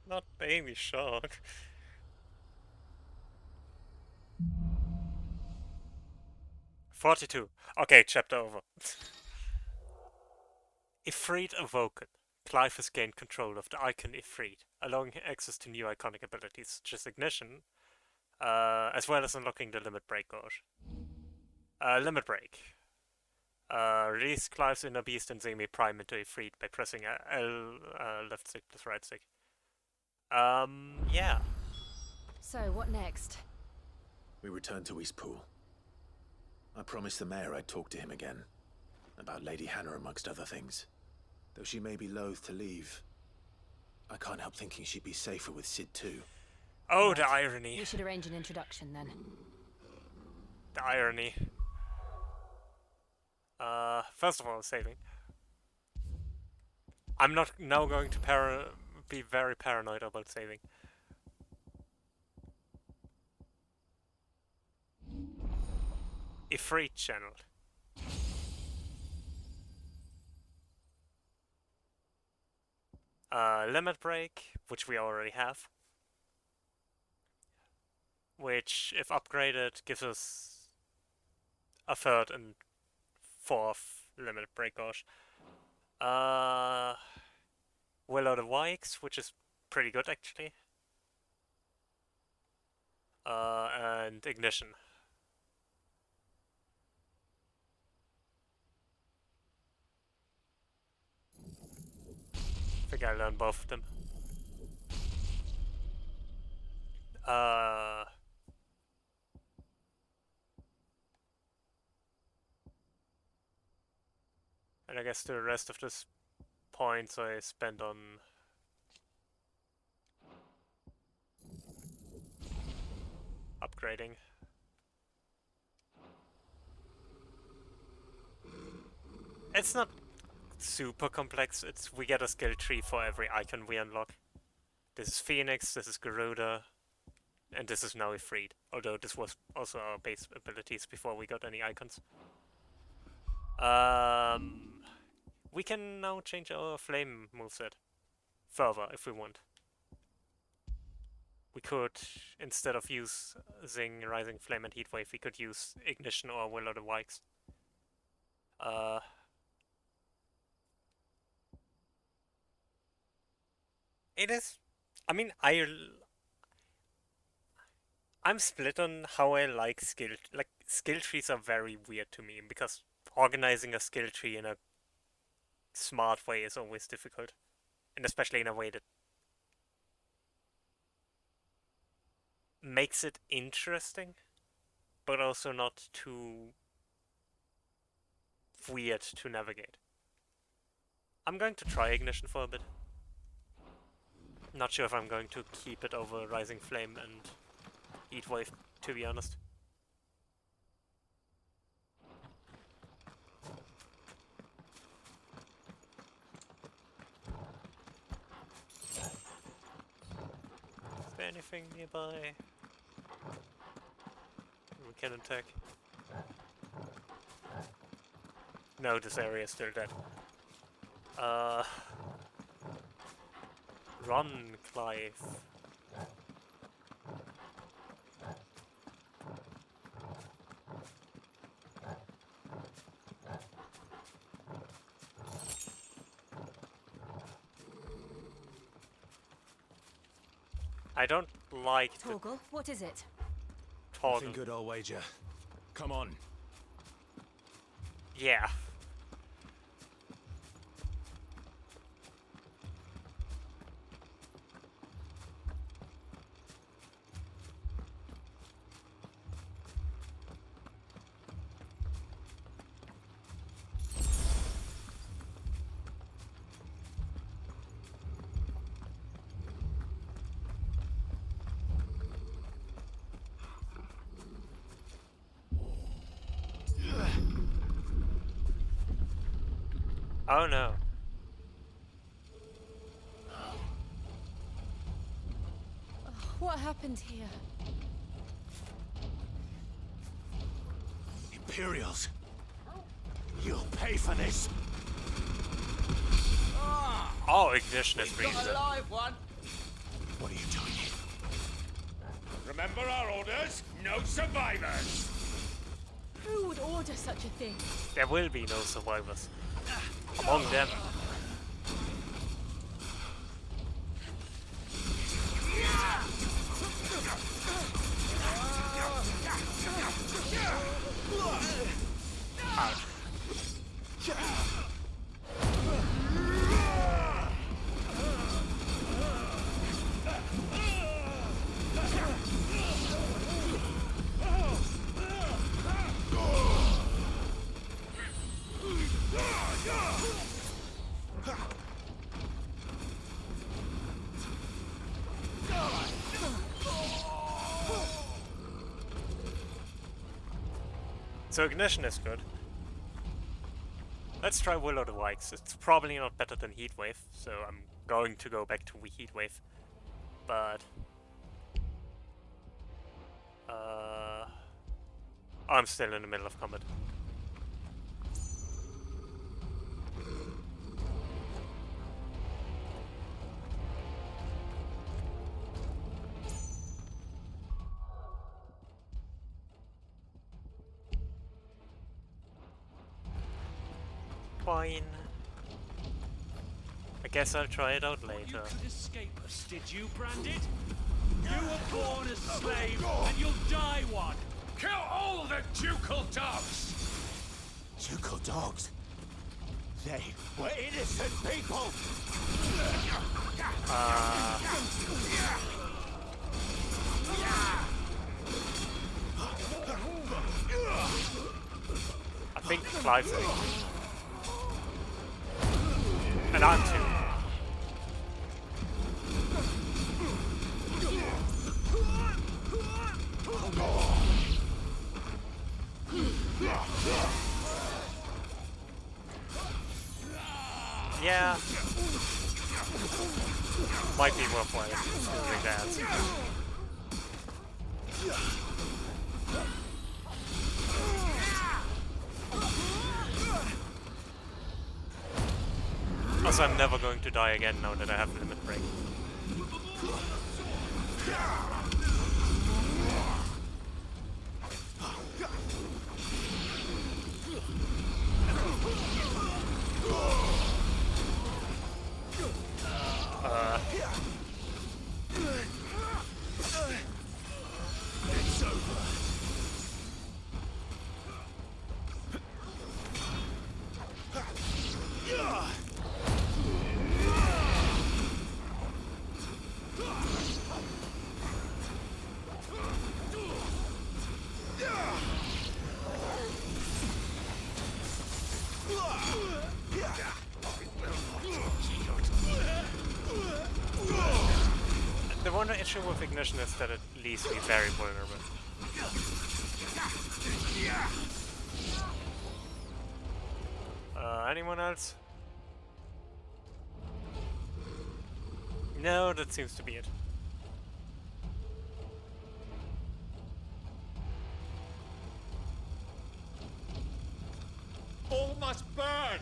Not Baby Shark. "42. Okay, chapter over. Ifrit awoken. Clive has gained control of the icon Ifrit, allowing access to new iconic abilities such as Ignition, as well as unlocking the Limit Break gauge. Limit Break. Release Clive's inner beast and semi-prime into Ifrit by pressing L left stick plus right stick. Yeah. So, what next? We return to Eastpool. I promised the mayor I'd talk to him again. About Lady Hannah amongst other things. Though she may be loath to leave, I can't help thinking she'd be safer with Sid too. Oh, the irony. We should arrange an introduction then. The irony. First of all, saving. I'm not now going to be very paranoid about saving. Ifrit channeled. Limit Break, which we already have. Which, if upgraded, gives us a third and fourth Limit Break gauge. Will o' the Wikes, which is pretty good actually. And Ignition. I think I learned both of them. And I guess the rest of this points I spend on upgrading. It's not super complex. We get a skill tree for every icon we unlock. This is Phoenix, this is Garuda, and this is now Ifrit. Although this was also our base abilities before we got any icons. We can now change our flame moveset further if we want. We could, instead of using Rising Flame and Heatwave, we could use Ignition or Will o' the Wikes. It is. I mean, I'm split on how I like skill. Like, skill trees are very weird to me because organizing a skill tree in a smart way is always difficult, and especially in a way that makes it interesting, but also not too weird to navigate. I'm going to try Ignition for a bit. Not sure if I'm going to keep it over Rising Flame and Heatwave, to be honest. Is there anything nearby we can attack? No, this area is still dead. Run, Clive. I don't like Torgal, what is it? Torgal. Nothing good, I'll wager. Come on. Yeah. Oh no. What happened here? Imperials. You'll pay for this. Oh, ignition is We've got reason. a live one. What are you doing here? Remember our orders? No survivors! Who would order such a thing? There will be no survivors. Among them. Ouch. So ignition is good. Let's try Will o' the Wisps. It's probably not better than Heatwave, so I'm going to go back to Heatwave. But I'm still in the middle of combat. Fine. I guess I'll try it out later. You could escape us, did you, Branded? You were born a slave, and you'll die one! Kill all the ducal dogs! Ducal dogs? They were innocent people! I think Clive's in. And I'm too. Yeah. Might be worthwhile doing that. Also, I'm never going to die again now that I have limit break. It's over. The one issue with ignition is that it leaves me very vulnerable. Anyone else? No, that seems to be it. All must burn!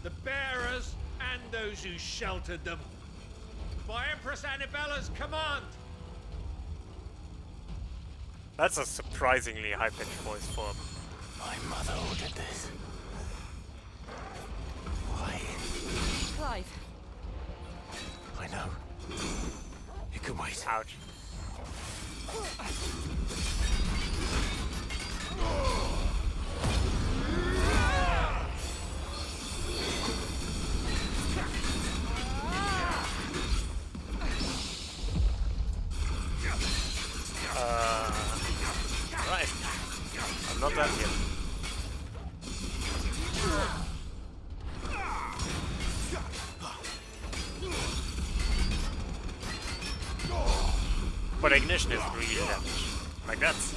The bearers and those who sheltered them. By Empress Annibella's command! That's a surprisingly high-pitched voice for My mother ordered this. Why? Clive. I know. You can wait. Ouch. I'm not done yet. But ignition is really damage. Like that's...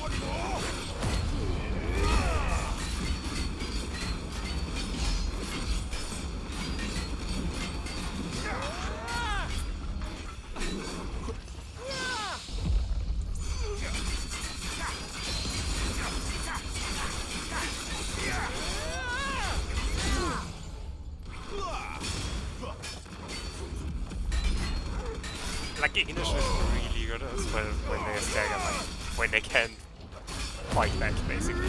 Like ignition is really good as well when they stagger, like when they can fight back basically.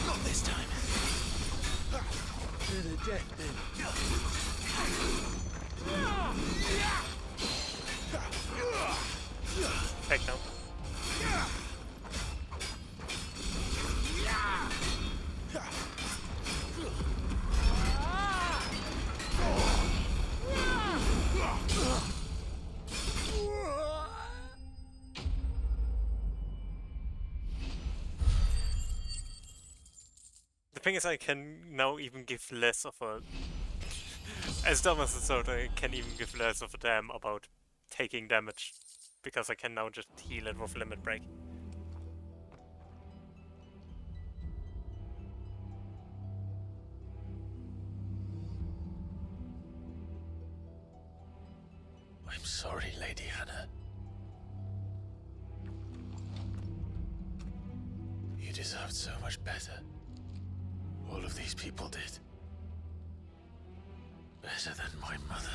Not this time. To the death then. Take down. The thing is, I can now even give less of a... As dumb as it sounds, I can even give less of a damn about taking damage. Because I can now just heal it with Limit Break. I'm sorry, Lady Hannah. You deserved so much better. All of these people did. Better than my mother.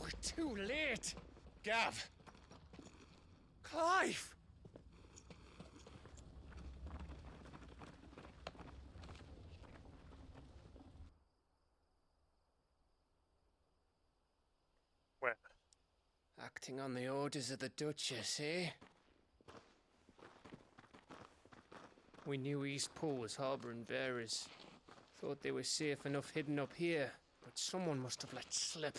We're too late. Gav. Clive. Where? Acting on the orders of the Duchess, eh? We knew East Pool was harbouring bearers. Thought they were safe enough hidden up here, but someone must have let slip.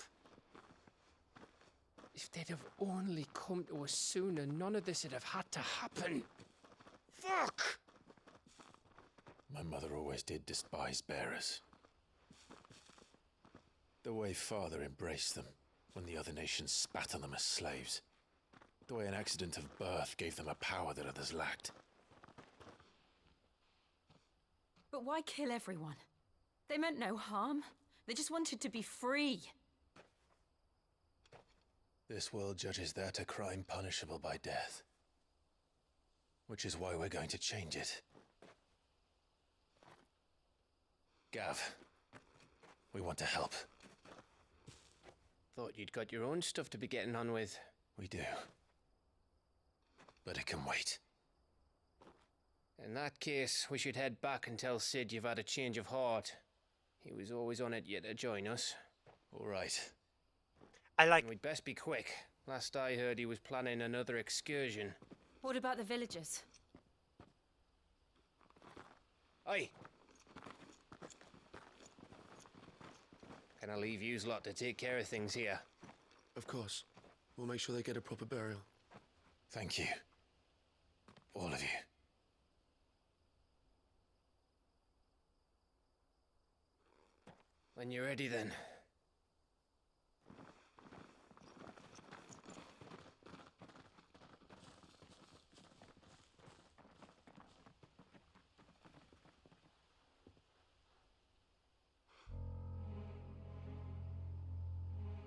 If they'd have only come to us sooner, none of this would have had to happen. Fuck! My mother always did despise bearers. The way Father embraced them when the other nations spat on them as slaves. The way an accident of birth gave them a power that others lacked. But why kill everyone? They meant no harm. They just wanted to be free. This world judges that a crime punishable by death. Which is why we're going to change it. Gav, we want to help. Thought you'd got your own stuff to be getting on with. We do. But it can wait. In that case, we should head back and tell Sid you've had a change of heart. He was always on it yet to join us. All right. And we'd best be quick. Last I heard, he was planning another excursion. What about the villagers? Aye. Can I leave yous lot to take care of things here? Of course. We'll make sure they get a proper burial. Thank you. All of you. When you're ready, then.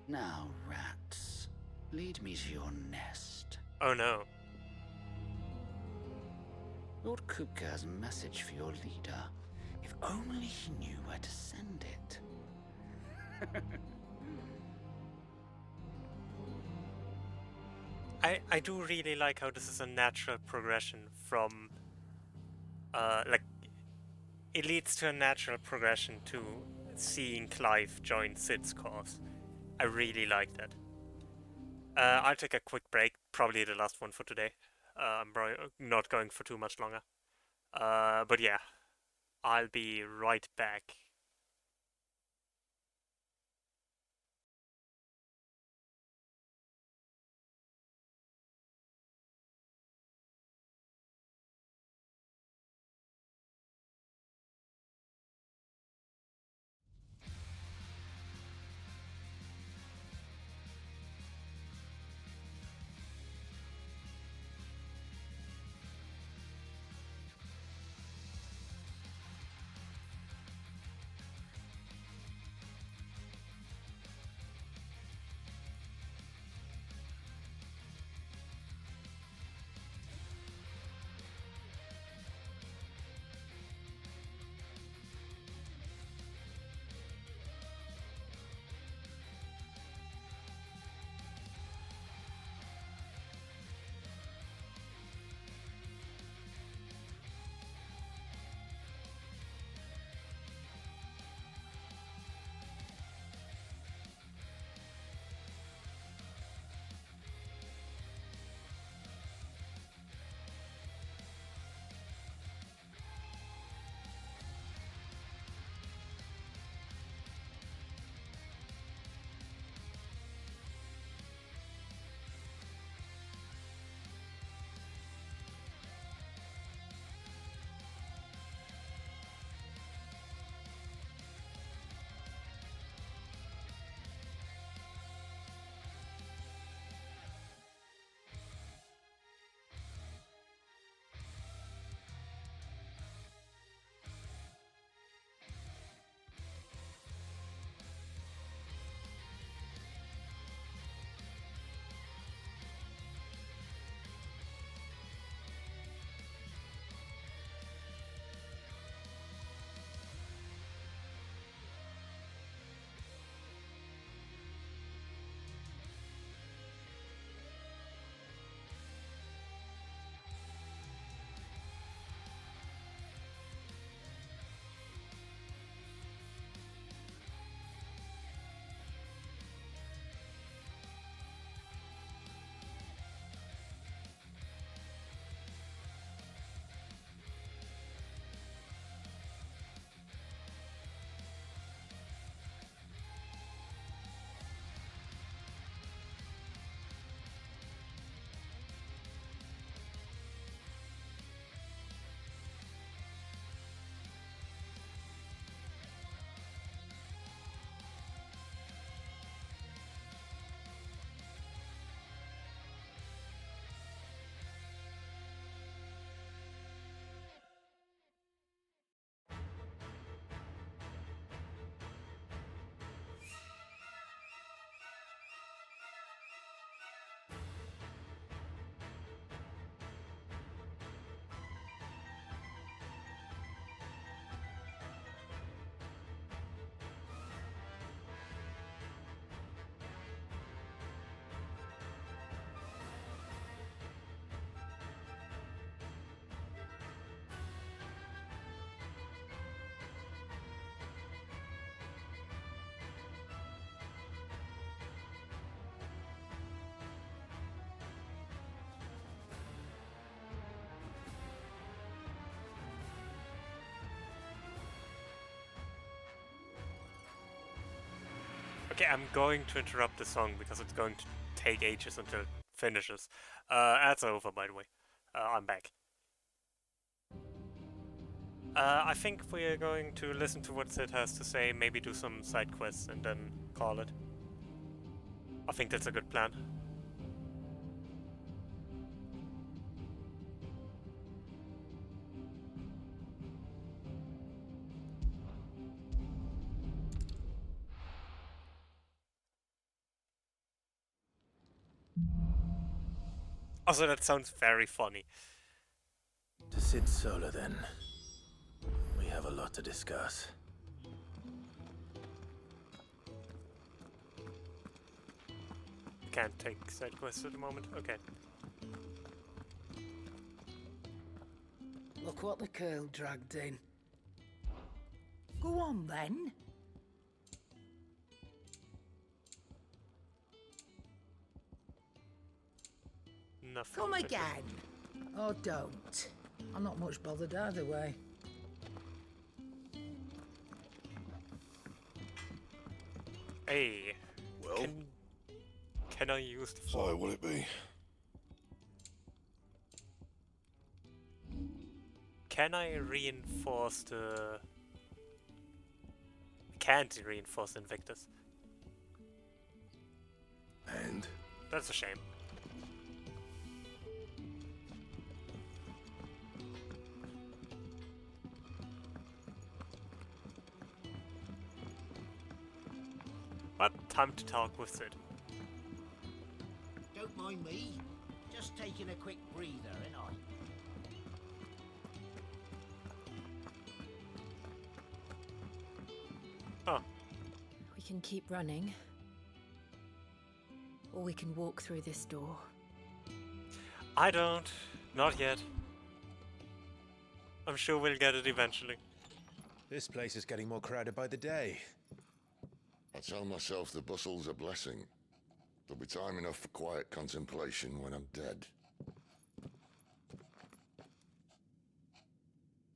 Now, rats, lead me to your nest. Oh no. Lord Kupka has a message for your leader. If only he knew where to send it. I do really like how this is a natural progression from, like, it leads to a natural progression to seeing Clive join Sid's cause. I really like that. I'll take a quick break, probably the last one for today. I'm probably not going for too much longer. But yeah, I'll be right back. Okay, I'm going to interrupt the song because it's going to take ages until it finishes. Ads are over, by the way. I'm back. I think we're going to listen to what Sid has to say, maybe do some side quests, and then call it. I think that's a good plan. Also, that sounds very funny. To Sid Solar, then. We have a lot to discuss. Can't take side quests at the moment? Okay. Look what the girl dragged in. Go on then. nothing. Come to do. again. Or don't. I'm not much bothered either way. Hey. Well? Can I use the So, form? will it be? Can I reinforce the... Can't reinforce Invictus. And? That's a shame. But time to talk with Sid. Don't mind me. Just taking a quick breather, ain't I? Oh. We can keep running. Or we can walk through this door. I don't. Not yet. I'm sure we'll get it eventually. This place is getting more crowded by the day. I tell myself the bustle's a blessing. There'll be time enough for quiet contemplation when I'm dead.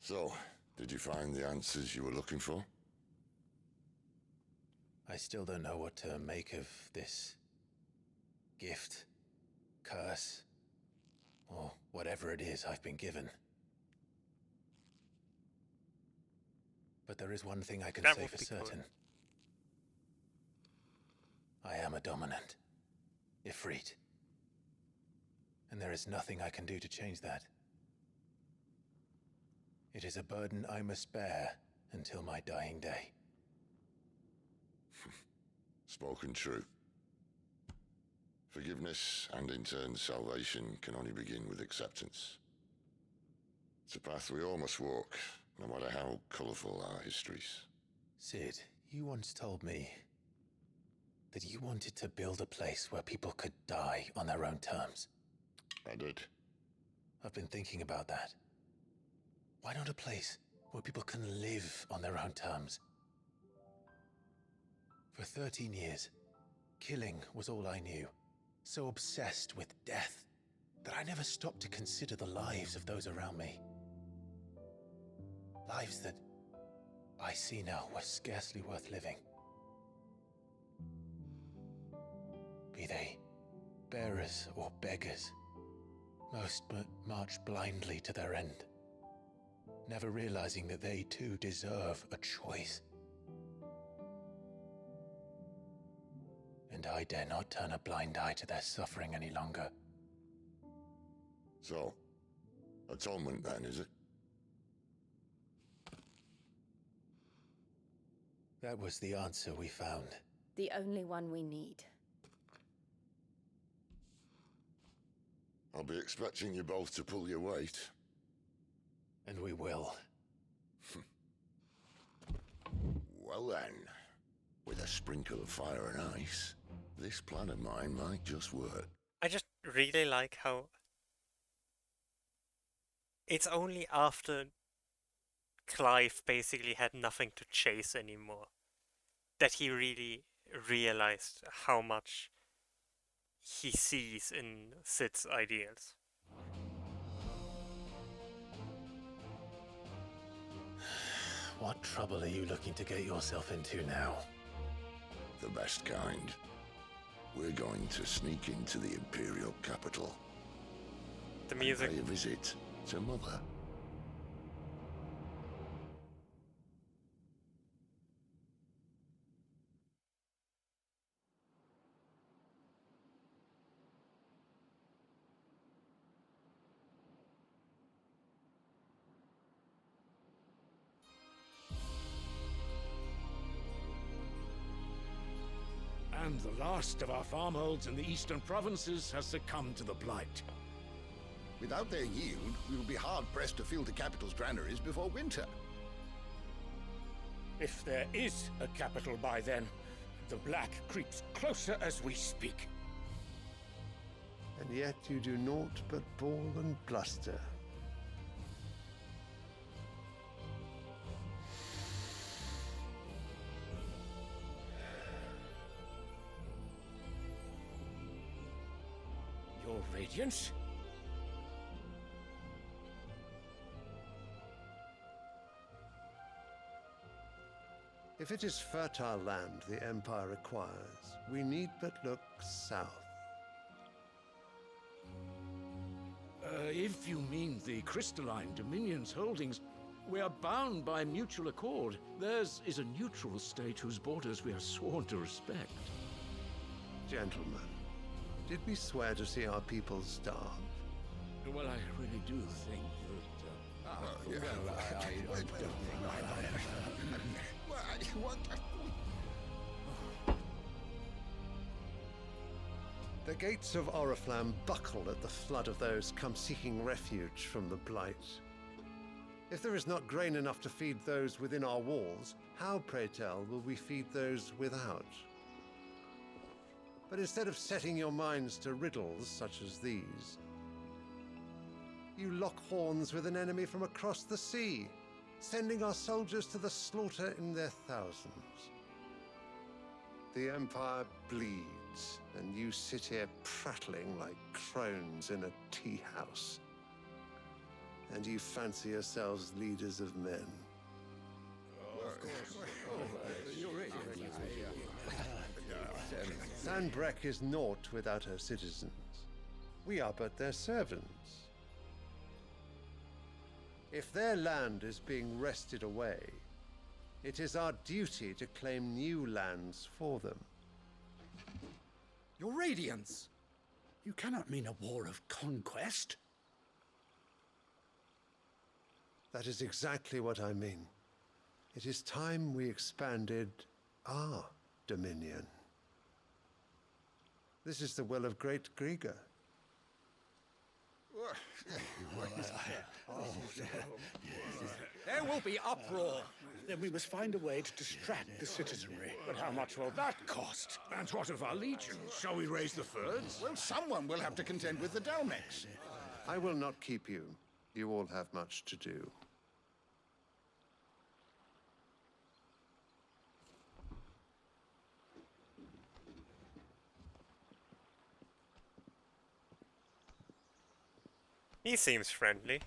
So, did you find the answers you were looking for? I still don't know what to make of this gift, curse, or whatever it is I've been given. But there is one thing I can say for certain. I am a dominant, Ifrit. And there is nothing I can do to change that. It is a burden I must bear until my dying day. Spoken true. Forgiveness, and in turn salvation, can only begin with acceptance. It's a path we all must walk, no matter how colourful our histories. Sid, you once told me that you wanted to build a place where people could die on their own terms. I did. I've been thinking about that. Why not a place where people can live on their own terms? For 13 years, killing was all I knew. So obsessed with death that I never stopped to consider the lives of those around me. Lives that I see now were scarcely worth living. Be they bearers or beggars, most march blindly to their end, never realizing that they too deserve a choice. And I dare not turn a blind eye to their suffering any longer. So, atonement then, is it? That was the answer we found. The only one we need. I'll be expecting you both to pull your weight. And we will. Well then, with a sprinkle of fire and ice, this plan of mine might just work. I just really like how it's only after Clive basically had nothing to chase anymore that he really realized how much he sees in Sid's ideals. What trouble are you looking to get yourself into now? The best kind. We're going to sneak into the Imperial capital. The music. Pay a visit to Mother. And the last of our farmholds in the eastern provinces has succumbed to the blight. Without their yield, we will be hard-pressed to fill the capital's granaries before winter. If there is a capital by then, the black creeps closer as we speak. And yet you do naught but bawl and bluster. Your Radiance? If it is fertile land the Empire requires, we need but look south. If you mean the crystalline Dominion's holdings, we are bound by mutual accord. Theirs is a neutral state whose borders we are sworn to respect. Gentlemen, did we swear to see our people starve? Well, I really do think that... I don't think The gates of Oriflamme buckle at the flood of those come seeking refuge from the Blight. If there is not grain enough to feed those within our walls, how, pray tell, will we feed those without? But instead of setting your minds to riddles such as these, you lock horns with an enemy from across the sea, sending our soldiers to the slaughter in their thousands. The Empire bleeds, and you sit here prattling like crones in a tea house. And you fancy yourselves leaders of men. Sandbreck is naught without her citizens. We are but their servants. If their land is being wrested away, it is our duty to claim new lands for them. Your Radiance! You cannot mean a war of conquest. That is exactly what I mean. It is time we expanded our dominion. This is the will of great Grieger. There will be uproar. Then we must find a way to distract the citizenry. But how much will that cost? And what of our legions? Shall we raise the Fyrds? Well, someone will have to contend with the Dalmex. I will not keep you. You all have much to do. He seems friendly.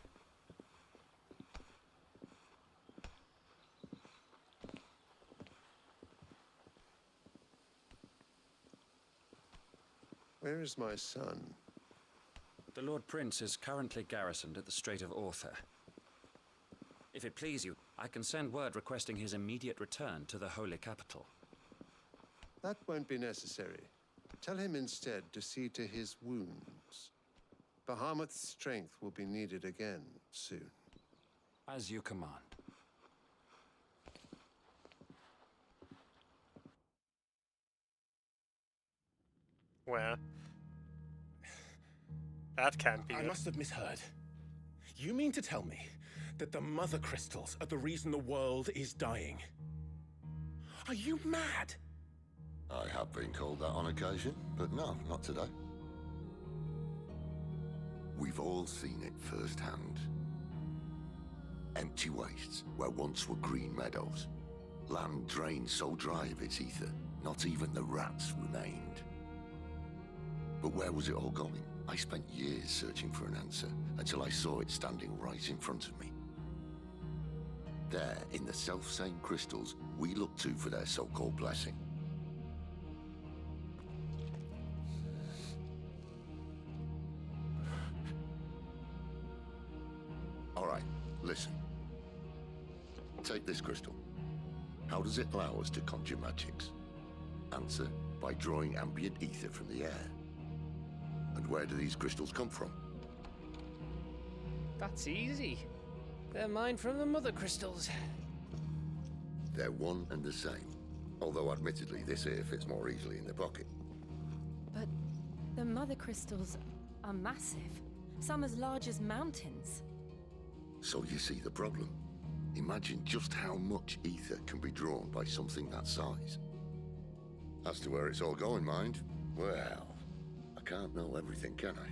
Where is my son? The Lord Prince is currently garrisoned at the Strait of Orther. If it please you, I can send word requesting his immediate return to the Holy Capital. That won't be necessary. Tell him instead to see to his wounds. Bahamut's strength will be needed again soon. As you command. Well, that can't be I it. must have misheard. You mean to tell me that the mother crystals are the reason the world is dying? Are you mad? I have been called that on occasion, but no, not today. We've all seen it firsthand. Empty wastes where once were green meadows. Land drained so dry of its ether, not even the rats remained. But where was it all going? I spent years searching for an answer, until I saw it standing right in front of me. There, in the self-same crystals we look to for their so-called blessing. All right, listen. Take this crystal. How does it allow us to conjure magics? Answer, by drawing ambient ether from the air. And where do these crystals come from? That's easy. They're mined from the mother crystals. They're one and the same. Although admittedly, this here fits more easily in the pocket. But the mother crystals are massive. Some as large as mountains. So you see the problem. Imagine just how much ether can be drawn by something that size. As to where it's all going, mind, well, I can't know everything, can I?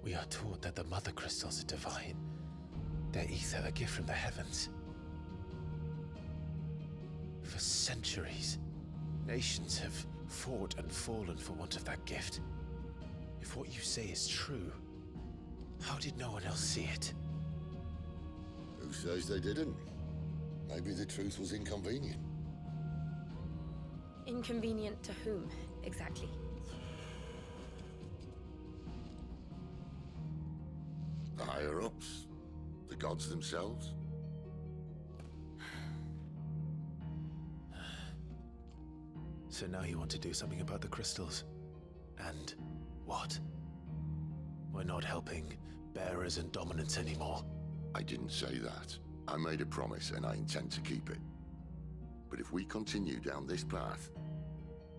We are taught that the mother crystals are divine. Their ether a gift from the heavens. For centuries, nations have fought and fallen for want of that gift. If what you say is true, how did no one else see it? Who says they didn't? Maybe the truth was inconvenient. Inconvenient to whom, exactly? The higher-ups, the gods themselves. So now you want to do something about the crystals. And what? We're not helping bearers and dominants anymore. I didn't say that. I made a promise and I intend to keep it. But if we continue down this path,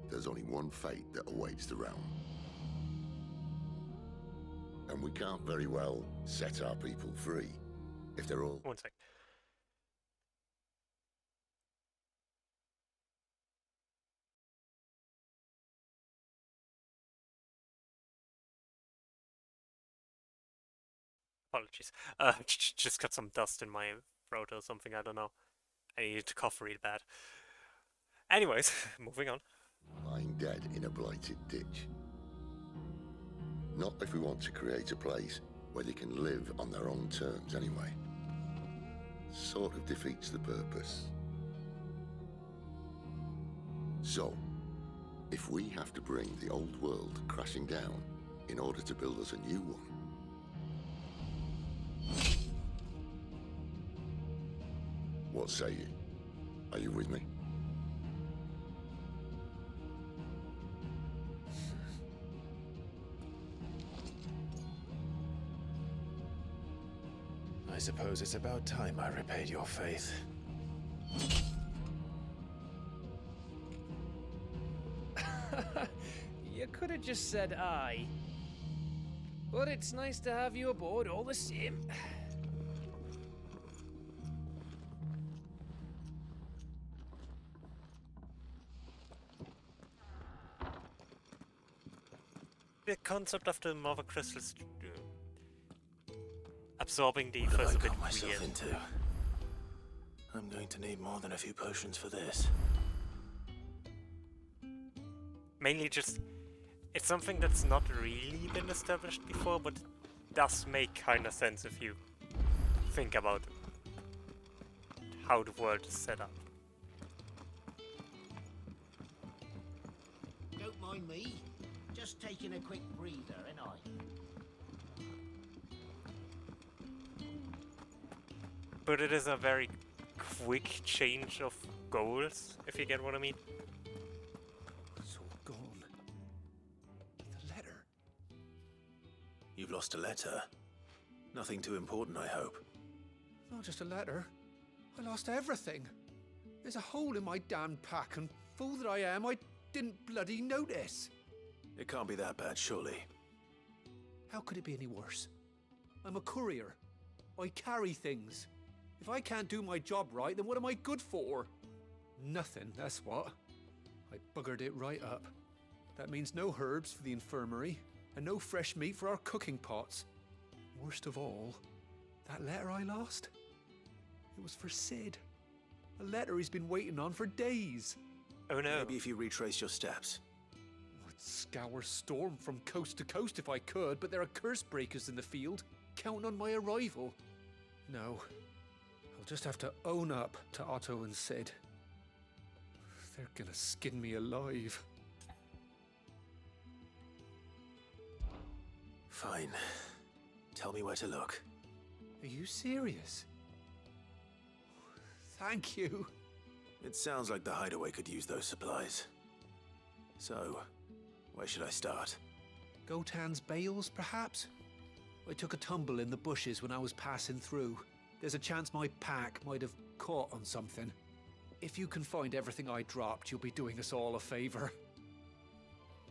there's only one fate that awaits the realm. And we can't very well set our people free if they're all... One sec. Apologies. Just got some dust in my throat or something, I don't know. I needed to cough really bad. Anyways, moving on. lying dead in a blighted ditch. Not if we want to create a place where they can live on their own terms anyway. Sort of defeats the purpose. So, if we have to bring the old world crashing down in order to build us a new one, what say you? Are you with me? I suppose it's about time I repaid your faith. You could have just said aye. But it's nice to have you aboard all the same. The concept of the mother crystals absorbing the ether is a bit weird. Into? I'm going to need more than a few potions for this. Mainly just, it's something that's not really been established before, but it does make kind of sense if you think about how the world is set up. Don't mind me. Just taking a quick breather, ain't I? But it is a very quick change of goals, if you get what I mean. It's all gone. The letter. You've lost a letter. Nothing too important, I hope. Not just a letter. I lost everything. There's a hole in my damn pack, and fool that I am, I didn't bloody notice. It can't be that bad, surely. How could it be any worse? I'm a courier. I carry things. If I can't do my job right, then what am I good for? Nothing, that's what. I buggered it right up. That means no herbs for the infirmary, and no fresh meat for our cooking pots. Worst of all, that letter I lost? It was for Sid. A letter he's been waiting on for days. Oh no. Maybe if you retrace your steps. I'd scour Storm from coast to coast if I could, but there are curse breakers in the field, counting on my arrival. No. I'll just have to own up to Otto and Sid. They're gonna skin me alive. Fine. Tell me where to look. Are you serious? Thank you. It sounds like the hideaway could use those supplies. So, where should I start? Gotan's bales, perhaps? I took a tumble in the bushes when I was passing through. There's a chance my pack might have caught on something. If you can find everything I dropped, you'll be doing us all a favor.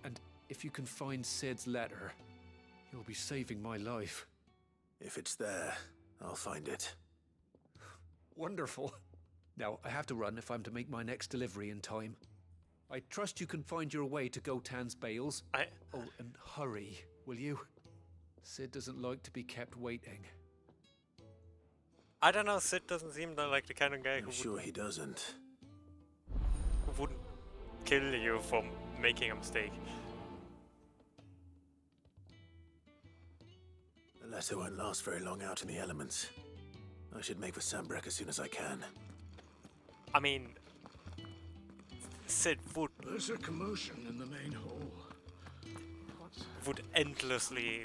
And if you can find Sid's letter, you'll be saving my life. If it's there, I'll find it. Wonderful. Now, I have to run if I'm to make my next delivery in time. I trust you can find your way to Gotan's bales. Oh, and hurry, will you? Sid doesn't like to be kept waiting. I don't know, Sid doesn't seem like the kind of guy I'm sure he doesn't. Who wouldn't kill you for making a mistake. The letter won't last very long out in the elements. I should make for Sambrek as soon as I can. I mean, Sid There's a commotion in the main hall. would endlessly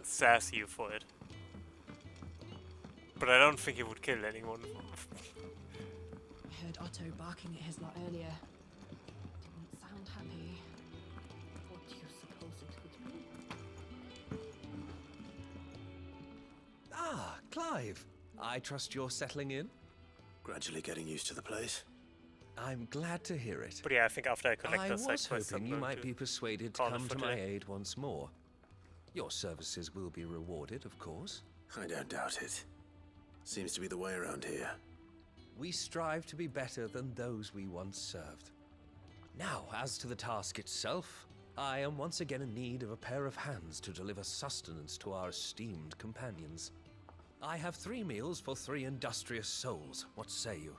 sass you for it. But I don't think he would kill anyone. I heard Otto barking at his lot earlier. Didn't sound happy. What do you suppose it would be? Ah, Clive. I trust you're settling in? Gradually getting used to the place. I'm glad to hear it. But yeah, I think after I collect I the side was quest, hoping I'm you going might to be persuaded to call it come for to my today. aid once more. Your services will be rewarded, of course. I don't doubt it. Seems to be the way around here. We strive to be better than those we once served. Now, as to the task itself, I am once again in need of a pair of hands to deliver sustenance to our esteemed companions. I have 3 meals for 3 industrious souls. What say you?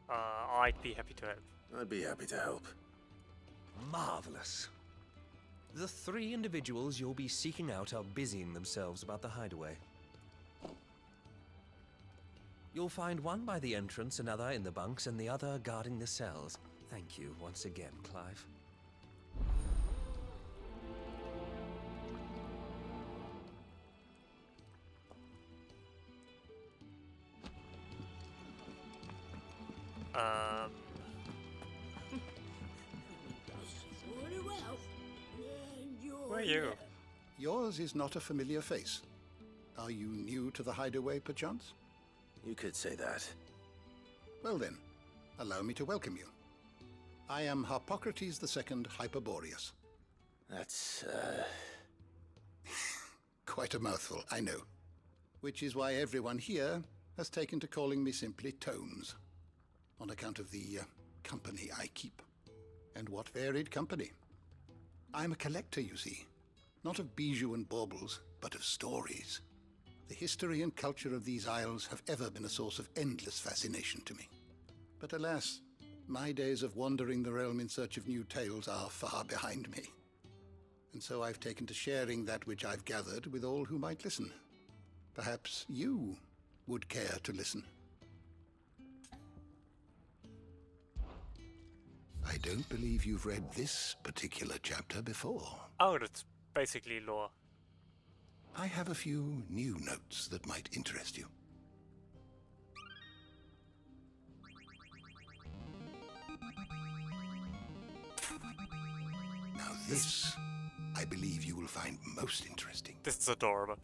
I'd be happy to help. I'd be happy to help. Marvelous. The 3 individuals you'll be seeking out are busying themselves about the hideaway. You'll find one by the entrance, another in the bunks, and the other guarding the cells. Thank you once again, Clive. Who are you? Yours is not a familiar face. Are you new to the hideaway, perchance? You could say that. Well then, allow me to welcome you. I am Harpocrates II Hyperboreus. That's, Quite a mouthful, I know. Which is why everyone here has taken to calling me simply Tomes, on account of the company I keep. And what varied company. I'm a collector, you see. Not of bijou and baubles, but of stories. The history and culture of these isles have ever been a source of endless fascination to me. But alas, my days of wandering the realm in search of new tales are far behind me. And so I've taken to sharing that which I've gathered with all who might listen. Perhaps you would care to listen. I don't believe you've read this particular chapter before. Oh, that's basically lore. I have a few new notes that might interest you. Now this, I believe you will find most interesting. This is adorable.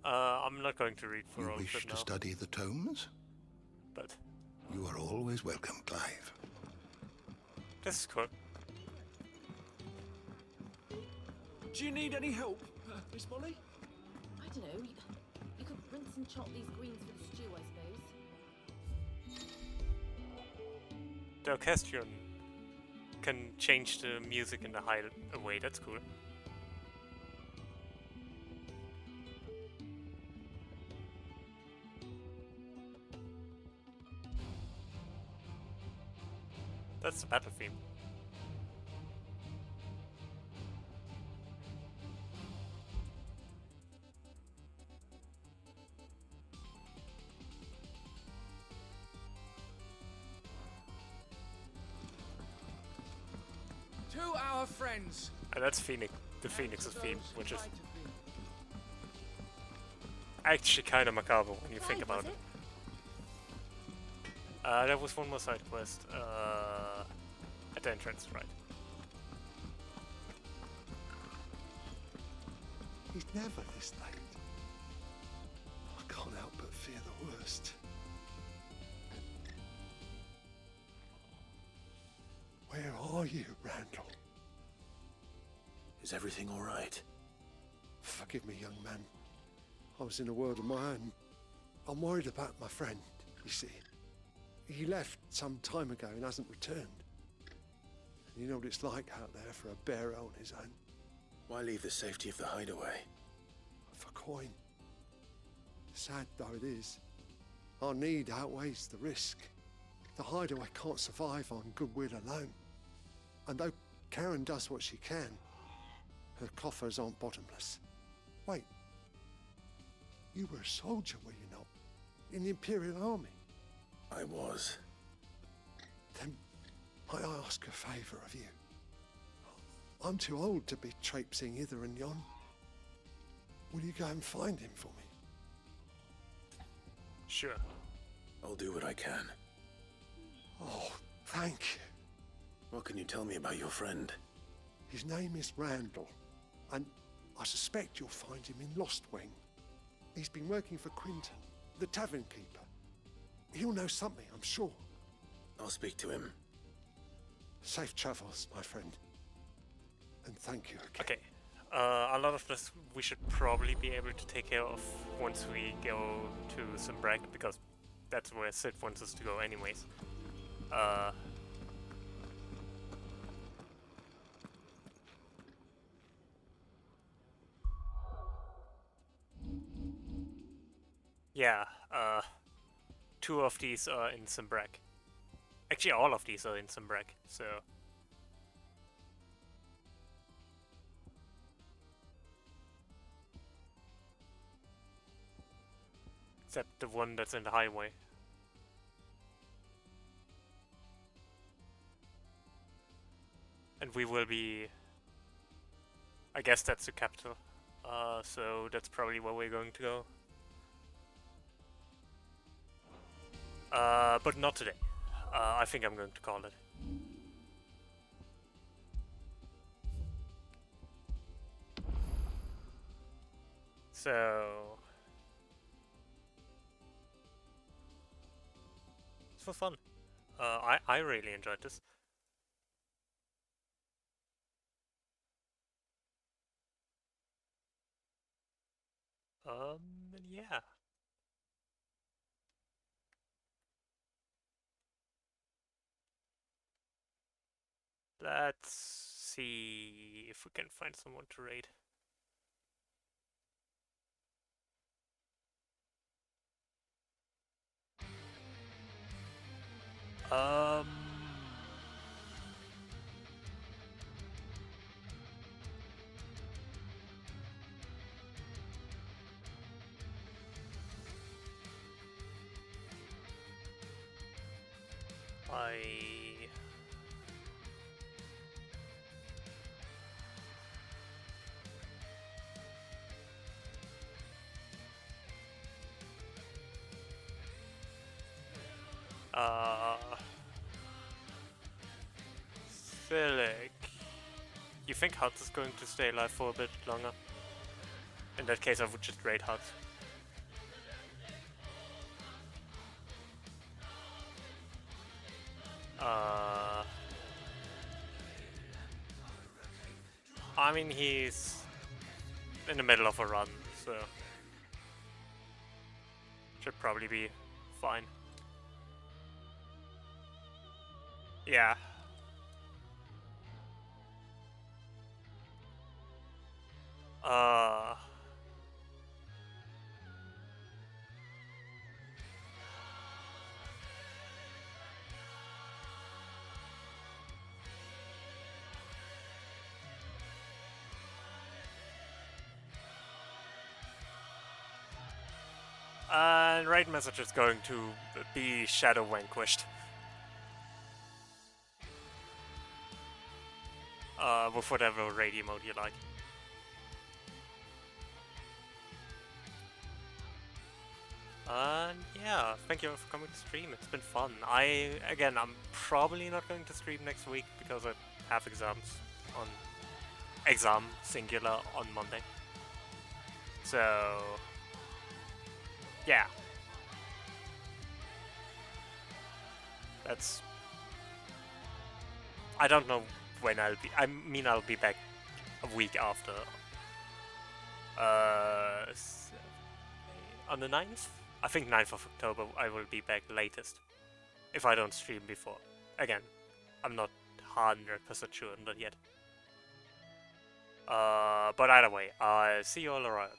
I'm not going to read for You all of wish it to now. study the tomes? But You are always welcome, Clive. this is cool. Do you need any help, Miss Molly? I don't know. You could rinse and chop these greens for the stew, I suppose. The orchestrion can change the music in the hideaway. That's cool. That's the battle theme. To our friends. And that's Phoenix, the Phoenix's theme, which is actually kind of macabre when you think about it. There was one more side quest at the entrance, right? He's never this late. I can't help but fear the worst. Where are you, Randall? Is everything all right? Forgive me, young man. I was in a world of my own. I'm worried about my friend, you see. He left some time ago and hasn't returned. You know what it's like out there for a bearer on his own. Why leave the safety of the hideaway? For coin. Sad though it is, our need outweighs the risk. The hideaway can't survive on goodwill alone. And though Karen does what she can, her coffers aren't bottomless. Wait. You were a soldier, were you not? in the Imperial Army? I was. Then might I ask a favour of you? I'm too old to be traipsing hither and yon. Will you go and find him for me? Sure. I'll do what I can. Oh, thank you. What can you tell me about your friend? His name is Randall, and I suspect you'll find him in Lost Wing. He's been working for Quinton, the tavern keeper. He'll know something, I'm sure. I'll speak to him. Safe travels, my friend. And thank you again. Okay. A lot of this we should probably be able to take care of once we go to Simbrek, because that's where Sid wants us to go anyways. Yeah, 2 of these are in Simbrek. Actually, all of these are in Simbrek, so... Except the one that's in the highway. And we will be... I guess that's the capital. So that's probably where we're going to go. But not today. I think I'm going to call it. So... This was fun. I really enjoyed this. Yeah. Let's see if we can find someone to raid. Philic. You think Huts is going to stay alive for a bit longer? In that case, I would just raid Huts. I mean, he's in the middle of a run, so should probably be fine. Yeah. And raid message is going to be Shadow Vanquished. With whatever raid mode you like. And yeah, thank you all for coming to stream. It's been fun. I'm probably not going to stream next week because I have exam singular on Monday. So yeah, I don't know when I'll be. I'll be back a week after. On the 9th? I think 9th of October I will be back latest. If I don't stream before. Again, I'm not 100% sure on that yet. But either way, I'll see you all around.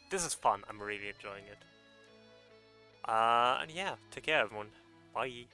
This is fun, I'm really enjoying it. And yeah, take care everyone. Bye.